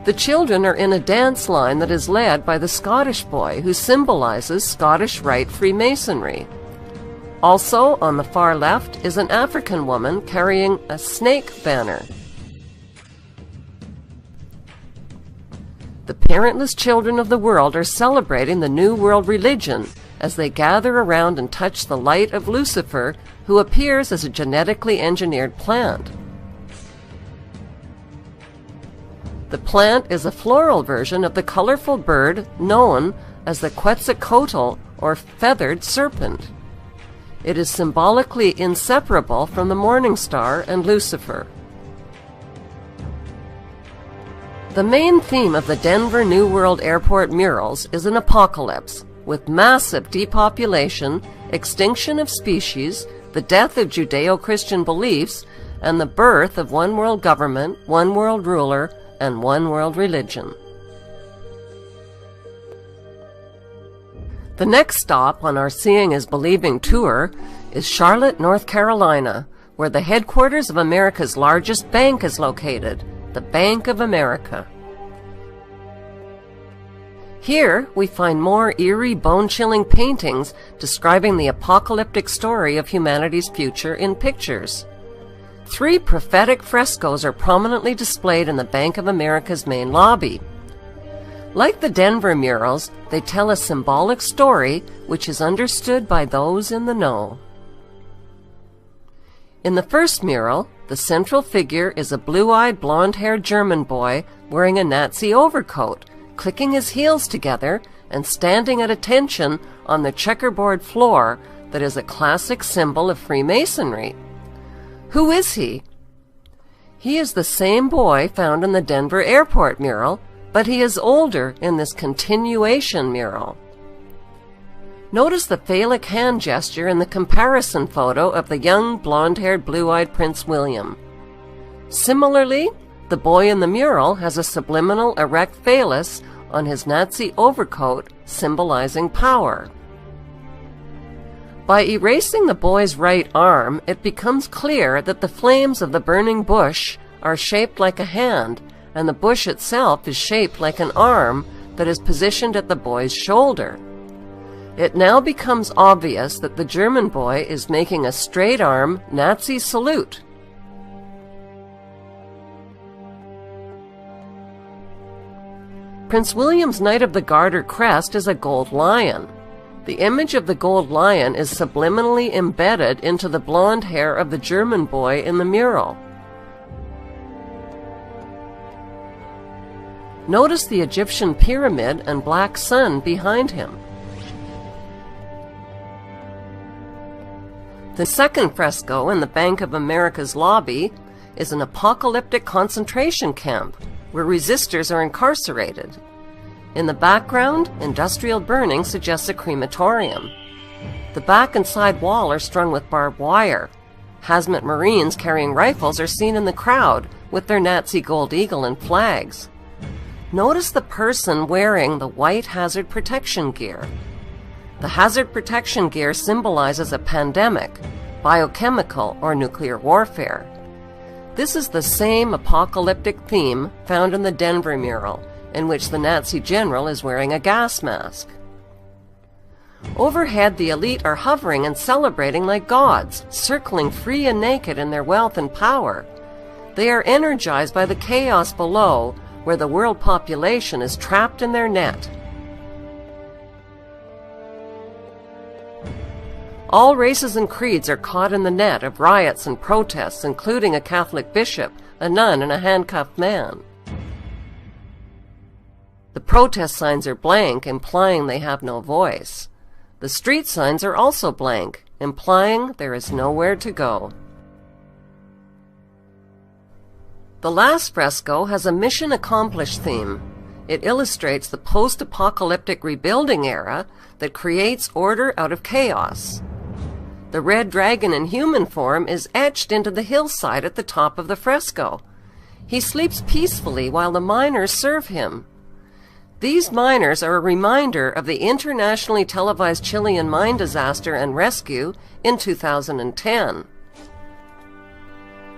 The children are in a dance line that is led by the Scottish boy, who symbolizes Scottish Rite Freemasonry. Also, on the far left is an African woman carrying a snake banner. The parentless children of the world are celebrating the New World religion as they gather around and touch the light of Lucifer, who appears as a genetically engineered plant. The plant is a floral version of the colorful bird known as the Quetzalcoatl, or feathered serpent. It is symbolically inseparable from the morning star and Lucifer. The main theme of the Denver New World Airport murals is an apocalypse, with massive depopulation, extinction of species, the death of Judeo-Christian beliefs, and the birth of one world government, one world ruler, and one world religion. The next stop on our Seeing is Believing tour is Charlotte, North Carolina, where the headquarters of America's largest bank is located, the Bank of America. Here we find more eerie, bone-chilling paintings describing the apocalyptic story of humanity's future in pictures. 3 prophetic frescoes are prominently displayed in the Bank of America's main lobby. Like the Denver murals, they tell a symbolic story which is understood by those in the know. In the first mural, the central figure is a blue-eyed, blonde-haired German boy wearing a Nazi overcoat, clicking his heels together and standing at attention on the checkerboard floor that is a classic symbol of Freemasonry. Who is he? He is the same boy found in the Denver airport mural, but he is older in this continuation mural. Notice the phallic hand gesture in the comparison photo of the young, blonde-haired, blue-eyed Prince William. Similarly, the boy in the mural has a subliminal erect phallus on his Nazi overcoat, symbolizing power. By erasing the boy's right arm, it becomes clear that the flames of the burning bush are shaped like a hand, and the bush itself is shaped like an arm that is positioned at the boy's shoulder. It now becomes obvious that the German boy is making a straight-arm Nazi salute. Prince William's Knight of the Garter crest is a gold lion. The image of the gold lion is subliminally embedded into the blonde hair of the German boy in the mural. Notice the Egyptian pyramid and black sun behind him. The second fresco in the Bank of America's lobby is an apocalyptic concentration camp where resistors are incarcerated. In the background, industrial burning suggests a crematorium. The back and side wall are strung with barbed wire. Hazmat Marines carrying rifles are seen in the crowd with their Nazi Gold Eagle and flags. Notice the person wearing the white hazard protection gear. The hazard protection gear symbolizes a pandemic, biochemical, or nuclear warfare. This is the same apocalyptic theme found in the Denver mural, in which the Nazi general is wearing a gas mask. Overhead, the elite are hovering and celebrating like gods, circling free and naked in their wealth and power. They are energized by the chaos below, where the world population is trapped in their net. All races and creeds are caught in the net of riots and protests, including a Catholic bishop, a nun, and a handcuffed man. The protest signs are blank, implying they have no voice. The street signs are also blank, implying there is nowhere to go. The last fresco has a mission accomplished theme. It illustrates the post-apocalyptic rebuilding era that creates order out of chaos. The red dragon in human form is etched into the hillside at the top of the fresco. He sleeps peacefully while the miners serve him. These miners are a reminder of the internationally televised Chilean mine disaster and rescue in 2010.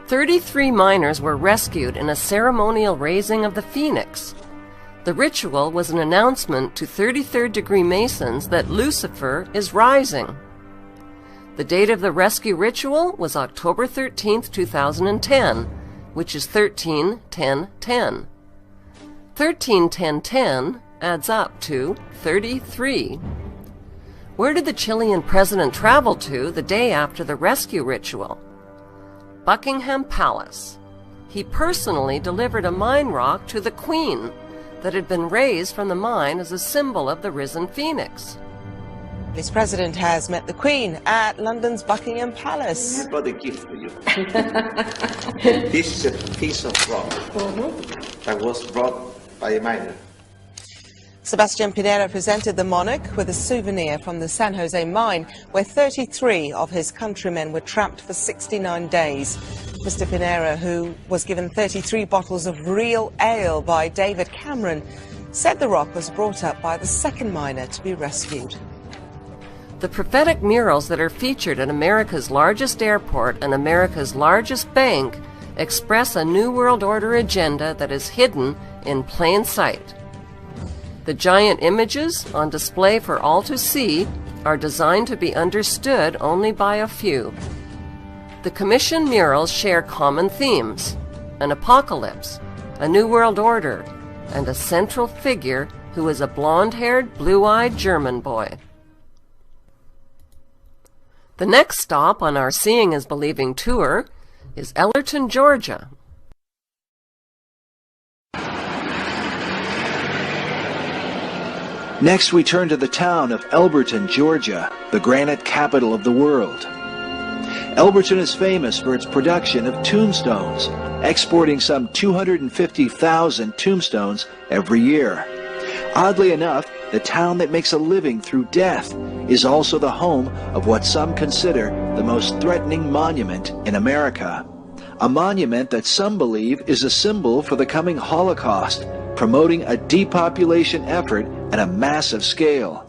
33 miners were rescued in a ceremonial raising of the phoenix. The ritual was an announcement to 33rd degree Masons that Lucifer is rising. The date of the rescue ritual was October 13, 2010, which is 13-10-10. 13-10-10 adds up to 33. Where did the Chilean president travel to the day after the rescue ritual? Buckingham Palace. He personally delivered a mine rock to the Queen that had been raised from the mine as a symbol of the risen phoenix. This president has met the Queen at London's Buckingham Palace. I brought a gift for you. This is a piece of rock that was brought by a miner. Sebastian Pinera presented the monarch with a souvenir from the San Jose mine, where 33 of his countrymen were trapped for 69 days. Mr. Pinera, who was given 33 bottles of real ale by David Cameron, said the rock was brought up by the second miner to be rescued. The prophetic murals that are featured at America's largest airport and America's largest bank express a New World Order agenda that is hidden in plain sight. The giant images, on display for all to see, are designed to be understood only by a few. The commissioned murals share common themes: an apocalypse, a new world order, and a central figure who is a blonde-haired, blue-eyed German boy. The next stop on our Seeing is Believing tour is Ellerton, Georgia. Next, we turn to the town of Elberton, Georgia, the granite capital of the world. Elberton is famous for its production of tombstones, exporting some 250,000 tombstones every year. Oddly enough, the town that makes a living through death is also the home of what some consider the most threatening monument in America. A monument that some believe is a symbol for the coming Holocaust, promoting a depopulation effort at a massive scale.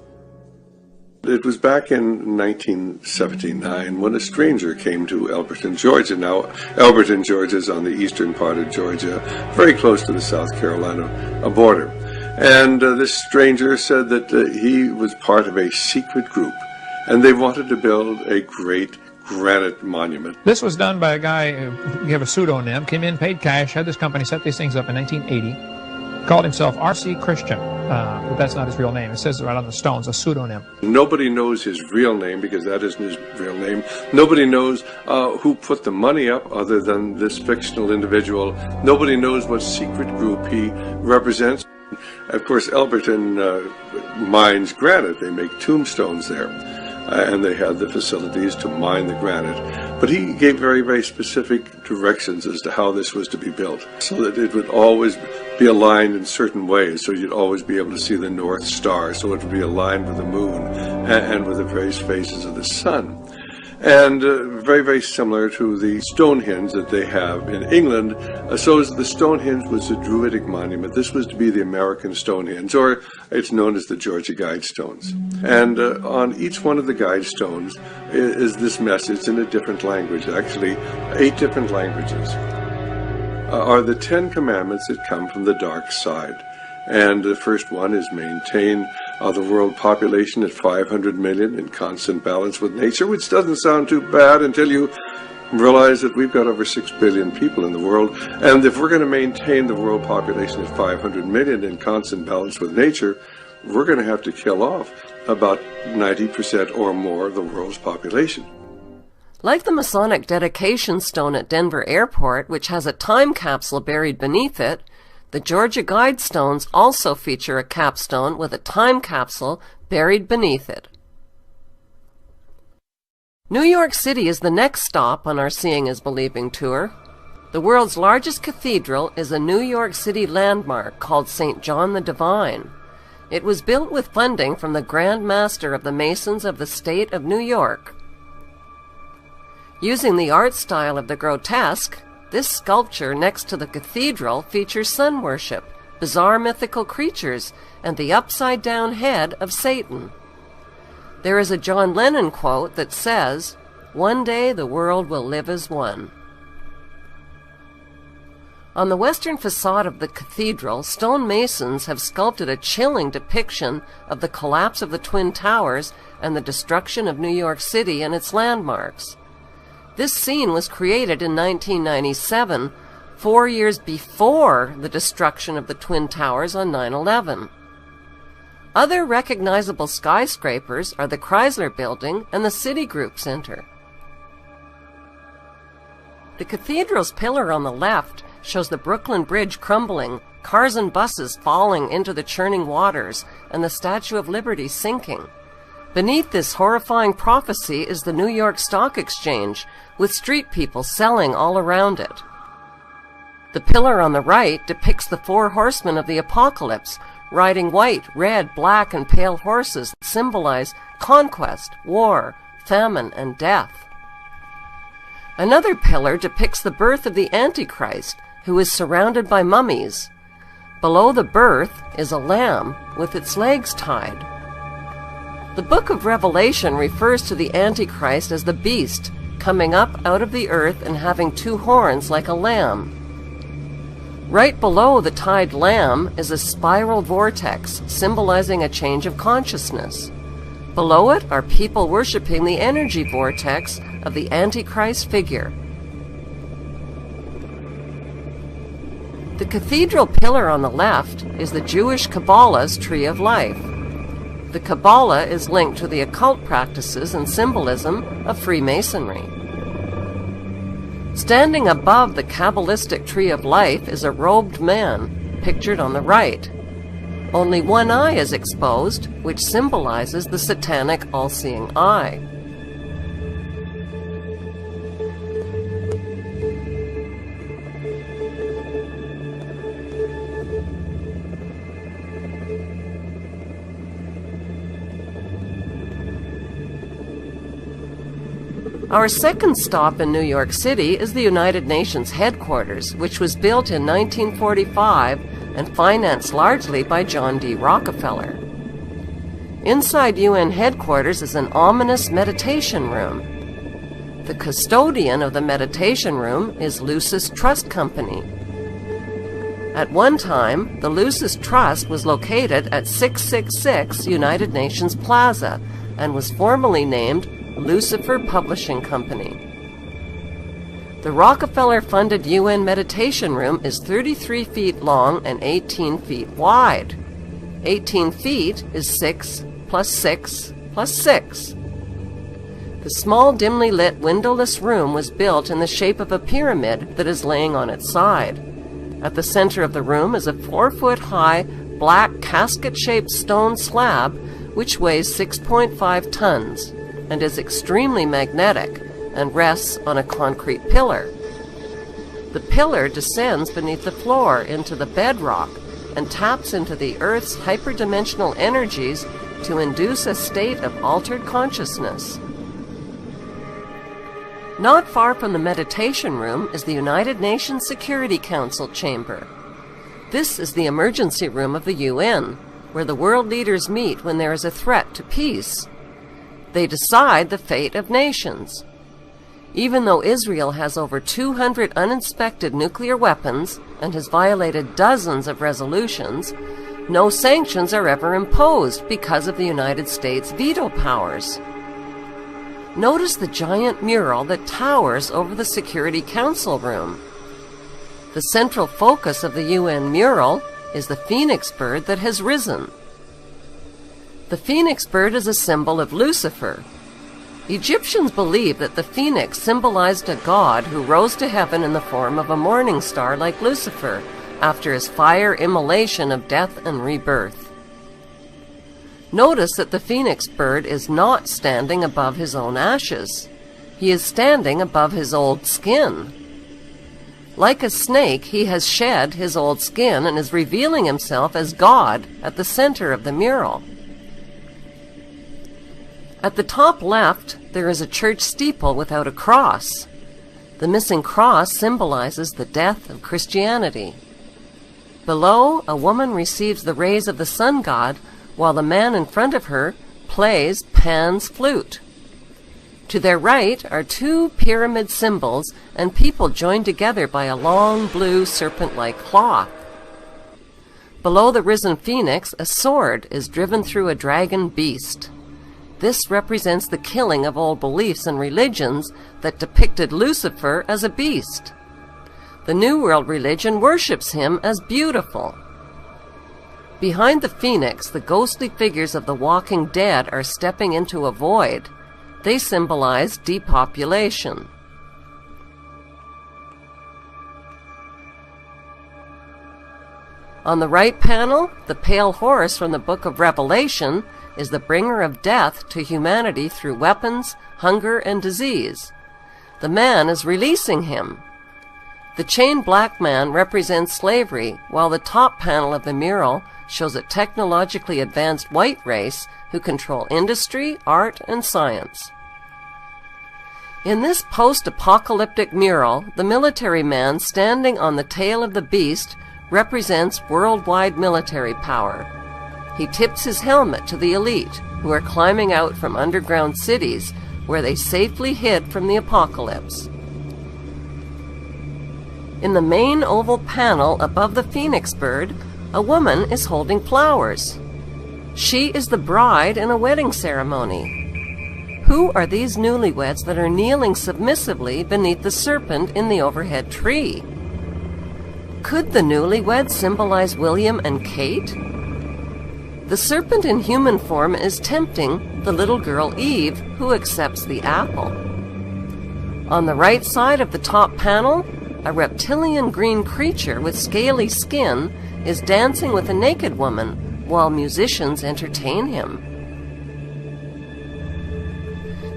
It was back in 1979 when a stranger came to Elberton, Georgia. Now, Elberton, Georgia is on the eastern part of Georgia, very close to the South Carolina border. And this stranger said that he was part of a secret group, and they wanted to build a great granite monument. This was done by a guy who gave a pseudonym, came in, paid cash, had this company set these things up in 1980, called himself R.C. Christian, but that's not his real name. It says it right on the stones, a pseudonym. Nobody knows his real name because that isn't his real name. Nobody knows who put the money up other than this fictional individual. Nobody knows what secret group he represents. Of course, Elberton mines granite. They make tombstones there, and they had the facilities to mine the granite. But he gave very, very specific directions as to how this was to be built, so that it would always be aligned in certain ways, so you'd always be able to see the North Star, so it would be aligned with the moon and with the various phases of the sun. And very, very similar to the Stonehenge that they have in England. So the Stonehenge was a Druidic monument. This was to be the American Stonehenge, or it's known as the Georgia Guidestones. And on each one of the Guidestones is this message in a different language, actually 8 different languages, are the 10 commandments that come from the dark side. And the first one is maintain the world population at 500 million in constant balance with nature, which doesn't sound too bad until you realize that we've got over 6 billion people in the world. And if we're going to maintain the world population at 500 million in constant balance with nature, we're going to have to kill off about 90% or more of the world's population. Like the Masonic dedication stone at Denver Airport, which has a time capsule buried beneath it, the Georgia Guidestones also feature a capstone with a time capsule buried beneath it. New York City is the next stop on our Seeing is Believing tour. The world's largest cathedral is a New York City landmark called St. John the Divine. It was built with funding from the Grand Master of the Masons of the State of New York. Using the art style of the grotesque, this sculpture next to the cathedral features sun worship, bizarre mythical creatures, and the upside-down head of Satan. There is a John Lennon quote that says, "One day the world will live as one." On the western facade of the cathedral, stonemasons have sculpted a chilling depiction of the collapse of the Twin Towers and the destruction of New York City and its landmarks. This scene was created in 1997, 4 years before the destruction of the Twin Towers on 9/11. Other recognizable skyscrapers are the Chrysler Building and the Citigroup Center. The cathedral's pillar on the left shows the Brooklyn Bridge crumbling, cars and buses falling into the churning waters, and the Statue of Liberty sinking. Beneath this horrifying prophecy is the New York Stock Exchange, with street people selling all around it. The pillar on the right depicts the 4 horsemen of the apocalypse, riding white, red, black, and pale horses that symbolize conquest, war, famine, and death. Another pillar depicts the birth of the Antichrist, who is surrounded by mummies. Below the birth is a lamb with its legs tied. The book of Revelation refers to the Antichrist as the beast, coming up out of the earth and having 2 horns like a lamb. Right below the tied lamb is a spiral vortex symbolizing a change of consciousness. Below it are people worshiping the energy vortex of the Antichrist figure. The cathedral pillar on the left is the Jewish Kabbalah's Tree of Life. The Kabbalah is linked to the occult practices and symbolism of Freemasonry. Standing above the Kabbalistic Tree of Life is a robed man, pictured on the right. Only one eye is exposed, which symbolizes the satanic all-seeing eye. Our second stop in New York City is the United Nations headquarters, which was built in 1945 and financed largely by John D. Rockefeller. Inside UN headquarters is an ominous meditation room. The custodian of the meditation room is Lucis Trust Company. At one time, the Lucis Trust was located at 666 United Nations Plaza and was formally named Lucifer Publishing Company. The Rockefeller-funded UN Meditation Room is 33 feet long and 18 feet wide. 18 feet is 6 plus 6 plus 6. The small, dimly lit, windowless room was built in the shape of a pyramid that is laying on its side. At the center of the room is a 4-foot-high, black, casket-shaped stone slab which weighs 6.5 tons. And is extremely magnetic and rests on a concrete pillar. The pillar descends beneath the floor into the bedrock and taps into the Earth's hyperdimensional energies to induce a state of altered consciousness. Not far from the meditation room is the United Nations Security Council chamber. This is the emergency room of the UN, where the world leaders meet when there is a threat to peace. They decide the fate of nations. Even though Israel has over 200 uninspected nuclear weapons and has violated dozens of resolutions, no sanctions are ever imposed because of the United States' veto powers. Notice the giant mural that towers over the Security Council room. The central focus of the UN mural is the phoenix bird that has risen. The phoenix bird is a symbol of Lucifer. Egyptians believed that the phoenix symbolized a god who rose to heaven in the form of a morning star like Lucifer after his fire immolation of death and rebirth. Notice that the phoenix bird is not standing above his own ashes. He is standing above his old skin. Like a snake, he has shed his old skin and is revealing himself as God at the center of the mural. At the top left, there is a church steeple without a cross. The missing cross symbolizes the death of Christianity. Below, a woman receives the rays of the sun god, while the man in front of her plays Pan's flute. To their right are two pyramid symbols and people joined together by a long blue serpent-like cloth. Below the risen phoenix, a sword is driven through a dragon beast. This represents the killing of old beliefs and religions that depicted Lucifer as a beast. The New World religion worships him as beautiful. Behind the phoenix, the ghostly figures of the walking dead are stepping into a void. They symbolize depopulation. On the right panel, the pale horse from the book of Revelation is the bringer of death to humanity through weapons, hunger, and disease. The man is releasing him. The chained black man represents slavery, while the top panel of the mural shows a technologically advanced white race who control industry, art, and science. In this post-apocalyptic mural, the military man standing on the tail of the beast represents worldwide military power. He tips his helmet to the elite, who are climbing out from underground cities where they safely hid from the apocalypse. In the main oval panel above the phoenix bird, a woman is holding flowers. She is the bride in a wedding ceremony. Who are these newlyweds that are kneeling submissively beneath the serpent in the overhead tree? Could the newlyweds symbolize William and Kate? The serpent in human form is tempting the little girl Eve, who accepts the apple. On the right side of the top panel, a reptilian green creature with scaly skin is dancing with a naked woman while musicians entertain him.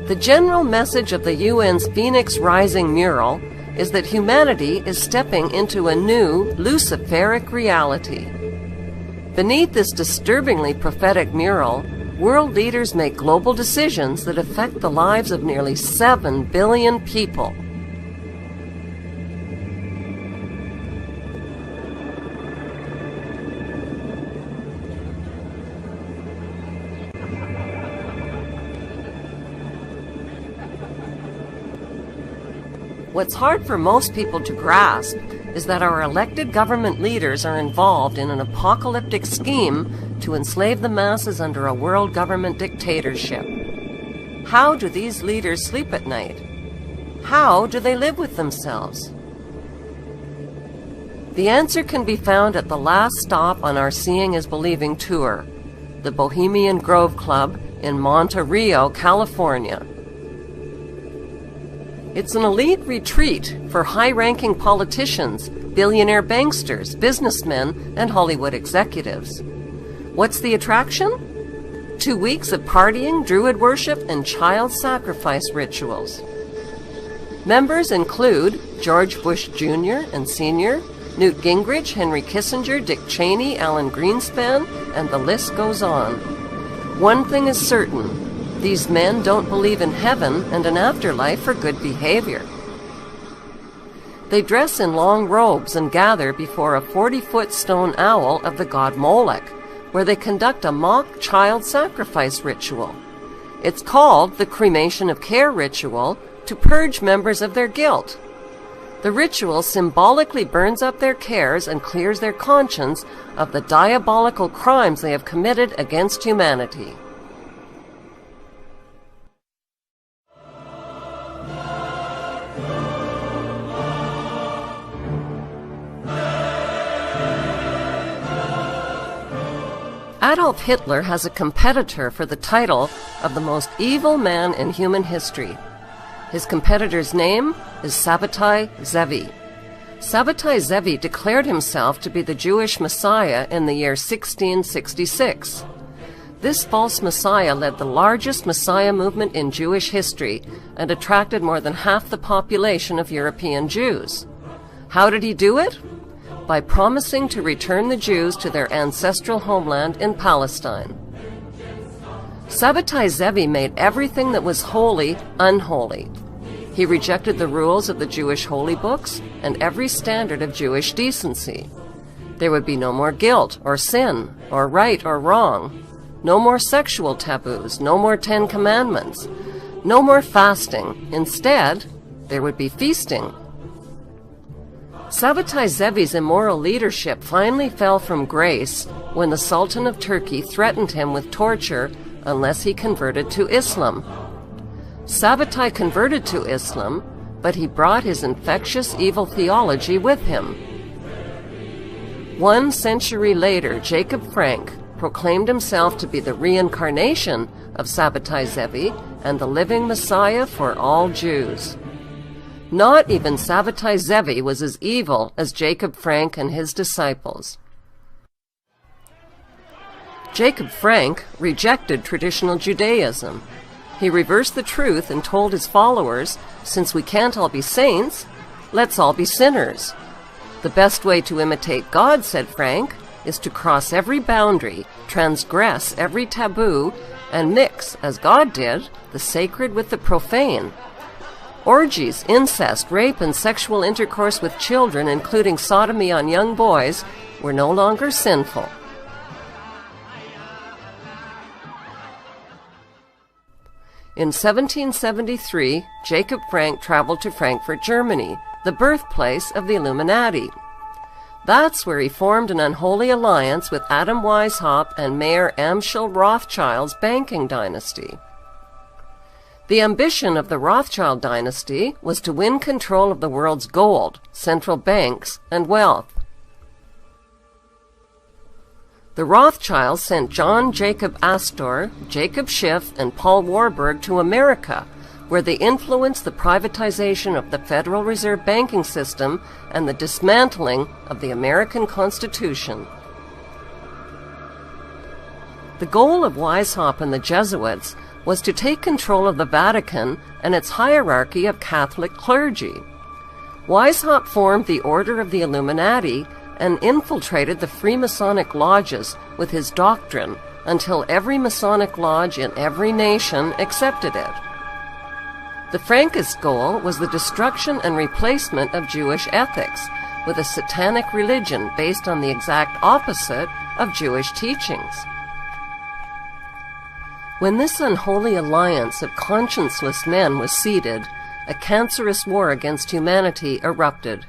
The general message of the UN's Phoenix Rising mural is that humanity is stepping into a new Luciferic reality. Beneath this disturbingly prophetic mural, world leaders make global decisions that affect the lives of nearly 7 billion people. What's hard for most people to grasp is that our elected government leaders are involved in an apocalyptic scheme to enslave the masses under a world government dictatorship. How do these leaders sleep at night? How do they live with themselves? The answer can be found at the last stop on our Seeing is Believing tour, the Bohemian Grove Club in Monte Rio, California. It's an elite retreat for high-ranking politicians, billionaire banksters, businessmen, and Hollywood executives. What's the attraction? 2 weeks of partying, druid worship, and child sacrifice rituals. Members include George Bush Jr. and Sr., Newt Gingrich, Henry Kissinger, Dick Cheney, Alan Greenspan, and the list goes on. One thing is certain. These men don't believe in heaven and an afterlife for good behavior. They dress in long robes and gather before a 40-foot stone owl of the god Molech, where they conduct a mock child sacrifice ritual. It's called the Cremation of Care ritual to purge members of their guilt. The ritual symbolically burns up their cares and clears their conscience of the diabolical crimes they have committed against humanity. Adolf Hitler has a competitor for the title of the most evil man in human history. His competitor's name is Sabbatai Zevi. Sabbatai Zevi declared himself to be the Jewish Messiah in the year 1666. This false Messiah led the largest Messiah movement in Jewish history and attracted more than half the population of European Jews. How did he do it? By promising to return the Jews to their ancestral homeland in Palestine. Sabbatai Zevi made everything that was holy unholy. He rejected the rules of the Jewish holy books and every standard of Jewish decency. There would be no more guilt or sin or right or wrong, no more sexual taboos, no more 10 commandments, no more fasting. Instead, there would be feasting. Sabbatai Zevi's immoral leadership finally fell from grace when the Sultan of Turkey threatened him with torture unless he converted to Islam. Sabbatai converted to Islam, but he brought his infectious evil theology with him. 1 century later, Jacob Frank proclaimed himself to be the reincarnation of Sabbatai Zevi and the living Messiah for all Jews. Not even Sabbatai Zevi was as evil as Jacob Frank and his disciples. Jacob Frank rejected traditional Judaism. He reversed the truth and told his followers, since we can't all be saints, let's all be sinners. The best way to imitate God, said Frank, is to cross every boundary, transgress every taboo, and mix, as God did, the sacred with the profane. Orgies, incest, rape, and sexual intercourse with children, including sodomy on young boys, were no longer sinful. In 1773, Jacob Frank traveled to Frankfurt, Germany, the birthplace of the Illuminati. That's where he formed an unholy alliance with Adam Weishaupt and Mayer Amschel Rothschild's banking dynasty. The ambition of the Rothschild dynasty was to win control of the world's gold, central banks, and wealth. The Rothschilds sent John Jacob Astor, Jacob Schiff, and Paul Warburg to America, where they influenced the privatization of the Federal Reserve banking system and the dismantling of the American Constitution. The goal of Weishaupt and the Jesuits was to take control of the Vatican and its hierarchy of Catholic clergy. Weishaupt formed the Order of the Illuminati and infiltrated the Freemasonic lodges with his doctrine until every Masonic lodge in every nation accepted it. The Frankist goal was the destruction and replacement of Jewish ethics with a satanic religion based on the exact opposite of Jewish teachings. When this unholy alliance of conscienceless men was seeded, a cancerous war against humanity erupted.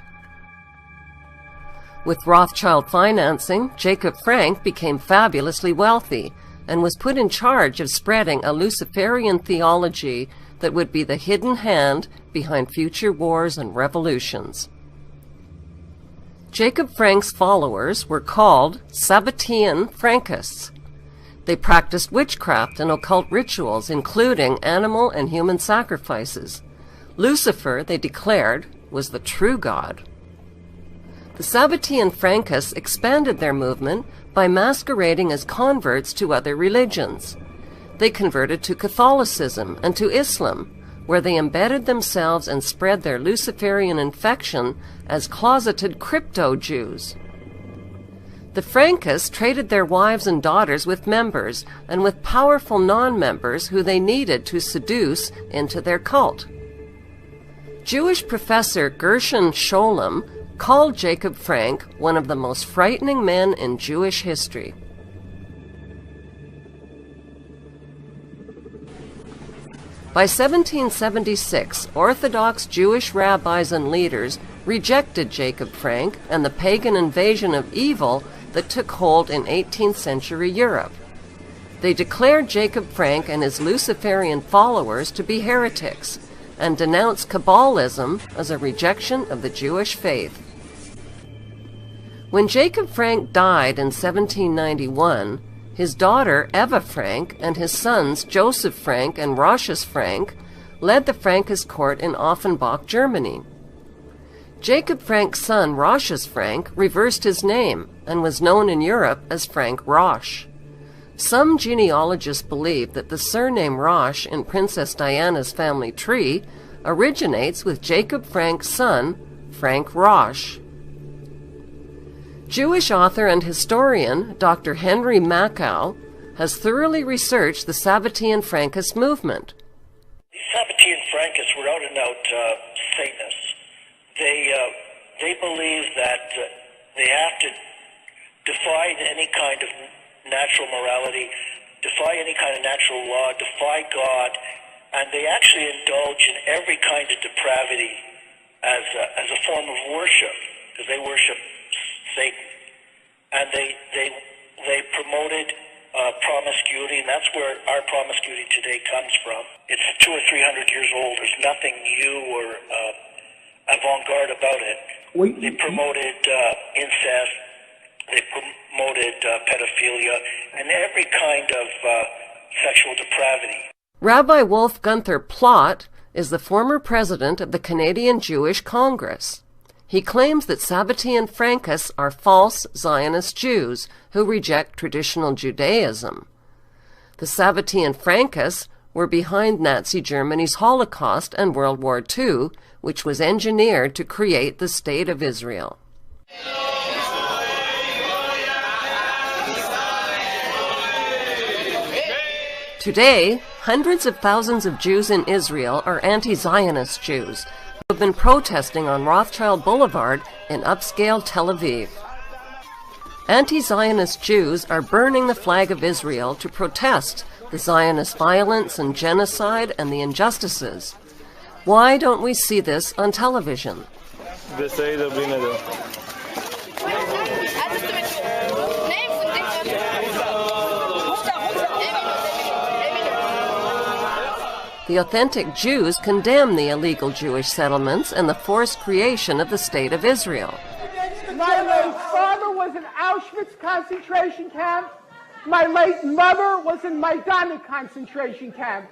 With Rothschild financing, Jacob Frank became fabulously wealthy and was put in charge of spreading a Luciferian theology that would be the hidden hand behind future wars and revolutions. Jacob Frank's followers were called Sabbatean Frankists. They practiced witchcraft and occult rituals, including animal and human sacrifices. Lucifer, they declared, was the true God. The Sabbatean Frankists expanded their movement by masquerading as converts to other religions. They converted to Catholicism and to Islam, where they embedded themselves and spread their Luciferian infection as closeted crypto-Jews. The Frankists traded their wives and daughters with members and with powerful non-members who they needed to seduce into their cult. Jewish professor Gershon Scholem called Jacob Frank one of the most frightening men in Jewish history. By 1776, Orthodox Jewish rabbis and leaders rejected Jacob Frank and the pagan invasion of evil that took hold in 18th century Europe. They declared Jacob Frank and his Luciferian followers to be heretics and denounced Kabbalism as a rejection of the Jewish faith. When Jacob Frank died in 1791, his daughter Eva Frank and his sons Joseph Frank and Rochus Frank led the Frankist court in Offenbach, Germany. Jacob Frank's son Rochus Frank reversed his name and was known in Europe as Frank Roche. Some genealogists believe that the surname Roche in Princess Diana's family tree originates with Jacob Frank's son, Frank Roche. Jewish author and historian Dr. Henry Makow has thoroughly researched the Sabbatean Frankist movement. The Sabbatean Frankists were out and out Satanists. They believe that they have to defy any kind of natural morality, defy any kind of natural law, defy God, and they actually indulge in every kind of depravity as a form of worship, because they worship Satan. And they promoted promiscuity, and that's where our promiscuity today comes from. It's 200 or 300 years old. There's nothing new or avant-garde about it. They promoted incest, they promoted pedophilia, and every kind of sexual depravity. Rabbi Wolf Gunther Plott is the former president of the Canadian Jewish Congress. He claims that Sabbatean Frankists are false Zionist Jews who reject traditional Judaism. The Sabbatean Frankists were behind Nazi Germany's Holocaust and World War II, which was engineered to create the State of Israel. Today, hundreds of thousands of Jews in Israel are anti-Zionist Jews who have been protesting on Rothschild Boulevard in upscale Tel Aviv. Anti-Zionist Jews are burning the flag of Israel to protest the Zionist violence and genocide and the injustices. Why don't we see this on television? בסדר, בלי נדר. The authentic Jews condemn the illegal Jewish settlements and the forced creation of the State of Israel. My late father was in Auschwitz concentration camp. My late mother was in Majdanek concentration camp.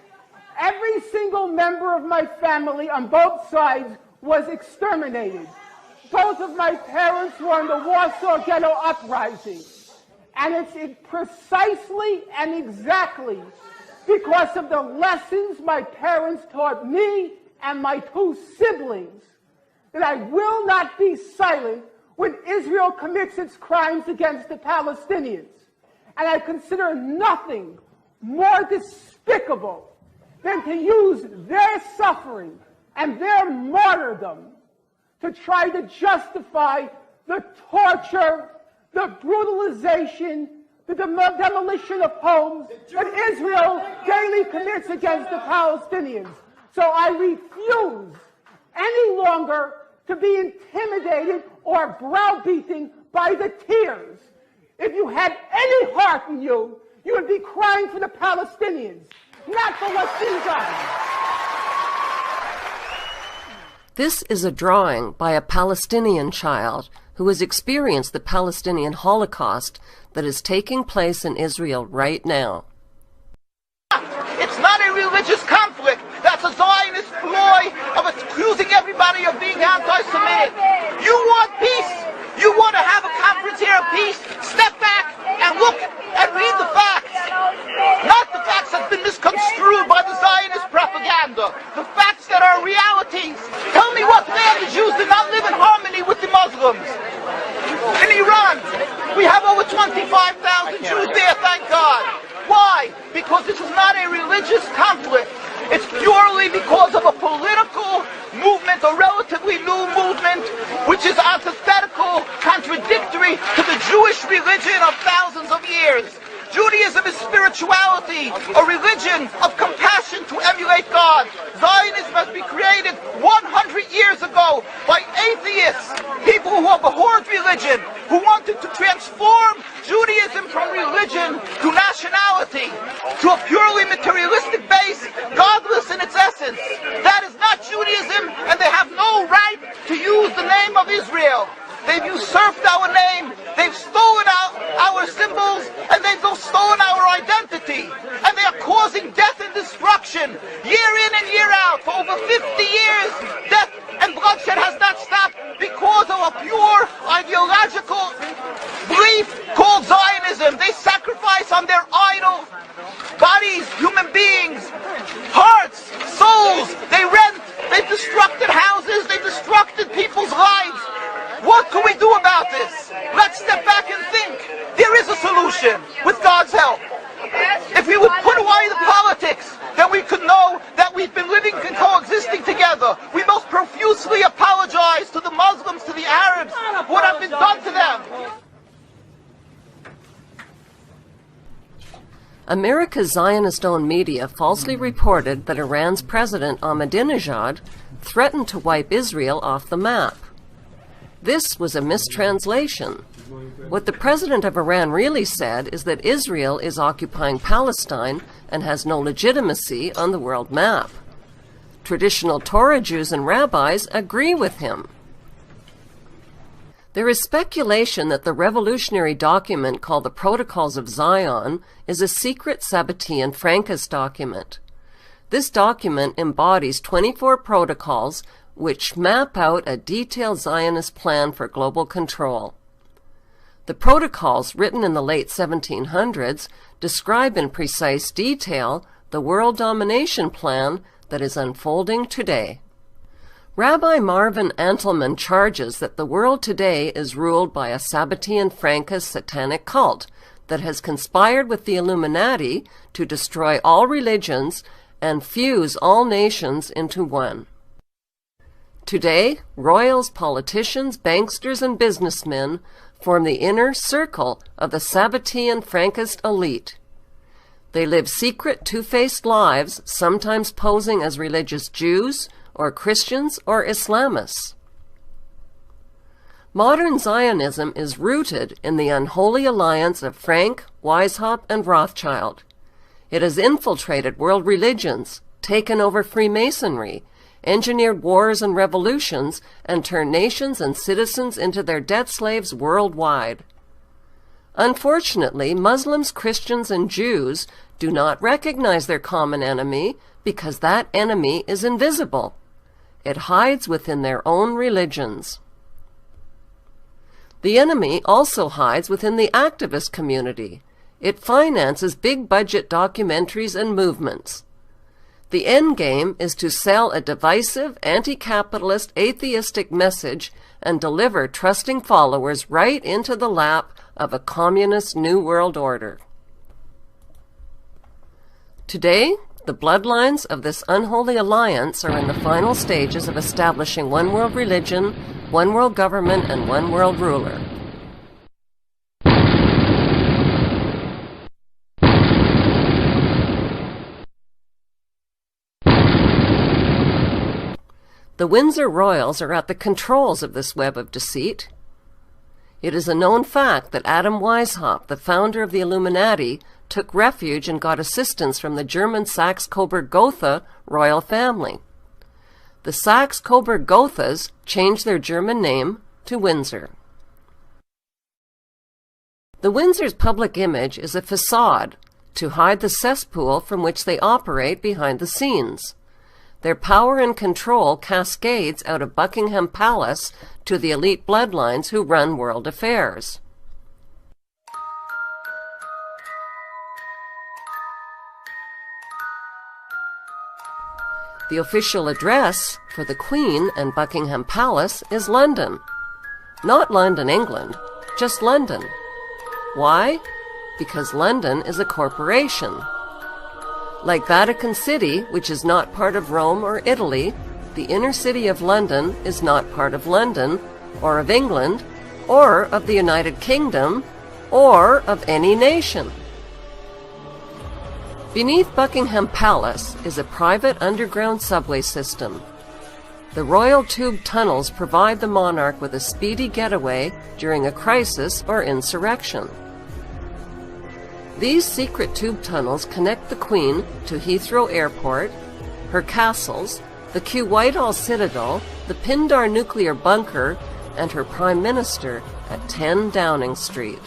Every single member of my family on both sides was exterminated. Both of my parents were in the Warsaw Ghetto Uprising. And it's precisely and exactly because of the lessons my parents taught me and my two siblings that I will not be silent when Israel commits its crimes against the Palestinians. And I consider nothing more despicable than to use their suffering and their martyrdom to try to justify the torture, the brutalization, the demolition of homes that Israel daily commits against the Palestinians. So I refuse any longer to be intimidated or browbeaten by the tears. If you had any heart in you, you would be crying for the Palestinians, not for what's being done. This is a drawing by a Palestinian child who has experienced the Palestinian Holocaust that is taking place in Israel right now. It's not a religious conflict. That's a Zionist ploy of accusing everybody of being anti-Semitic. You want peace? You want to have a conference here of peace? Step back and look and read the facts. Not the facts that have been misconstrued by the Zionist propaganda. The facts that are realities. Tell me what land the Jews did not live in harmony with the Muslims. In Iran, we have over 25,000 Jews there, thank God. Why? Because this is not a religious conflict. It's purely because of a political movement, a relatively new movement, which is antithetical, contradictory to the Jewish religion of thousands of years. Judaism is spirituality, a religion of compassion to emulate God. Zionism has been created 100 years ago by atheists, people who have abhorred religion, who wanted to transform Judaism from religion to nationality, to a purely materialistic base, godless in its essence. That is not Judaism, and they have no right to use the name of Israel. They've usurped our name, they've stolen our symbols, and they've stolen our identity. And they are causing death and destruction year in and year out. For over 50 years, death and bloodshed has not stopped because of a pure ideological belief called Zionism. They sacrifice on their idol bodies, human beings, hearts, souls. They rent, they've destructed houses, they've destructed people's lives. What can we do about this? Let's step back and think. There is a solution with God's help. If we would put away the politics, then we could know that we've been living and coexisting together. We most profusely apologize to the Muslims, to the Arabs, for what has been done to them. America's Zionist-owned media falsely reported that Iran's President Ahmadinejad threatened to wipe Israel off the map. This was a mistranslation. What the president of Iran really said is that Israel is occupying Palestine and has no legitimacy on the world map. Traditional Torah Jews and rabbis agree with him. There is speculation that the revolutionary document called the Protocols of Zion is a secret Sabbatean Frankist document. This document embodies 24 protocols which map out a detailed Zionist plan for global control. The protocols, written in the late 1700s, describe in precise detail the world domination plan that is unfolding today. Rabbi Marvin Antelman charges that the world today is ruled by a Sabbatean Frankist satanic cult that has conspired with the Illuminati to destroy all religions and fuse all nations into one. Today, royals, politicians, banksters, and businessmen form the inner circle of the Sabbatean Frankist elite. They live secret, two-faced lives, sometimes posing as religious Jews or Christians or Islamists. Modern Zionism is rooted in the unholy alliance of Frank, Weishaupt, and Rothschild. It has infiltrated world religions, taken over Freemasonry, engineered wars and revolutions, and turned nations and citizens into their debt slaves worldwide. Unfortunately, Muslims, Christians, and Jews do not recognize their common enemy because that enemy is invisible. It hides within their own religions. The enemy also hides within the activist community. It finances big-budget documentaries and movements. The end game is to sell a divisive, anti-capitalist, atheistic message and deliver trusting followers right into the lap of a communist New World Order. Today, the bloodlines of this unholy alliance are in the final stages of establishing one world religion, one world government, and one world ruler. The Windsor royals are at the controls of this web of deceit. It is a known fact that Adam Weishaupt, the founder of the Illuminati, took refuge and got assistance from the German Saxe-Coburg-Gotha royal family. The Saxe-Coburg-Gothas changed their German name to Windsor. The Windsor's public image is a facade to hide the cesspool from which they operate behind the scenes. Their power and control cascades out of Buckingham Palace to the elite bloodlines who run world affairs. The official address for the Queen and Buckingham Palace is London. Not London, England, just London. Why? Because London is a corporation. Like Vatican City, which is not part of Rome or Italy, the inner city of London is not part of London, or of England, or of the United Kingdom, or of any nation. Beneath Buckingham Palace is a private underground subway system. The royal tube tunnels provide the monarch with a speedy getaway during a crisis or insurrection. These secret tube tunnels connect the Queen to Heathrow Airport, her castles, the Kew Whitehall Citadel, the Pindar nuclear bunker, and her Prime Minister at 10 Downing Street.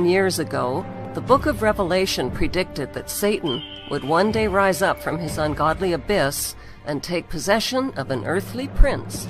Years ago, the Book of Revelation predicted that Satan would one day rise up from his ungodly abyss and take possession of an earthly prince.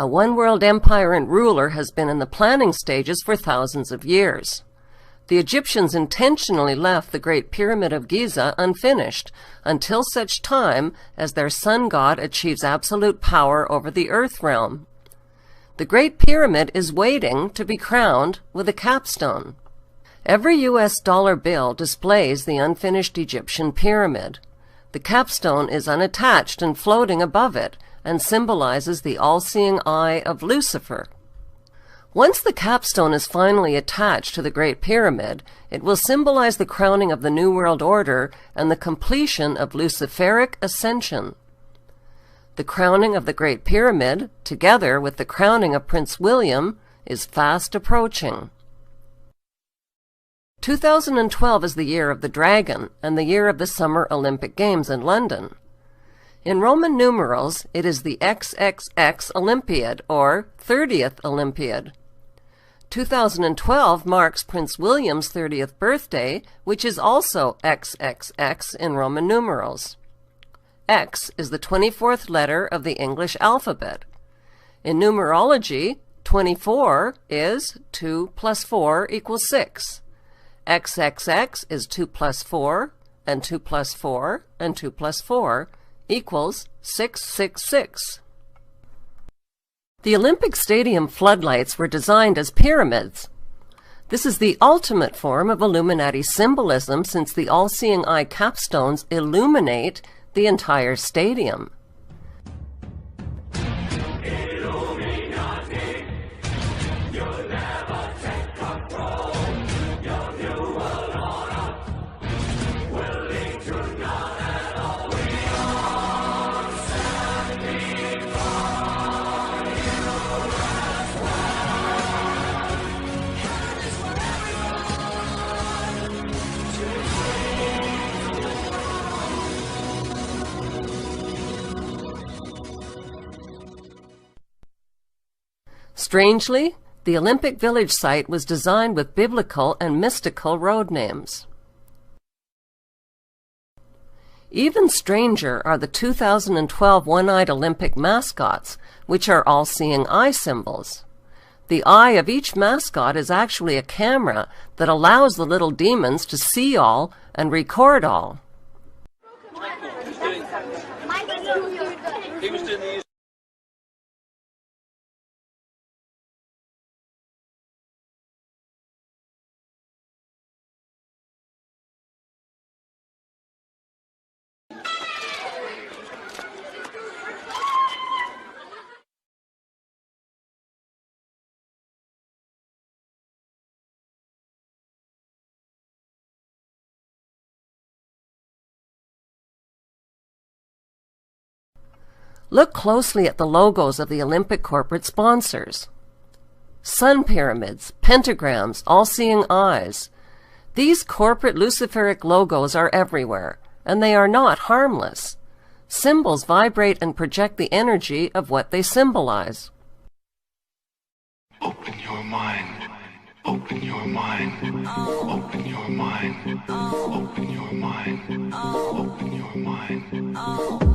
A one-world empire and ruler has been in the planning stages for thousands of years. The Egyptians intentionally left the Great Pyramid of Giza unfinished until such time as their sun god achieves absolute power over the earth realm. The Great Pyramid is waiting to be crowned with a capstone. Every US dollar bill displays the unfinished Egyptian pyramid. The capstone is unattached and floating above it, and symbolizes the all-seeing eye of Lucifer. Once the capstone is finally attached to the Great Pyramid, it will symbolize the crowning of the New World Order and the completion of Luciferic ascension. The crowning of the Great Pyramid, together with the crowning of Prince William, is fast approaching. 2012 is the year of the dragon and the year of the Summer Olympic Games in London. In Roman numerals, it is the XXX Olympiad, or 30th Olympiad. 2012 marks Prince William's 30th birthday, which is also XXX in Roman numerals. X is the 24th letter of the English alphabet. In numerology, 24 is 2 plus 4 equals 6. XXX is 2 plus 4, and 2 plus 4, and 2 plus 4 equals 666. The Olympic Stadium floodlights were designed as pyramids. This is the ultimate form of Illuminati symbolism, since the all-seeing eye capstones illuminate the entire stadium. Strangely, the Olympic Village site was designed with biblical and mystical road names. Even stranger are the 2012 one-eyed Olympic mascots, which are all-seeing eye symbols. The eye of each mascot is actually a camera that allows the little demons to see all and record all. Look closely at the logos of the Olympic corporate sponsors. Sun pyramids, pentagrams, all-seeing eyes. These corporate Luciferic logos are everywhere, and they are not harmless. Symbols vibrate and project the energy of what they symbolize. Open your mind. Open your mind. Open your mind. Open your mind. Open your mind.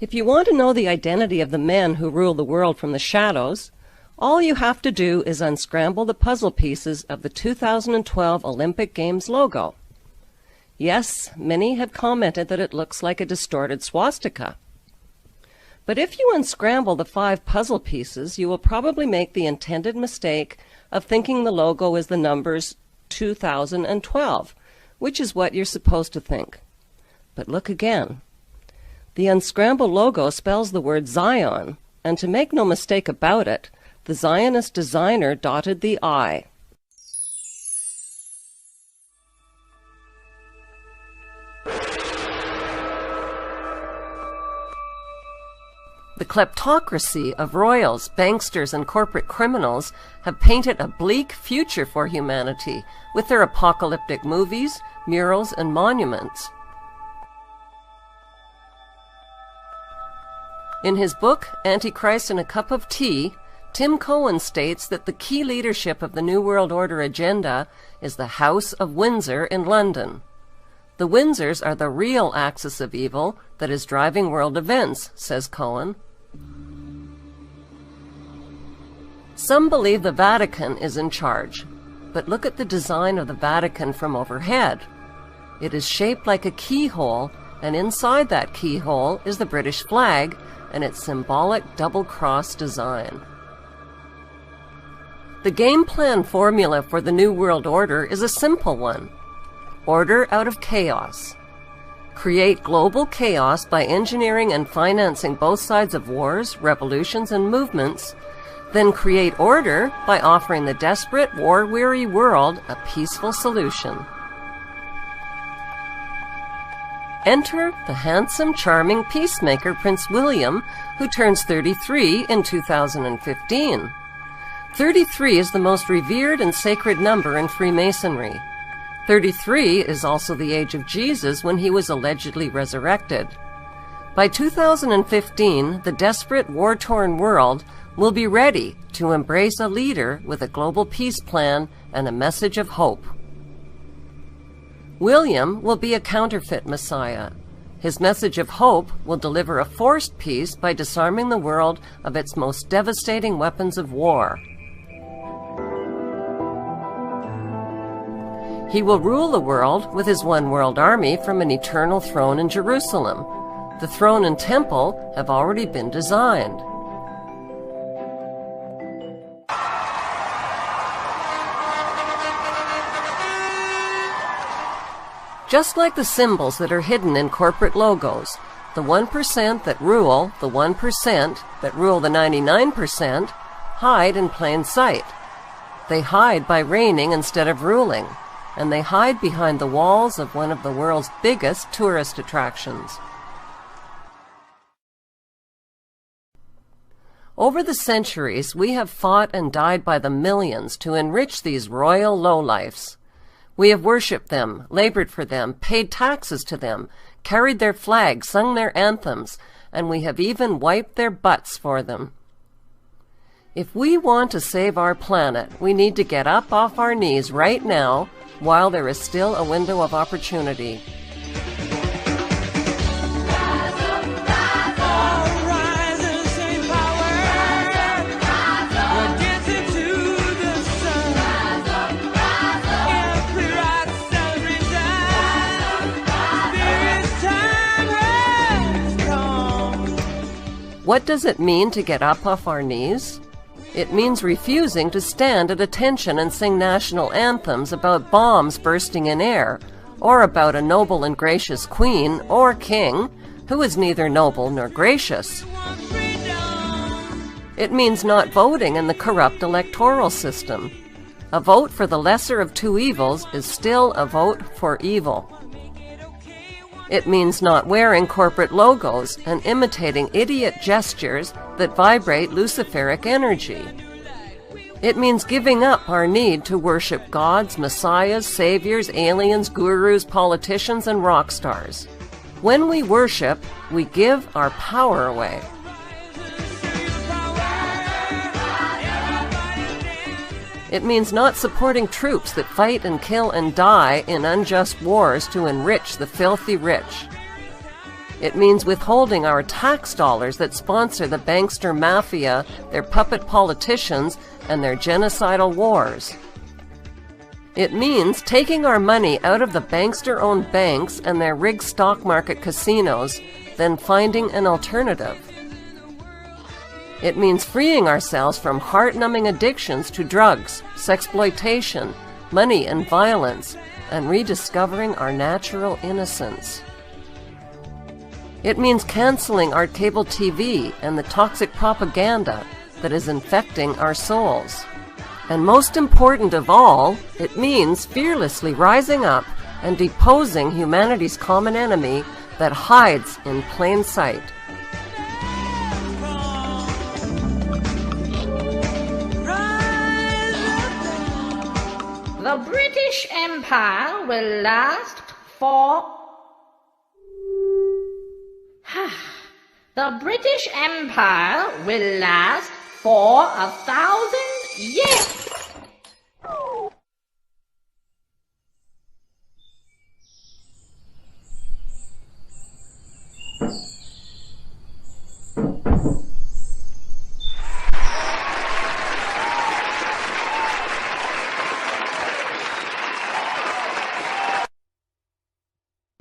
If you want to know the identity of the men who rule the world from the shadows, all you have to do is unscramble the puzzle pieces of the 2012 Olympic Games logo. Yes, many have commented that it looks like a distorted swastika. But if you unscramble the 5 puzzle pieces, you will probably make the intended mistake of thinking the logo is the numbers 2012, which is what you're supposed to think. But look again. The unscrambled logo spells the word Zion, and to make no mistake about it, The Zionist designer dotted the I. The kleptocracy of royals, banksters, and corporate criminals have painted a bleak future for humanity with their apocalyptic movies, murals, and monuments. In his book, Antichrist and a Cup of Tea, Tim Cohen states that the key leadership of the New World Order agenda is the House of Windsor in London. The Windsors are the real axis of evil that is driving world events, says Cohen. Some believe the Vatican is in charge, but look at the design of the Vatican from overhead. It is shaped like a keyhole, and inside that keyhole is the British flag and its symbolic double-cross design. The game plan formula for the New World Order is a simple one. Order out of chaos. Create global chaos by engineering and financing both sides of wars, revolutions, and movements, then create order by offering the desperate, war-weary world a peaceful solution. Enter the handsome, charming peacemaker Prince William, who turns 33 in 2015. 33 is the most revered and sacred number in Freemasonry. 33 is also the age of Jesus when he was allegedly resurrected. By 2015, the desperate, war-torn world will be ready to embrace a leader with a global peace plan and a message of hope. William will be a counterfeit Messiah. His message of hope will deliver a forced peace by disarming the world of its most devastating weapons of war. He will rule the world with his one world army from an eternal throne in Jerusalem. The throne and temple have already been designed. Just like the symbols that are hidden in corporate logos, the 1% that rule the 1% that rule the 99% hide in plain sight. They hide by reigning instead of ruling, and they hide behind the walls of one of the world's biggest tourist attractions. Over the centuries, we have fought and died by the millions to enrich these royal lowlifes. We have worshipped them, labored for them, paid taxes to them, carried their flags, sung their anthems, and we have even wiped their butts for them. If we want to save our planet, we need to get up off our knees right now while there is still a window of opportunity. What does it mean to get up off our knees? It means refusing to stand at attention and sing national anthems about bombs bursting in air, or about a noble and gracious queen or king who is neither noble nor gracious. It means not voting in the corrupt electoral system. A vote for the lesser of two evils is still a vote for evil. It means not wearing corporate logos and imitating idiot gestures that vibrate Luciferic energy. It means giving up our need to worship gods, messiahs, saviors, aliens, gurus, politicians, and rock stars. When we worship, we give our power away. It means not supporting troops that fight and kill and die in unjust wars to enrich the filthy rich. It means withholding our tax dollars that sponsor the bankster mafia, their puppet politicians, and their genocidal wars. It means taking our money out of the bankster-owned banks and their rigged stock market casinos, then finding an alternative. It means freeing ourselves from heart-numbing addictions to drugs, sexploitation, money, and violence, and rediscovering our natural innocence. It means canceling our cable TV and the toxic propaganda that is infecting our souls. And most important of all, it means fearlessly rising up and deposing humanity's common enemy that hides in plain sight. The British Empire will last for... The British Empire will last for 1,000 years.